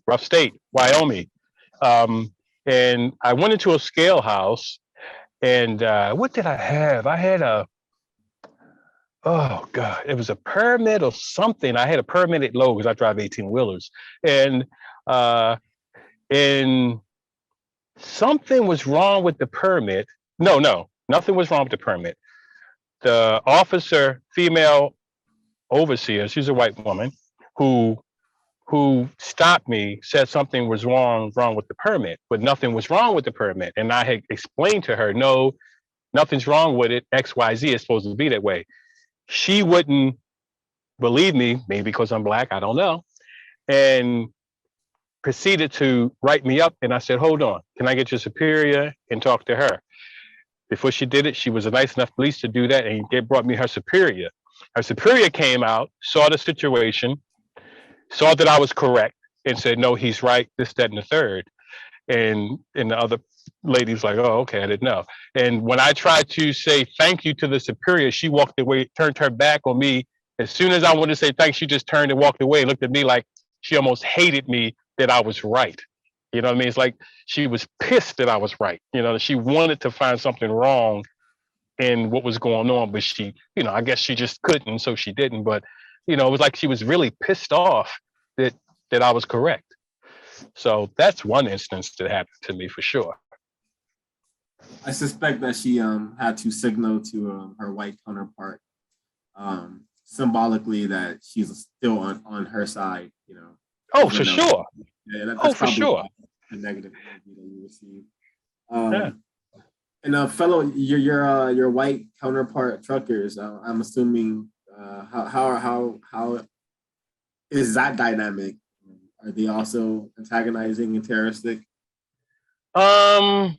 rough state, Wyoming, and I went into a scale house, and what did I have? I had oh God, it was a permit or something. I had a permitted load because I drive 18-wheelers, and something was wrong with the permit. No, nothing was wrong with the permit. The officer, female overseer, she's a white woman, who stopped me, said something was wrong with the permit, but nothing was wrong with the permit. And I had explained to her, no, nothing's wrong with it. XYZ is supposed to be that way. She wouldn't believe me, maybe because I'm Black, I don't know, and proceeded to write me up. And I said, hold on, can I get your superior and talk to her? Before she did it, she was a nice enough police to do that, and they brought me her superior. Her superior came out, saw the situation, saw that I was correct, and said, no, he's right, this, that, and the third. And the other lady was like, oh, okay, I didn't know. And when I tried to say thank you to the superior, she walked away, turned her back on me. As soon as I wanted to say thanks, she just turned and walked away and looked at me like she almost hated me that I was right. You know what I mean? It's like she was pissed that I was right. She wanted to find something wrong in what was going on, but she, I guess she just couldn't, so she didn't. But, it was like she was really pissed off that I was correct. So that's one instance that happened to me for sure.
I suspect that she had to signal to her white counterpart symbolically that she's still on her side,
Oh, for sure.
Yeah, that's
for sure.
A negative energy that you receive. And fellow, your white counterpart truckers, I'm assuming how is that dynamic? Are they also antagonizing and terroristic?
Not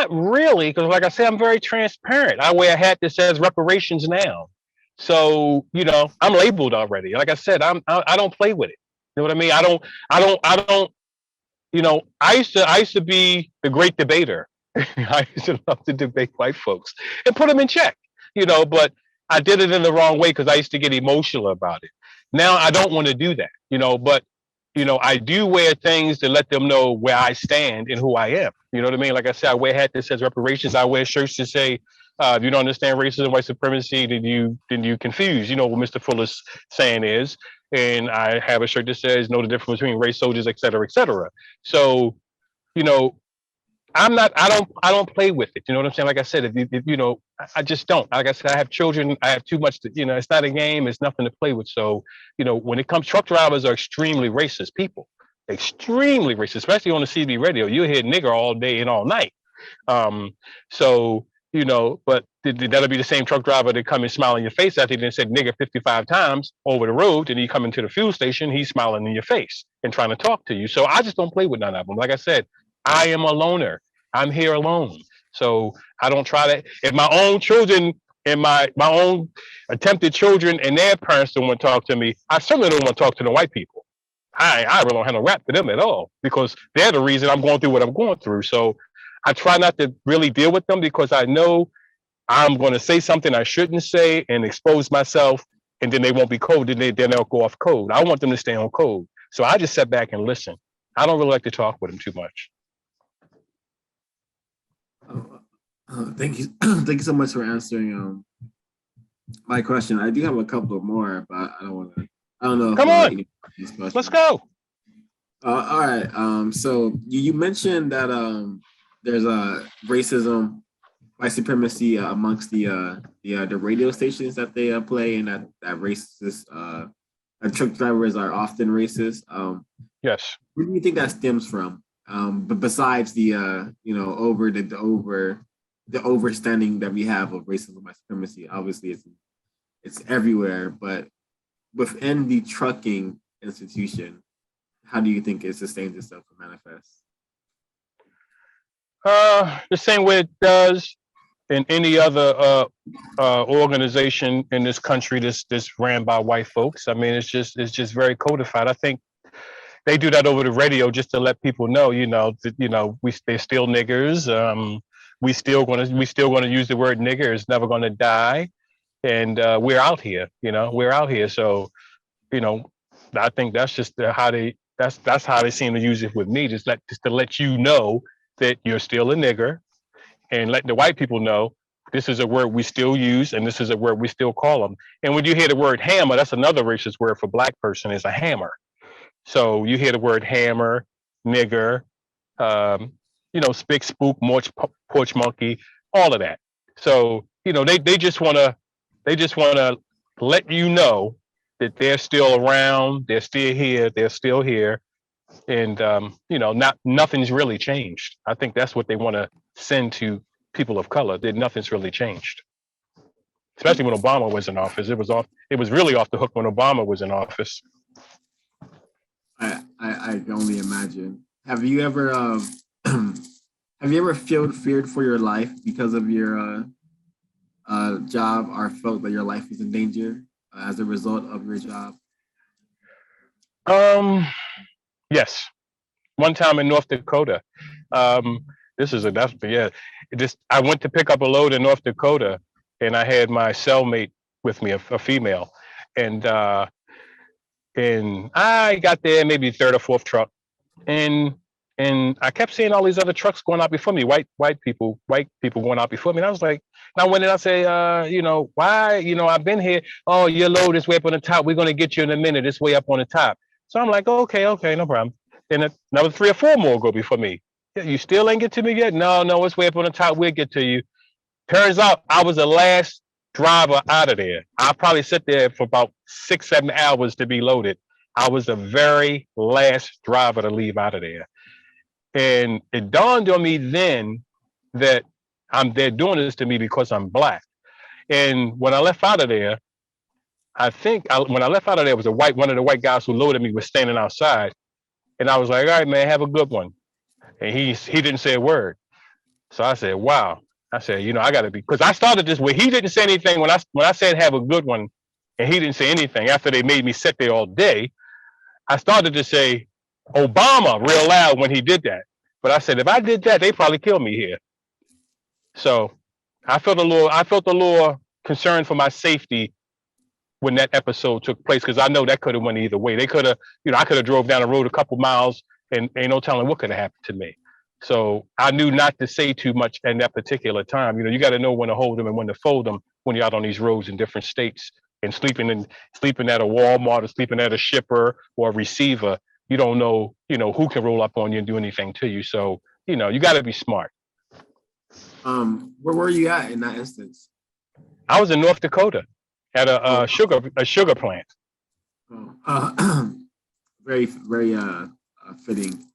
really, because like I said, I'm very transparent. I wear a hat that says reparations now. So, I'm labeled already. Like I said, I don't play with it. You know what I mean? I don't, I used to be the great debater. I used to love to debate white folks and put them in check, but I did it in the wrong way because I used to get emotional about it. Now I don't want to do that, but I do wear things to let them know where I stand and who I am. You know what I mean? Like I said, I wear a hat that says reparations. I wear shirts that say, if you don't understand racism, white supremacy, then you confused. You know what Mr. Fuller's saying is. And I have a shirt that says, know the difference between race soldiers, et cetera, et cetera. So, I don't play with it. You know what I'm saying? Like I said, if I just don't. Like I said, I have children. I have too much to, it's not a game. It's nothing to play with. So, when it comes, truck drivers are extremely racist people, extremely racist, especially on the CB radio. You hear nigger all day and all night. So, but that'll be the same truck driver that come and smile in your face after he done said nigger 55 times over the road, and you come into the fuel station, he's smiling in your face and trying to talk to you. So I just don't play with none of them. Like I said, I am a loner. I'm here alone. So I don't try to, if my own children and my own attempted children and their parents don't want to talk to me, I certainly don't want to talk to the white people. I really don't have no rap for them at all, because they're the reason I'm going through what I'm going through. So I try not to really deal with them, because I know I'm going to say something I shouldn't say and expose myself, and then they won't be code. Then they'll go off code. I want them to stay on code. So I just sit back and listen. I don't really like to talk with them too much.
Thank you. Thank you so much for answering my question. I do have a couple more, but I don't know.
Come on. Let's go.
All right. So you mentioned that there's a racism, white supremacy amongst the radio stations that they play, and that racist truck drivers are often racist.
Yes.
Where do you think that stems from? But besides the the overstanding that we have of racism, white supremacy, obviously it's everywhere. But within the trucking institution, how do you think it sustains itself to manifest?
The same way it does in any other organization in this country that's ran by white folks. I mean, it's just very codified. I think they do that over the radio just to let people know, they're still niggers. We still gonna use the word nigger. It's never gonna die, and we're out here. We're out here. So, I think that's just how that's how they seem to use it with me. Just to let you know that you're still a nigger, and let the white people know this is a word we still use, and this is a word we still call them. And when you hear the word hammer, that's another racist word for black person, is a hammer. So you hear the word hammer, nigger, spick, spook, porch monkey, all of that. So they just wanna let you know that they're still around, they're still here, and nothing's really changed. I think that's what they want to send to people of color, that nothing's really changed. Especially when Obama was in office, it was really off the hook when Obama was in office.
I can only imagine. Have you ever feared for your life because of your job, or felt that your life was in danger as a result of your job?
Yes. One time in North Dakota. I went to pick up a load in North Dakota, and I had my cellmate with me, a female, and I got there maybe third or fourth truck, and I kept seeing all these other trucks going out before me, white people going out before me. And I was like, and I went in, I say, why? I've been here. Oh, your load is way up on the top. We're going to get you in a minute. It's way up on the top. So I'm like, okay, no problem. And another 3 or 4 more go before me. Yeah, you still ain't get to me yet? No, it's way up on the top. We'll get to you. Turns out I was the last driver out of there. I probably sit there for about 6-7 hours to be loaded. I was the very last driver to leave out of there. And it dawned on me then that they're doing this to me because I'm black. And when I left out of there, when I left out of there, was one of the white guys who loaded me was standing outside. And I was like, all right, man, have a good one. And he didn't say a word. So I said, wow. I said, I got to be, because I started this way. He didn't say anything when I said have a good one, and he didn't say anything. After they made me sit there all day, I started to say Obama real loud when he did that. But I said, if I did that, they probably kill me here. So I felt a little concerned for my safety when that episode took place, because I know that could have went either way. They could have, I could have drove down the road a couple miles, and ain't no telling what could have happened to me. So I knew not to say too much in that particular time. You got to know when to hold them and when to fold them when you're out on these roads in different states, and sleeping at a Walmart, or sleeping at a shipper or a receiver. You don't know, who can roll up on you and do anything to you. So, you got to be smart.
Where were you at in that instance?
I was in North Dakota at a sugar plant.
Very, very fitting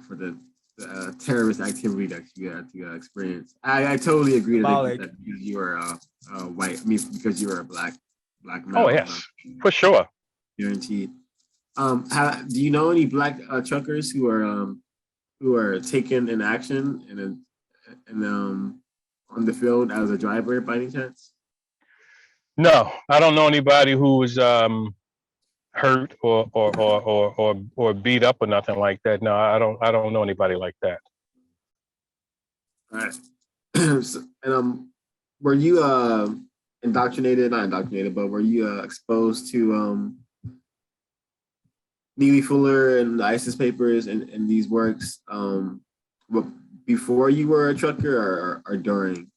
for the terrorist activity that you had to experience. I totally agree
Symbolic.
that because you are white. I mean, because you are a black male.
Oh yes, for sure.
Guaranteed. Do you know any black truckers who are taken in action on the field as a driver by any chance?
No, I don't know anybody who was hurt or beat up or nothing like that. No, I don't know anybody like that.
All right. So, and were you indoctrinated? Not indoctrinated, but were you exposed to Neely Fuller and the ISIS papers and these works before you were a trucker or during?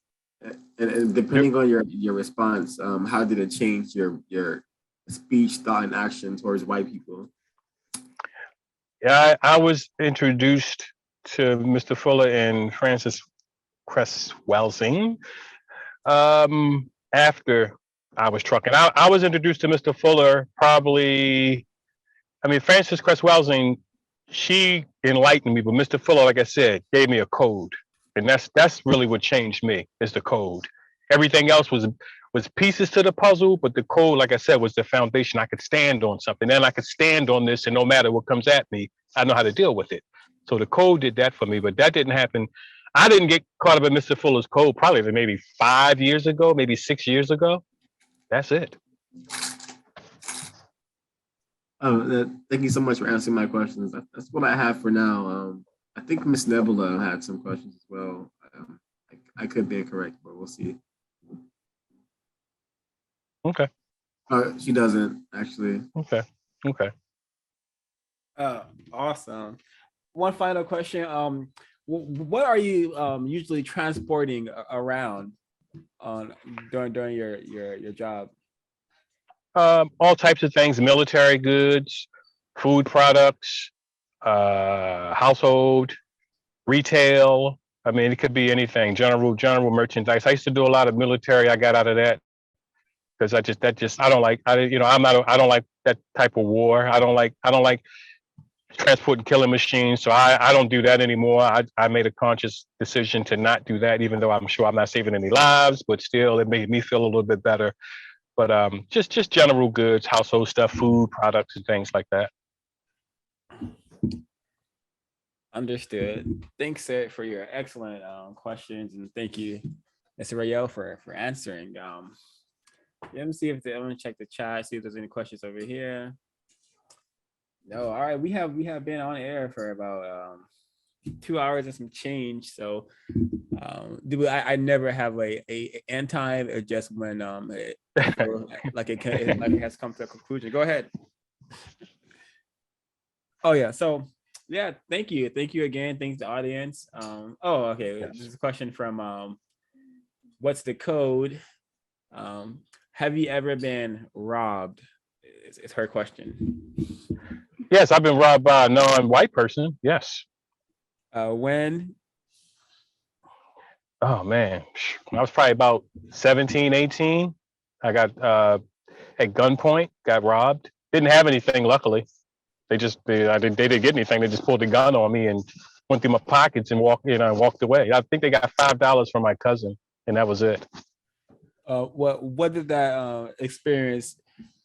And depending on your response, how did it change your speech, thought, and action towards white people?
Yeah, I was introduced to Mr. Fuller and Francis Cress Welsing after I was trucking. I was introduced to Mr. Fuller probably. I mean, Francis Cress Welsing, she enlightened me, but Mr. Fuller, like I said, gave me a code, and that's really what changed me is the code. Everything else was pieces to the puzzle, but the code, like I said, was the foundation. I could stand on something, then I could stand on this, and no matter what comes at me, I know how to deal with it. So the code did that for me, but that didn't happen. I didn't get caught up in Mr. Fuller's code probably maybe 5 years ago, maybe 6 years ago. That's it.
Thank you so much for answering my questions. That's what I have for now. I think Miss Nebula had some questions as well. I could be incorrect, but we'll see.
Okay.
She doesn't actually.
Okay.
Awesome. One final question. What are you usually transporting around during your job?
All types of things: military goods, food products, household, retail. I mean, it could be anything. General merchandise. I used to do a lot of military. I got out of that because I don't like. I don't like that type of war. I don't like transporting killing machines. So I don't do that anymore. I made a conscious decision to not do that, even though I'm sure I'm not saving any lives, but still it made me feel a little bit better. But just general goods, household stuff, food products, and things like that.
Understood. Thanks, Sid, for your excellent questions, and thank you, Mr. Rahyel, for answering. Let me see if I'm gonna check the chat, see if there's any questions over here. No, all right. We have been on air for about 2 hours and some change. So I never have a end time, or just when like it has come to a conclusion. Go ahead. Oh yeah. So yeah, thank you again. Thanks to the audience. Okay. There's a question from what's the code? Have you ever been robbed? It's her question.
Yes, I've been robbed by a non-white person. Yes.
When?
Oh man, I was probably about 17, 18. I got at gunpoint, got robbed. Didn't have anything, luckily. They didn't get anything. They just pulled the gun on me and went through my pockets and walked away. I think they got $5 from my cousin, and that was it.
What did that experience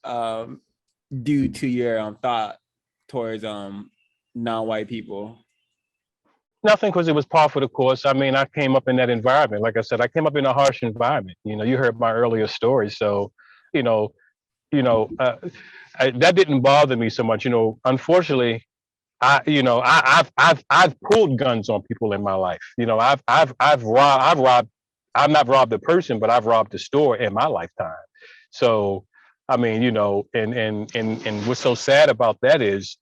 do to your thought towards non-white people?
Nothing, because it was par for the course. I mean, I came up in that environment. Like I said, I came up in a harsh environment. You heard my earlier story, so that didn't bother me so much. Unfortunately, I've pulled guns on people in my life. I've robbed. I've not robbed a person, but I've robbed a store in my lifetime. So, I mean, and what's so sad about that is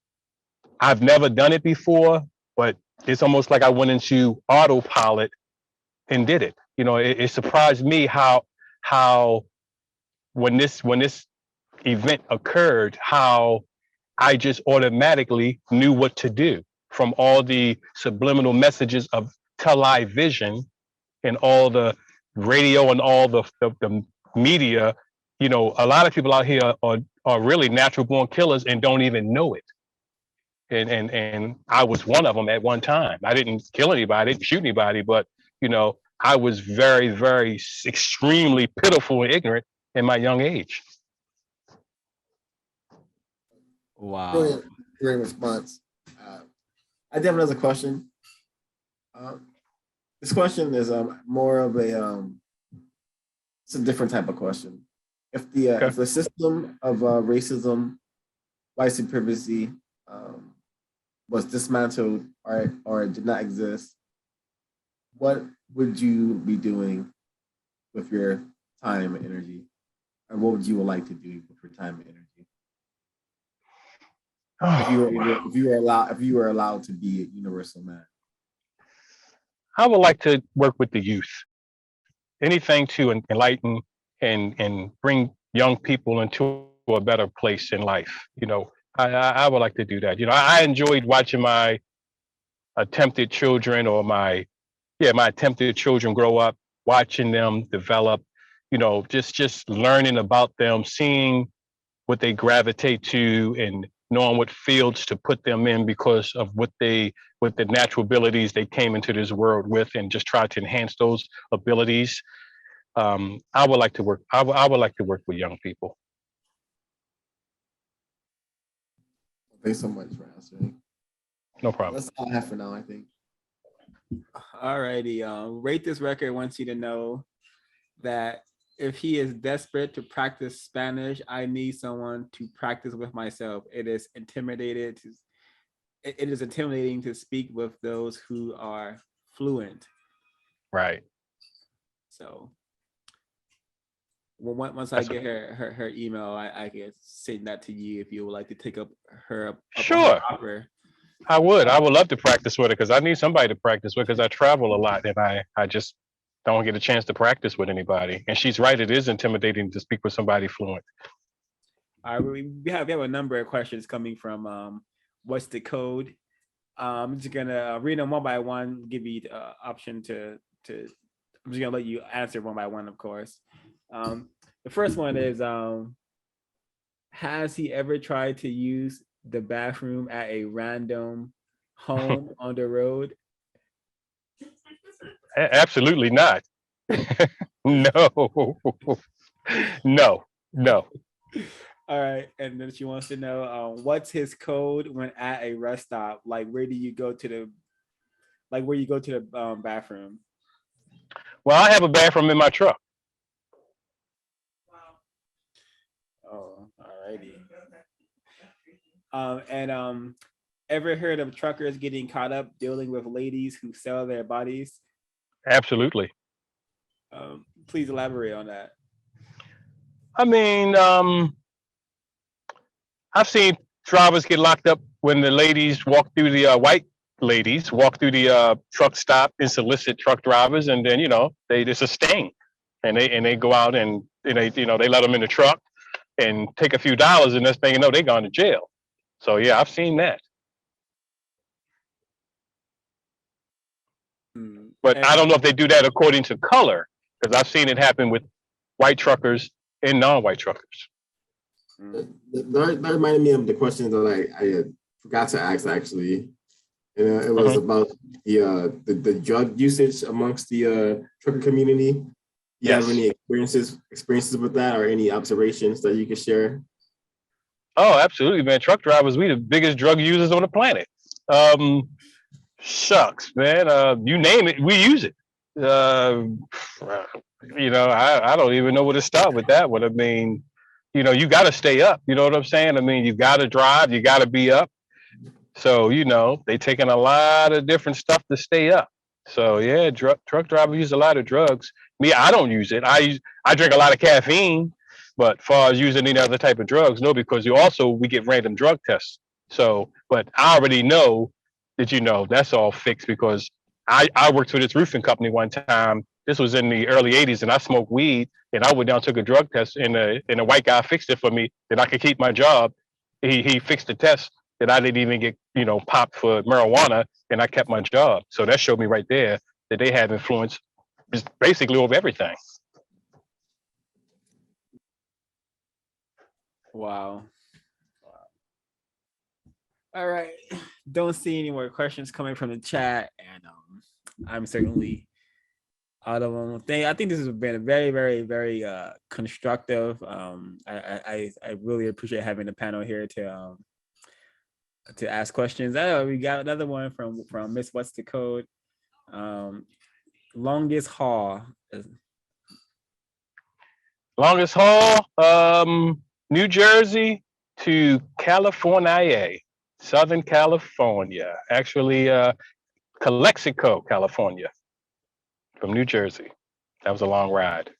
I've never done it before, but it's almost like I went into autopilot and did it. It surprised me how when this event occurred, how I just automatically knew what to do from all the subliminal messages of television and all the radio and all the media. A lot of people out here are really natural born killers and don't even know it. and I was one of them at one time. I didn't kill anybody, I didn't shoot anybody, but you know, I was very, very extremely pitiful and ignorant in my young age.
Wow.
Brilliant, great response. I do have another question. This question is more of a it's a different type of question. If the system of racism, white supremacy was dismantled or did not exist, what would you be doing with your time and energy? Or what would you like to do with your time and energy? If you were allowed to be a universal man.
I would like to work with the youth. Anything to enlighten and bring young people into a better place in life. You know, I would like to do that. You know, I enjoyed watching my attempted children or my attempted children grow up, watching them develop, you know, just learning about them, seeing what they gravitate to and knowing what fields to put them in because of what the natural abilities they came into this world with, and just try to enhance those abilities. I would like to work. I would like to work with young people.
Thanks so much for answering.
No problem.
That's all I have for now, I think.
Alrighty. Rate This Record wants you to know that if he is desperate to practice Spanish, I need someone to practice with myself. It is intimidating to speak with those who are fluent.
Right.
So once I get her email, I can send that to you if you would like to take up her
Sure.
offer.
I would love to practice with it because I need somebody to practice with because I travel a lot and I just don't get a chance to practice with anybody. And she's right, it is intimidating to speak with somebody fluent.
All right, we have a number of questions coming from What's the Code? I'm just gonna read them one by one, give you the option to I'm just gonna let you answer one by one, of course. The first one is has he ever tried to use the bathroom at a random home on the road?
Absolutely not. No. No.
All right, and then she wants to know what's his code when at a rest stop? Like, where you go to the bathroom?
Well, I have a bathroom in my truck.
Oh, alrighty. And ever heard of truckers getting caught up dealing with ladies who sell their bodies?
Absolutely.
Please elaborate on that.
I mean, I've seen drivers get locked up when the ladies walk through the white ladies walk through the truck stop and solicit truck drivers, and then it's a sting, and they go out and they let them in the truck and take a few dollars, and next thing you know, they're gone to jail. So yeah, I've seen that. But I don't know if they do that according to color, because I've seen it happen with white truckers and non-white truckers.
That reminded me of the question that I forgot to ask, actually. It was about the drug usage amongst the trucker community. Do you have any experiences with that, or any observations that you could share?
Oh, absolutely, man. Truck drivers, we the biggest drug users on the planet. Shucks, man. You name it, we use it. I don't even know where to start with that one. I mean, you got to stay up. You know what I'm saying? I mean, you got to drive, you got to be up. So, they taking a lot of different stuff to stay up. So yeah, truck drivers use a lot of drugs. Me, I don't use it. I drink a lot of caffeine, but as far as using any other type of drugs, no, because we get random drug tests. So, but I already know that, that's all fixed, because I worked for this roofing company one time. This was in the early 80s, and I smoked weed, and I went down, took a drug test, and a white guy fixed it for me that I could keep my job. He fixed the test that I didn't even get, popped for marijuana, and I kept my job. So that showed me right there that they have influence just basically over everything.
Wow. All right. Don't see any more questions coming from the chat, and I'm certainly out of them. I think this has been a very, very, very constructive. I really appreciate having the panel here to ask questions. We got another one from Miss What's the Code. Longest haul.
Longest haul, New Jersey to California, Southern California. Actually, Calexico, California, from New Jersey. That was a long ride.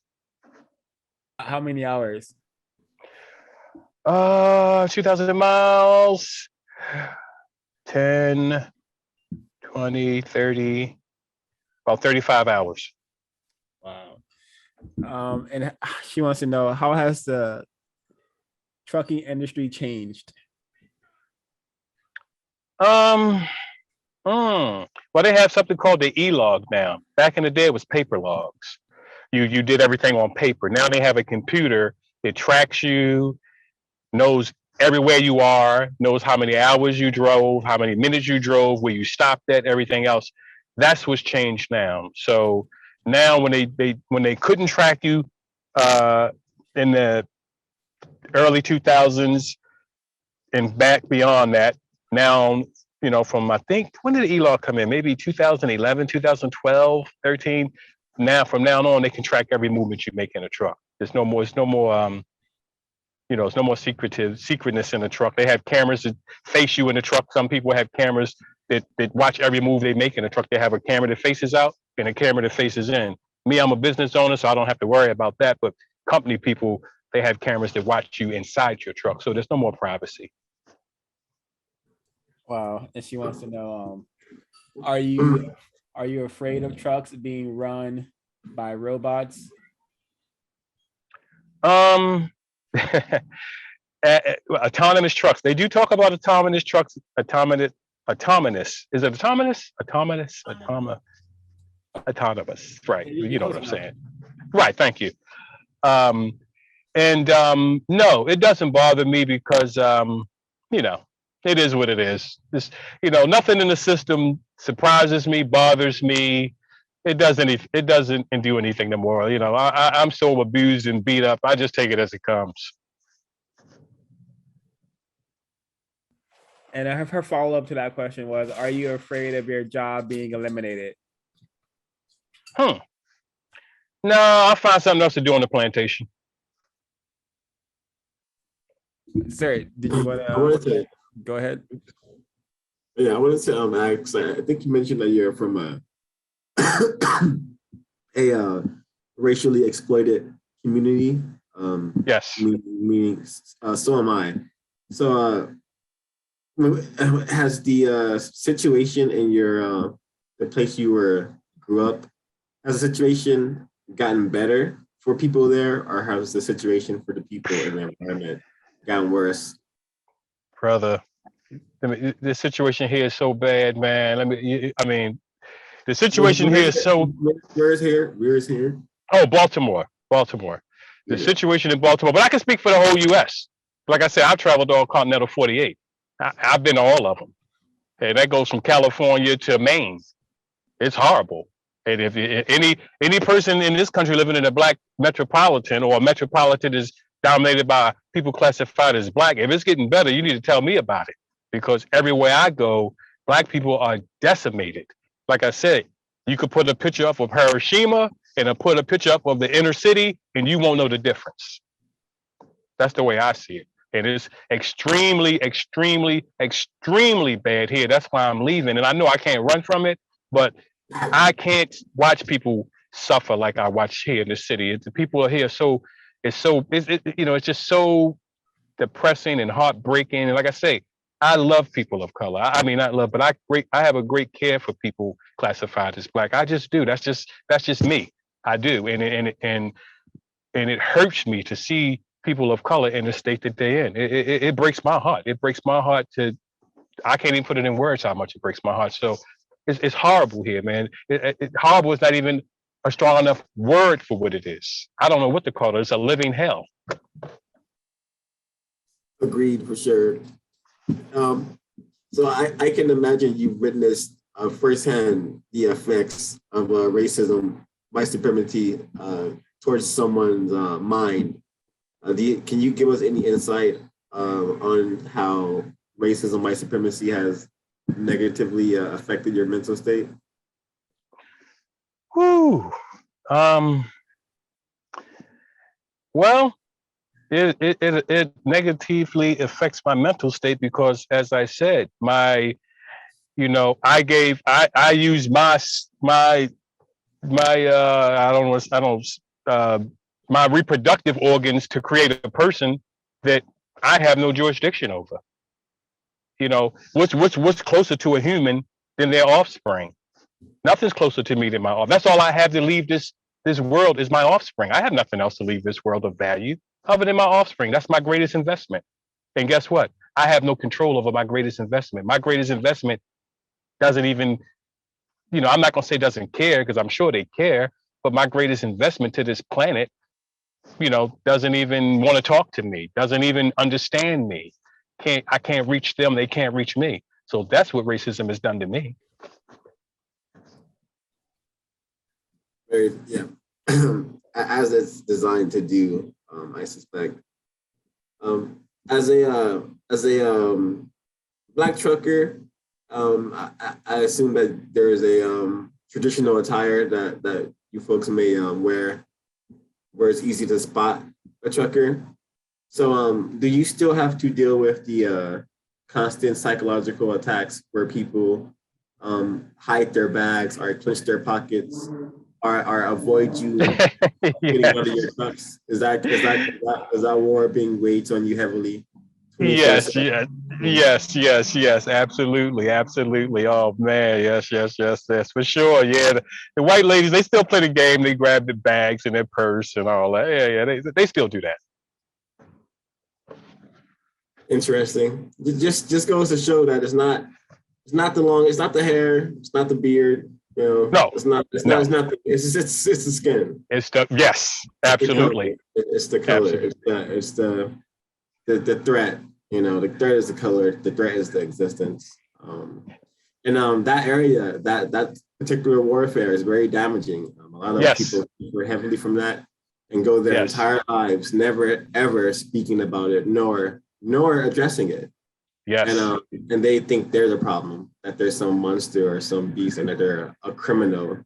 How many hours?
2,000 miles, 10, 20, 30, about 35 hours.
Wow. And she wants to know, how has the trucking industry changed?
Well, they have something called the e-log now. Back in the day, it was paper logs. You did everything on paper. Now they have a computer that tracks you, knows everywhere you are, knows how many hours you drove, how many minutes you drove, where you stopped at, everything else. That's what's changed now. So now when they couldn't track you in the early 2000s and back beyond that, now, you know, from, I think, when did the e-log come in? Maybe 2011, 2012, 13. Now, from now on, they can track every movement you make in a truck. There's no more secretness in the truck. They have cameras that face you in the truck. Some people have cameras that watch every move they make in the truck. They have a camera that faces out and a camera that faces in. Me, I'm a business owner, so I don't have to worry about that. But company people, they have cameras that watch you inside your truck. So there's no more privacy.
Wow. And she wants to know, are you afraid of trucks being run by robots?
Autonomous trucks. They do talk about autonomous trucks. Autonomous. Is it autonomous? Autonomous. Right. You know what I'm saying. Right. Thank you. No, it doesn't bother me because you know, it is what it is. This, you know, nothing in the system surprises me, bothers me. It doesn't do anything no more. You know, I'm so abused and beat up. I just take it as it comes.
And her follow-up to that question was, are you afraid of your job being eliminated?
No, I'll find something else to do on the plantation.
Sir, did you want to go ahead?
Yeah, I wanted to ask. I think you mentioned that you're from a racially exploited community.
Yes.
Meaning, so am I. So, has the situation in your the place you grew up, has the situation gotten better for people there, or has the situation for the people in the environment gotten worse?
Brother, the situation here is so bad, man. The situation here is so.
Where is here?
Oh, Baltimore. The situation in Baltimore, but I can speak for the whole U.S. Like I said, I've traveled all continental 48. I've been to all of them. Hey, that goes from California to Maine. It's horrible. And if any person in this country living in a black metropolitan, or a metropolitan is dominated by people classified as black, if it's getting better, you need to tell me about it. Because everywhere I go, black people are decimated. Like I said, you could put a picture up of Hiroshima and put a picture up of the inner city, and you won't know the difference. That's the way I see it. And it's extremely, extremely, extremely bad here. That's why I'm leaving. And I know I can't run from it, but I can't watch people suffer like I watch here in the city. The people are here it's just so depressing and heartbreaking. And like I say, I love people of color. I have a great care for people classified as black. I just do. That's just me. I do. And it hurts me to see people of color in the state that they're in. It breaks my heart. It breaks my heart I can't even put it in words how much it breaks my heart. So it's horrible here, man. Horrible is not even a strong enough word for what it is. I don't know what to call it. It's a living hell.
Agreed, for sure. So I can imagine you've witnessed firsthand the effects of racism, white supremacy towards someone's mind. Can you give us any insight on how racism, white supremacy has negatively affected your mental state?
Whew. Well, it negatively affects my mental state because, as I said, I use my my reproductive organs to create a person that I have no jurisdiction over. What's closer to a human than their offspring? Nothing's closer to me than my offspring. That's all I have to leave this world is my offspring. I have nothing else to leave this world of value other than my offspring. That's my greatest investment. And guess what? I have no control over my greatest investment. My greatest investment doesn't even, I'm not going to say doesn't care because I'm sure they care, but my greatest investment to this planet, doesn't even want to talk to me, doesn't even understand me. I can't reach them. They can't reach me. So that's what racism has done to me.
Yeah. As it's designed to do, I suspect. As a Black trucker, I assume that there is a traditional attire that you folks may wear, where it's easy to spot a trucker. So, do you still have to deal with the constant psychological attacks where people hide their bags or clench their pockets or avoid you getting out of your trucks? Is that war being waged on you heavily?
Yes, absolutely. Oh man, yes, for sure. Yeah, the white ladies, they still play the game. They grab the bags and their purse and all that. Yeah, they still do that.
Interesting. It just goes to show that it's not the hair, it's not the beard.
No,
it's not the skin.
It's yes, absolutely.
It's the color. Absolutely. It's the threat. The threat is the color. The threat is the existence. And that area, that particular warfare is very damaging. A lot of people suffer heavily from that and go their entire lives never ever speaking about it, nor addressing it. Yes. And they think they're the problem, that there's some monster or some beast and that they're a criminal.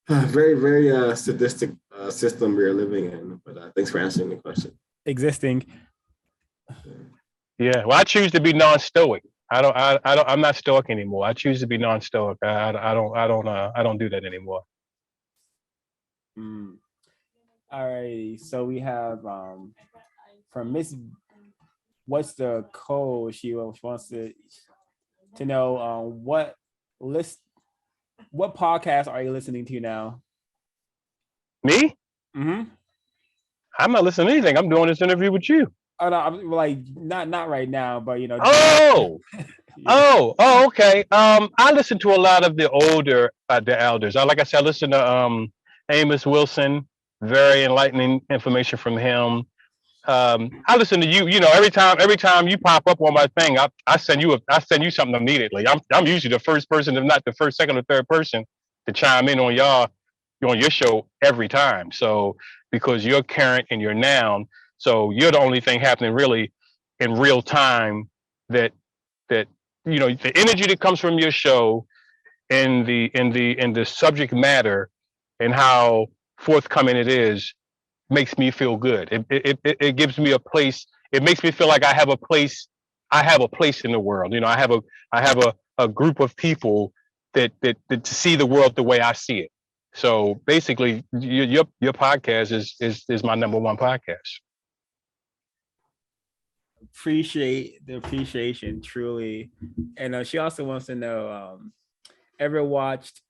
Very, very sadistic system we're living in. But thanks for answering the question.
Existing.
Yeah. Well, I choose to be non-stoic. I'm not stoic anymore. I choose to be non-stoic. I don't do that anymore.
All right. So we have from Miss, what's the code? She wants to know what podcast are you listening to now?
Me?
Mm-hmm.
I'm not listening to anything. I'm doing this interview with you.
Oh no, I'm like not right now, but
Oh, okay. I listen to a lot of the older the elders. Like I said, I listen to Amos Wilson. Very enlightening information from him. I listen to you. Every time you pop up on my thing, I send you something immediately. I'm usually the first person, if not the first, second, or third person to chime in on your show every time. So because you're current and you're now, so you're the only thing happening really in real time that the energy that comes from your show and the subject matter and how forthcoming it is makes me feel good. It gives me a place. It makes me feel like I have a place in the world. I have a group of people that see the world the way I see it. So basically, your podcast is my number one podcast.
Appreciate the appreciation, truly. And she also wants to know, ever watched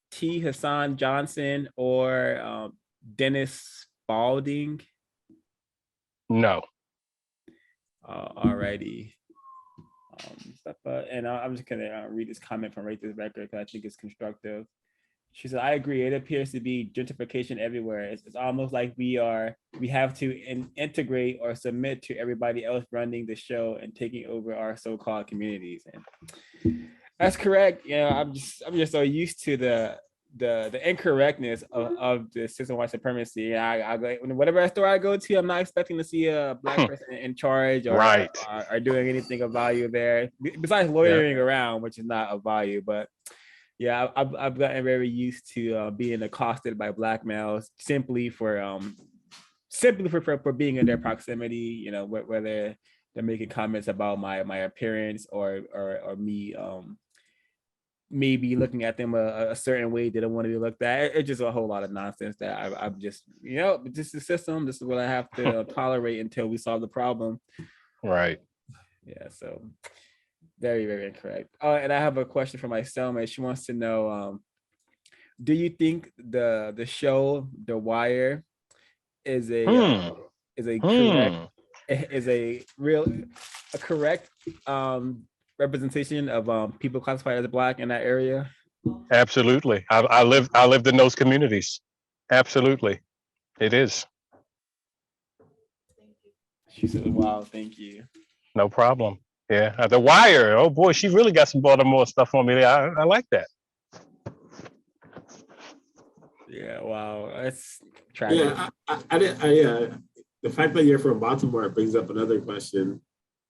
T. Hassan Johnson or Dennis Spalding?
No.
Alrighty. And I'm just gonna read this comment from Rate This Record because I think it's constructive. She said, I agree. It appears to be gentrification everywhere. It's almost like we have to integrate or submit to everybody else running the show and taking over our so-called communities. And that's correct. You know, I'm just so used to the incorrectness of the system of white supremacy. I go whatever store I go to, I'm not expecting to see a black person in charge or doing anything of value there, besides loitering around, which is not of value. But yeah, I've gotten very used to being accosted by black males simply for being in their proximity. You know, whether they're making comments about my appearance or me maybe looking at them a certain way they don't want to be looked at. It's just a whole lot of nonsense that I'm just, you know, this is the system. This is what I have to tolerate until we solve the problem.
Right.
Yeah. So very, very incorrect. And I have a question for my cellmate. She wants to know, do you think the show The Wire is a correct representation of people classified as black in that area?
Absolutely. I lived in those communities. Absolutely. It is.
She said, wow, thank you.
No problem. Yeah. The Wire. Oh boy, she really got some Baltimore stuff on me there. I like that.
Yeah, wow. That's tragic.
Yeah, the fact that you're from Baltimore brings up another question.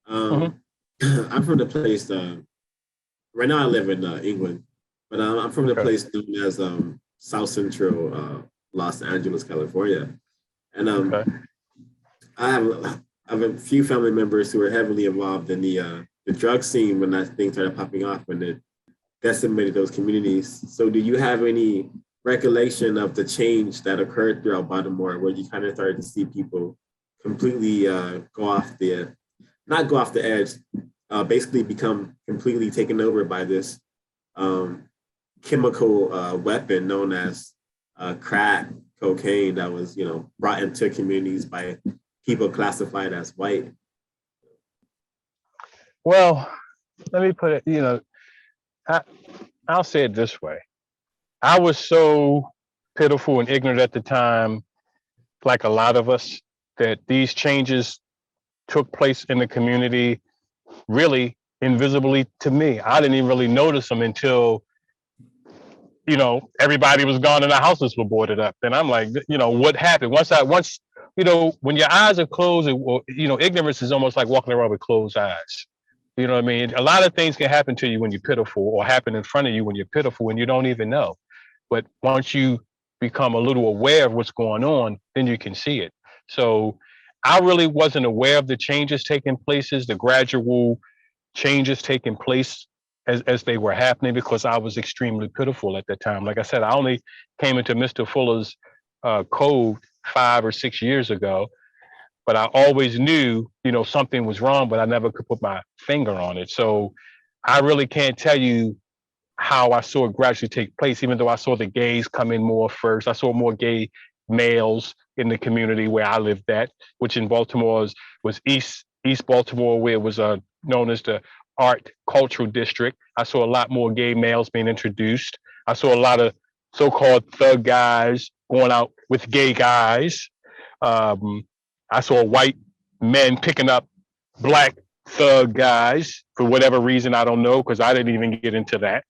I'm from the place, right now I live in England, but I'm from the place known as South Central Los Angeles, California. And I have a few family members who are heavily involved in the drug scene when that thing started popping off, when it decimated those communities. So do you have any recollection of the change that occurred throughout Baltimore, where you kind of started to see people completely not go off the edge, basically become completely taken over by this chemical weapon known as crack cocaine that was, brought into communities by people classified as white?
Well, let me put it, I'll say it this way. I was so pitiful and ignorant at the time, like a lot of us, that these changes took place in the community really invisibly to me. I didn't even really notice them until, everybody was gone and the houses were boarded up. And I'm like, what happened? Once, when your eyes are closed, ignorance is almost like walking around with closed eyes. You know what I mean? A lot of things can happen to you when you're pitiful, or happen in front of you when you're pitiful and you don't even know. But once you become a little aware of what's going on, then you can see it. So I really wasn't aware of the changes taking places, the gradual changes taking place as they were happening, because I was extremely pitiful at the time. Like I said, I only came into Mr. Fuller's code 5 or 6 years ago, but I always knew, something was wrong, but I never could put my finger on it. So I really can't tell you how I saw it gradually take place, even though I saw the gays come in more first. I saw more gay males in the community where I lived at, which in Baltimore was East Baltimore, where it was known as the Art Cultural District. I saw a lot more gay males being introduced. I saw a lot of so-called thug guys going out with gay guys. I saw white men picking up black thug guys for whatever reason, I don't know, because I didn't even get into that.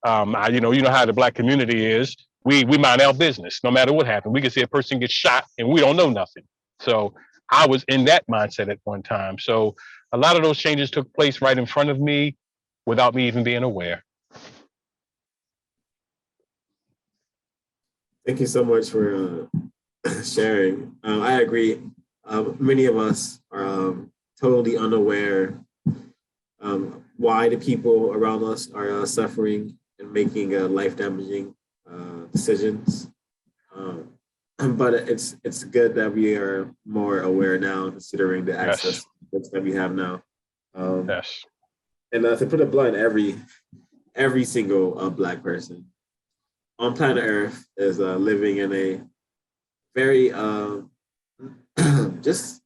You know how the black community is. We mind our business, no matter what happened. We can see a person get shot and we don't know nothing. So I was in that mindset at one time. So a lot of those changes took place right in front of me without me even being aware.
Thank you so much for sharing. I agree. Many of us are totally unaware why the people around us are suffering and making life-damaging decisions. But it's good that we are more aware now, considering the access that we have now.
Yes.
And to put it blunt, every single Black person on planet Earth is living in a very just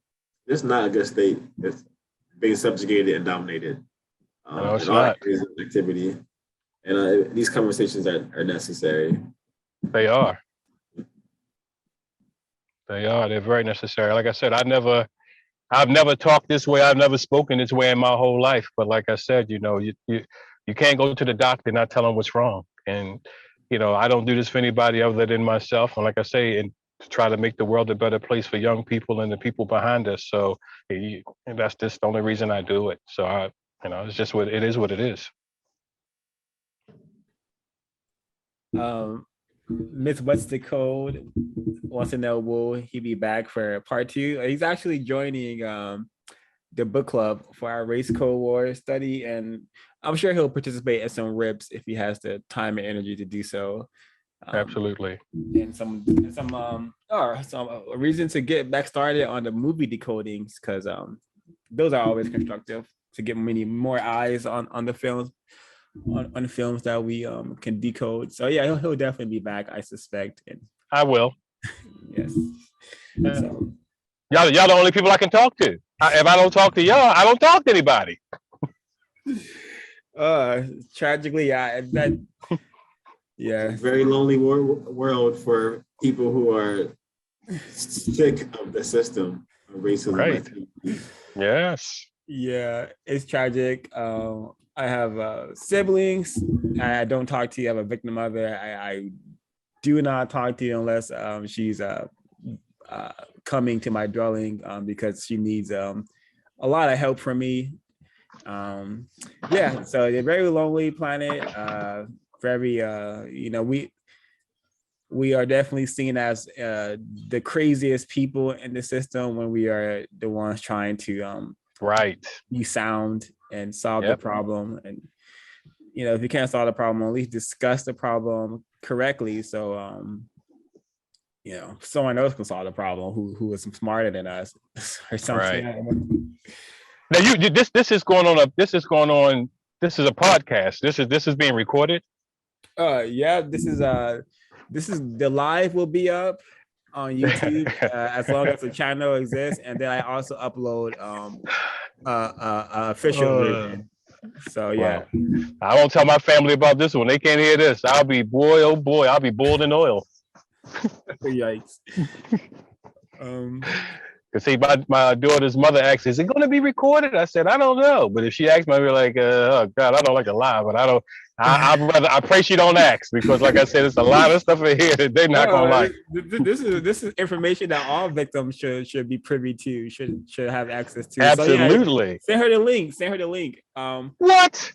not a good state. It's being subjugated and dominated.
No, it's
in all
not.
areas of activity. And these conversations are necessary.
They are. They are. They're very necessary. Like I said, I've never talked this way. I've never spoken this way in my whole life. But like I said, you can't go to the doctor and not tell them what's wrong. And I don't do this for anybody other than myself. And like I say, and to try to make the world a better place for young people and the people behind us. So and that's just the only reason I do it. So it's just what it is. What it is.
Miss What's the Code wants to know, will he be back for part 2? He's actually joining the book club for our race code war study, and I'm sure he'll participate in some rips if he has the time and energy to do so.
Absolutely.
And some reason to get back started on the movie decodings, because those are always constructive to get many more eyes on the films. On the films that we can decode. So yeah, he'll definitely be back, I suspect. And
I will.
yes. So,
y'all the only people I can talk to. If I don't talk to y'all, I don't talk to anybody.
Tragically, that yeah.
Very lonely world for people who are sick of the system of racism.
Right. Yes.
Yeah, it's tragic. I have siblings. I don't talk to you. I have a victim mother. I do not talk to you unless she's coming to my dwelling because she needs a lot of help from me. Yeah, so a very lonely planet. Very, we are definitely seen as the craziest people in the system when we are the ones trying to
right
be sound and solve the problem. And if you can't solve the problem, at least discuss the problem correctly, so someone else can solve the problem who is smarter than us or something.
Right. Now this is going on this is a podcast. This is being recorded.
Yeah, this is the live will be up on YouTube as long as the channel exists, and then I also upload official version. So yeah.
Well, I won't tell my family about this one. They can't hear this. I'll be I'll be boiled in oil.
Yikes.
Cause see, my daughter's mother asked, "Is it going to be recorded?" I said, "I don't know." But if she asks me, I'll be like, "Oh God, I don't like to lie." But I pray she don't ask, because, like I said, there's a lot of stuff in here that they're not gonna like.
This is information that all victims should be privy to, should have access to.
Absolutely.
So, yeah, send her the link.
What?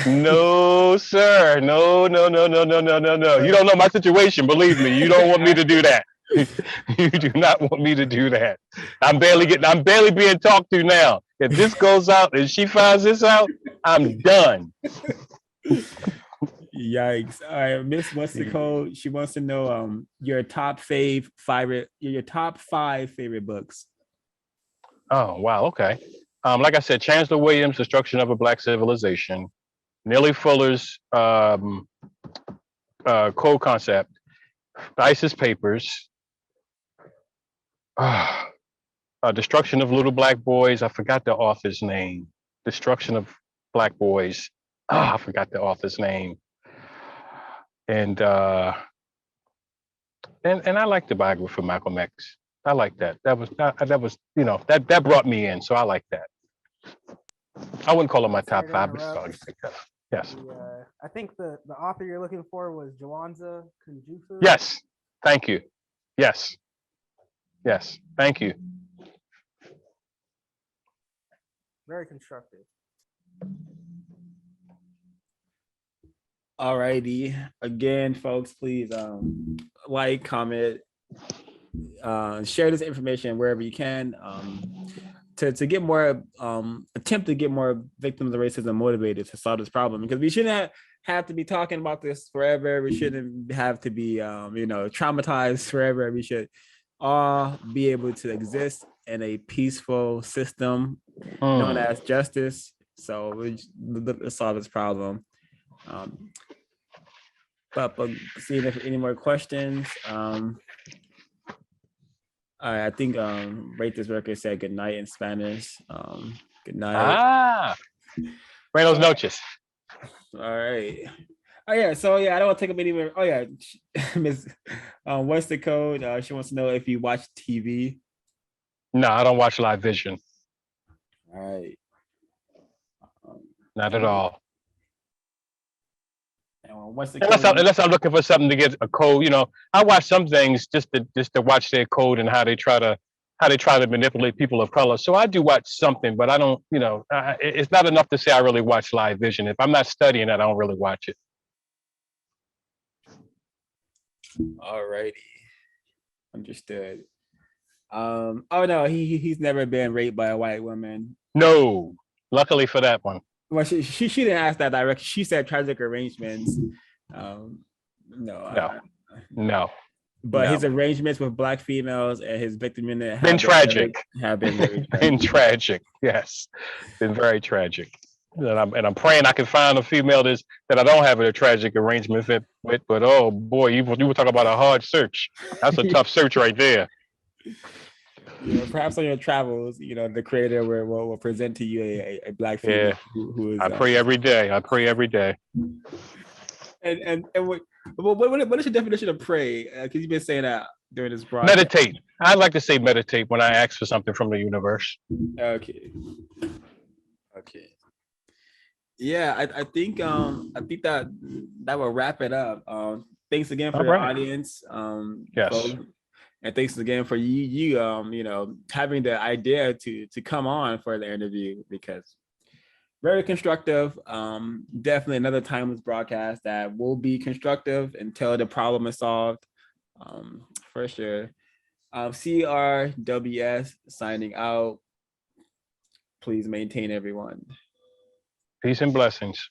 No, sir. No. You don't know my situation. Believe me, you don't want me to do that. You do not want me to do that. I'm barely being talked to now. If this goes out and she finds this out, I'm done.
Yikes. All right, Miss What's the Code? She wants to know your top 5 favorite books.
Oh wow, okay. Like I said, Chancellor Williams' Destruction of a Black Civilization, Neely Fuller's Code Concept, Isis Papers, Destruction of Little Black Boys. I forgot the author's name. Destruction of Black Boys. I forgot the author's name. And I like the biography for Malcolm X. I like that. That was that brought me in. So I like that. I wouldn't call it my top 5, but I like that. Yes.
I think the author you're looking for was Jawanza Kunjufu.
Yes. Thank you. Yes. Thank you.
Very constructive.
Alrighty. Again, folks, please like, comment, share this information wherever you can. To get more attempt to get more victims of racism motivated to solve this problem, because we shouldn't have to be talking about this forever. We shouldn't have to be traumatized forever. We should all be able to exist in a peaceful system known as justice. So let's solve this problem. But seeing if any more questions. I think Rate This Record said good night in Spanish. Good night.
Buenos noches.
All right. Oh yeah, so yeah, I don't want to take up any more. Oh yeah, Miss, what's the code? She wants to know if you watch TV.
No, I don't watch live vision.
All right.
Not at all.
And what's the
Unless,
code?
unless I'm looking for something to get a code, I watch some things just to watch their code and how they try to manipulate people of color. So I do watch something, but I don't, it's not enough to say I really watch live vision. If I'm not studying that, I don't really watch it.
All righty, understood. Oh no, he's never been raped by a white woman.
No, luckily for that one.
Well, she didn't ask that directly. She said tragic arrangements. No. But
No.
his arrangements with black females and his victim unit have
Been tragic.
Have been very tragic.
Been tragic. Yes, been very tragic. And I'm praying I can find a female that I don't have a tragic arrangement with. But oh boy, you were talking about a hard search. That's a tough search right there.
Perhaps on your travels, the creator will present to you a black female who is.
I pray every day.
And what is your definition of pray? Because you've been saying that during this broadcast.
Meditate. I like to say meditate when I ask for something from the universe.
Okay. Yeah, I think that will wrap it up. Thanks again for your audience.
Yes.
Folks. And thanks again for you having the idea to come on for the interview, because very constructive. Definitely another timeless broadcast that will be constructive until the problem is solved. For sure. CRWS signing out. Please maintain everyone.
Peace and blessings.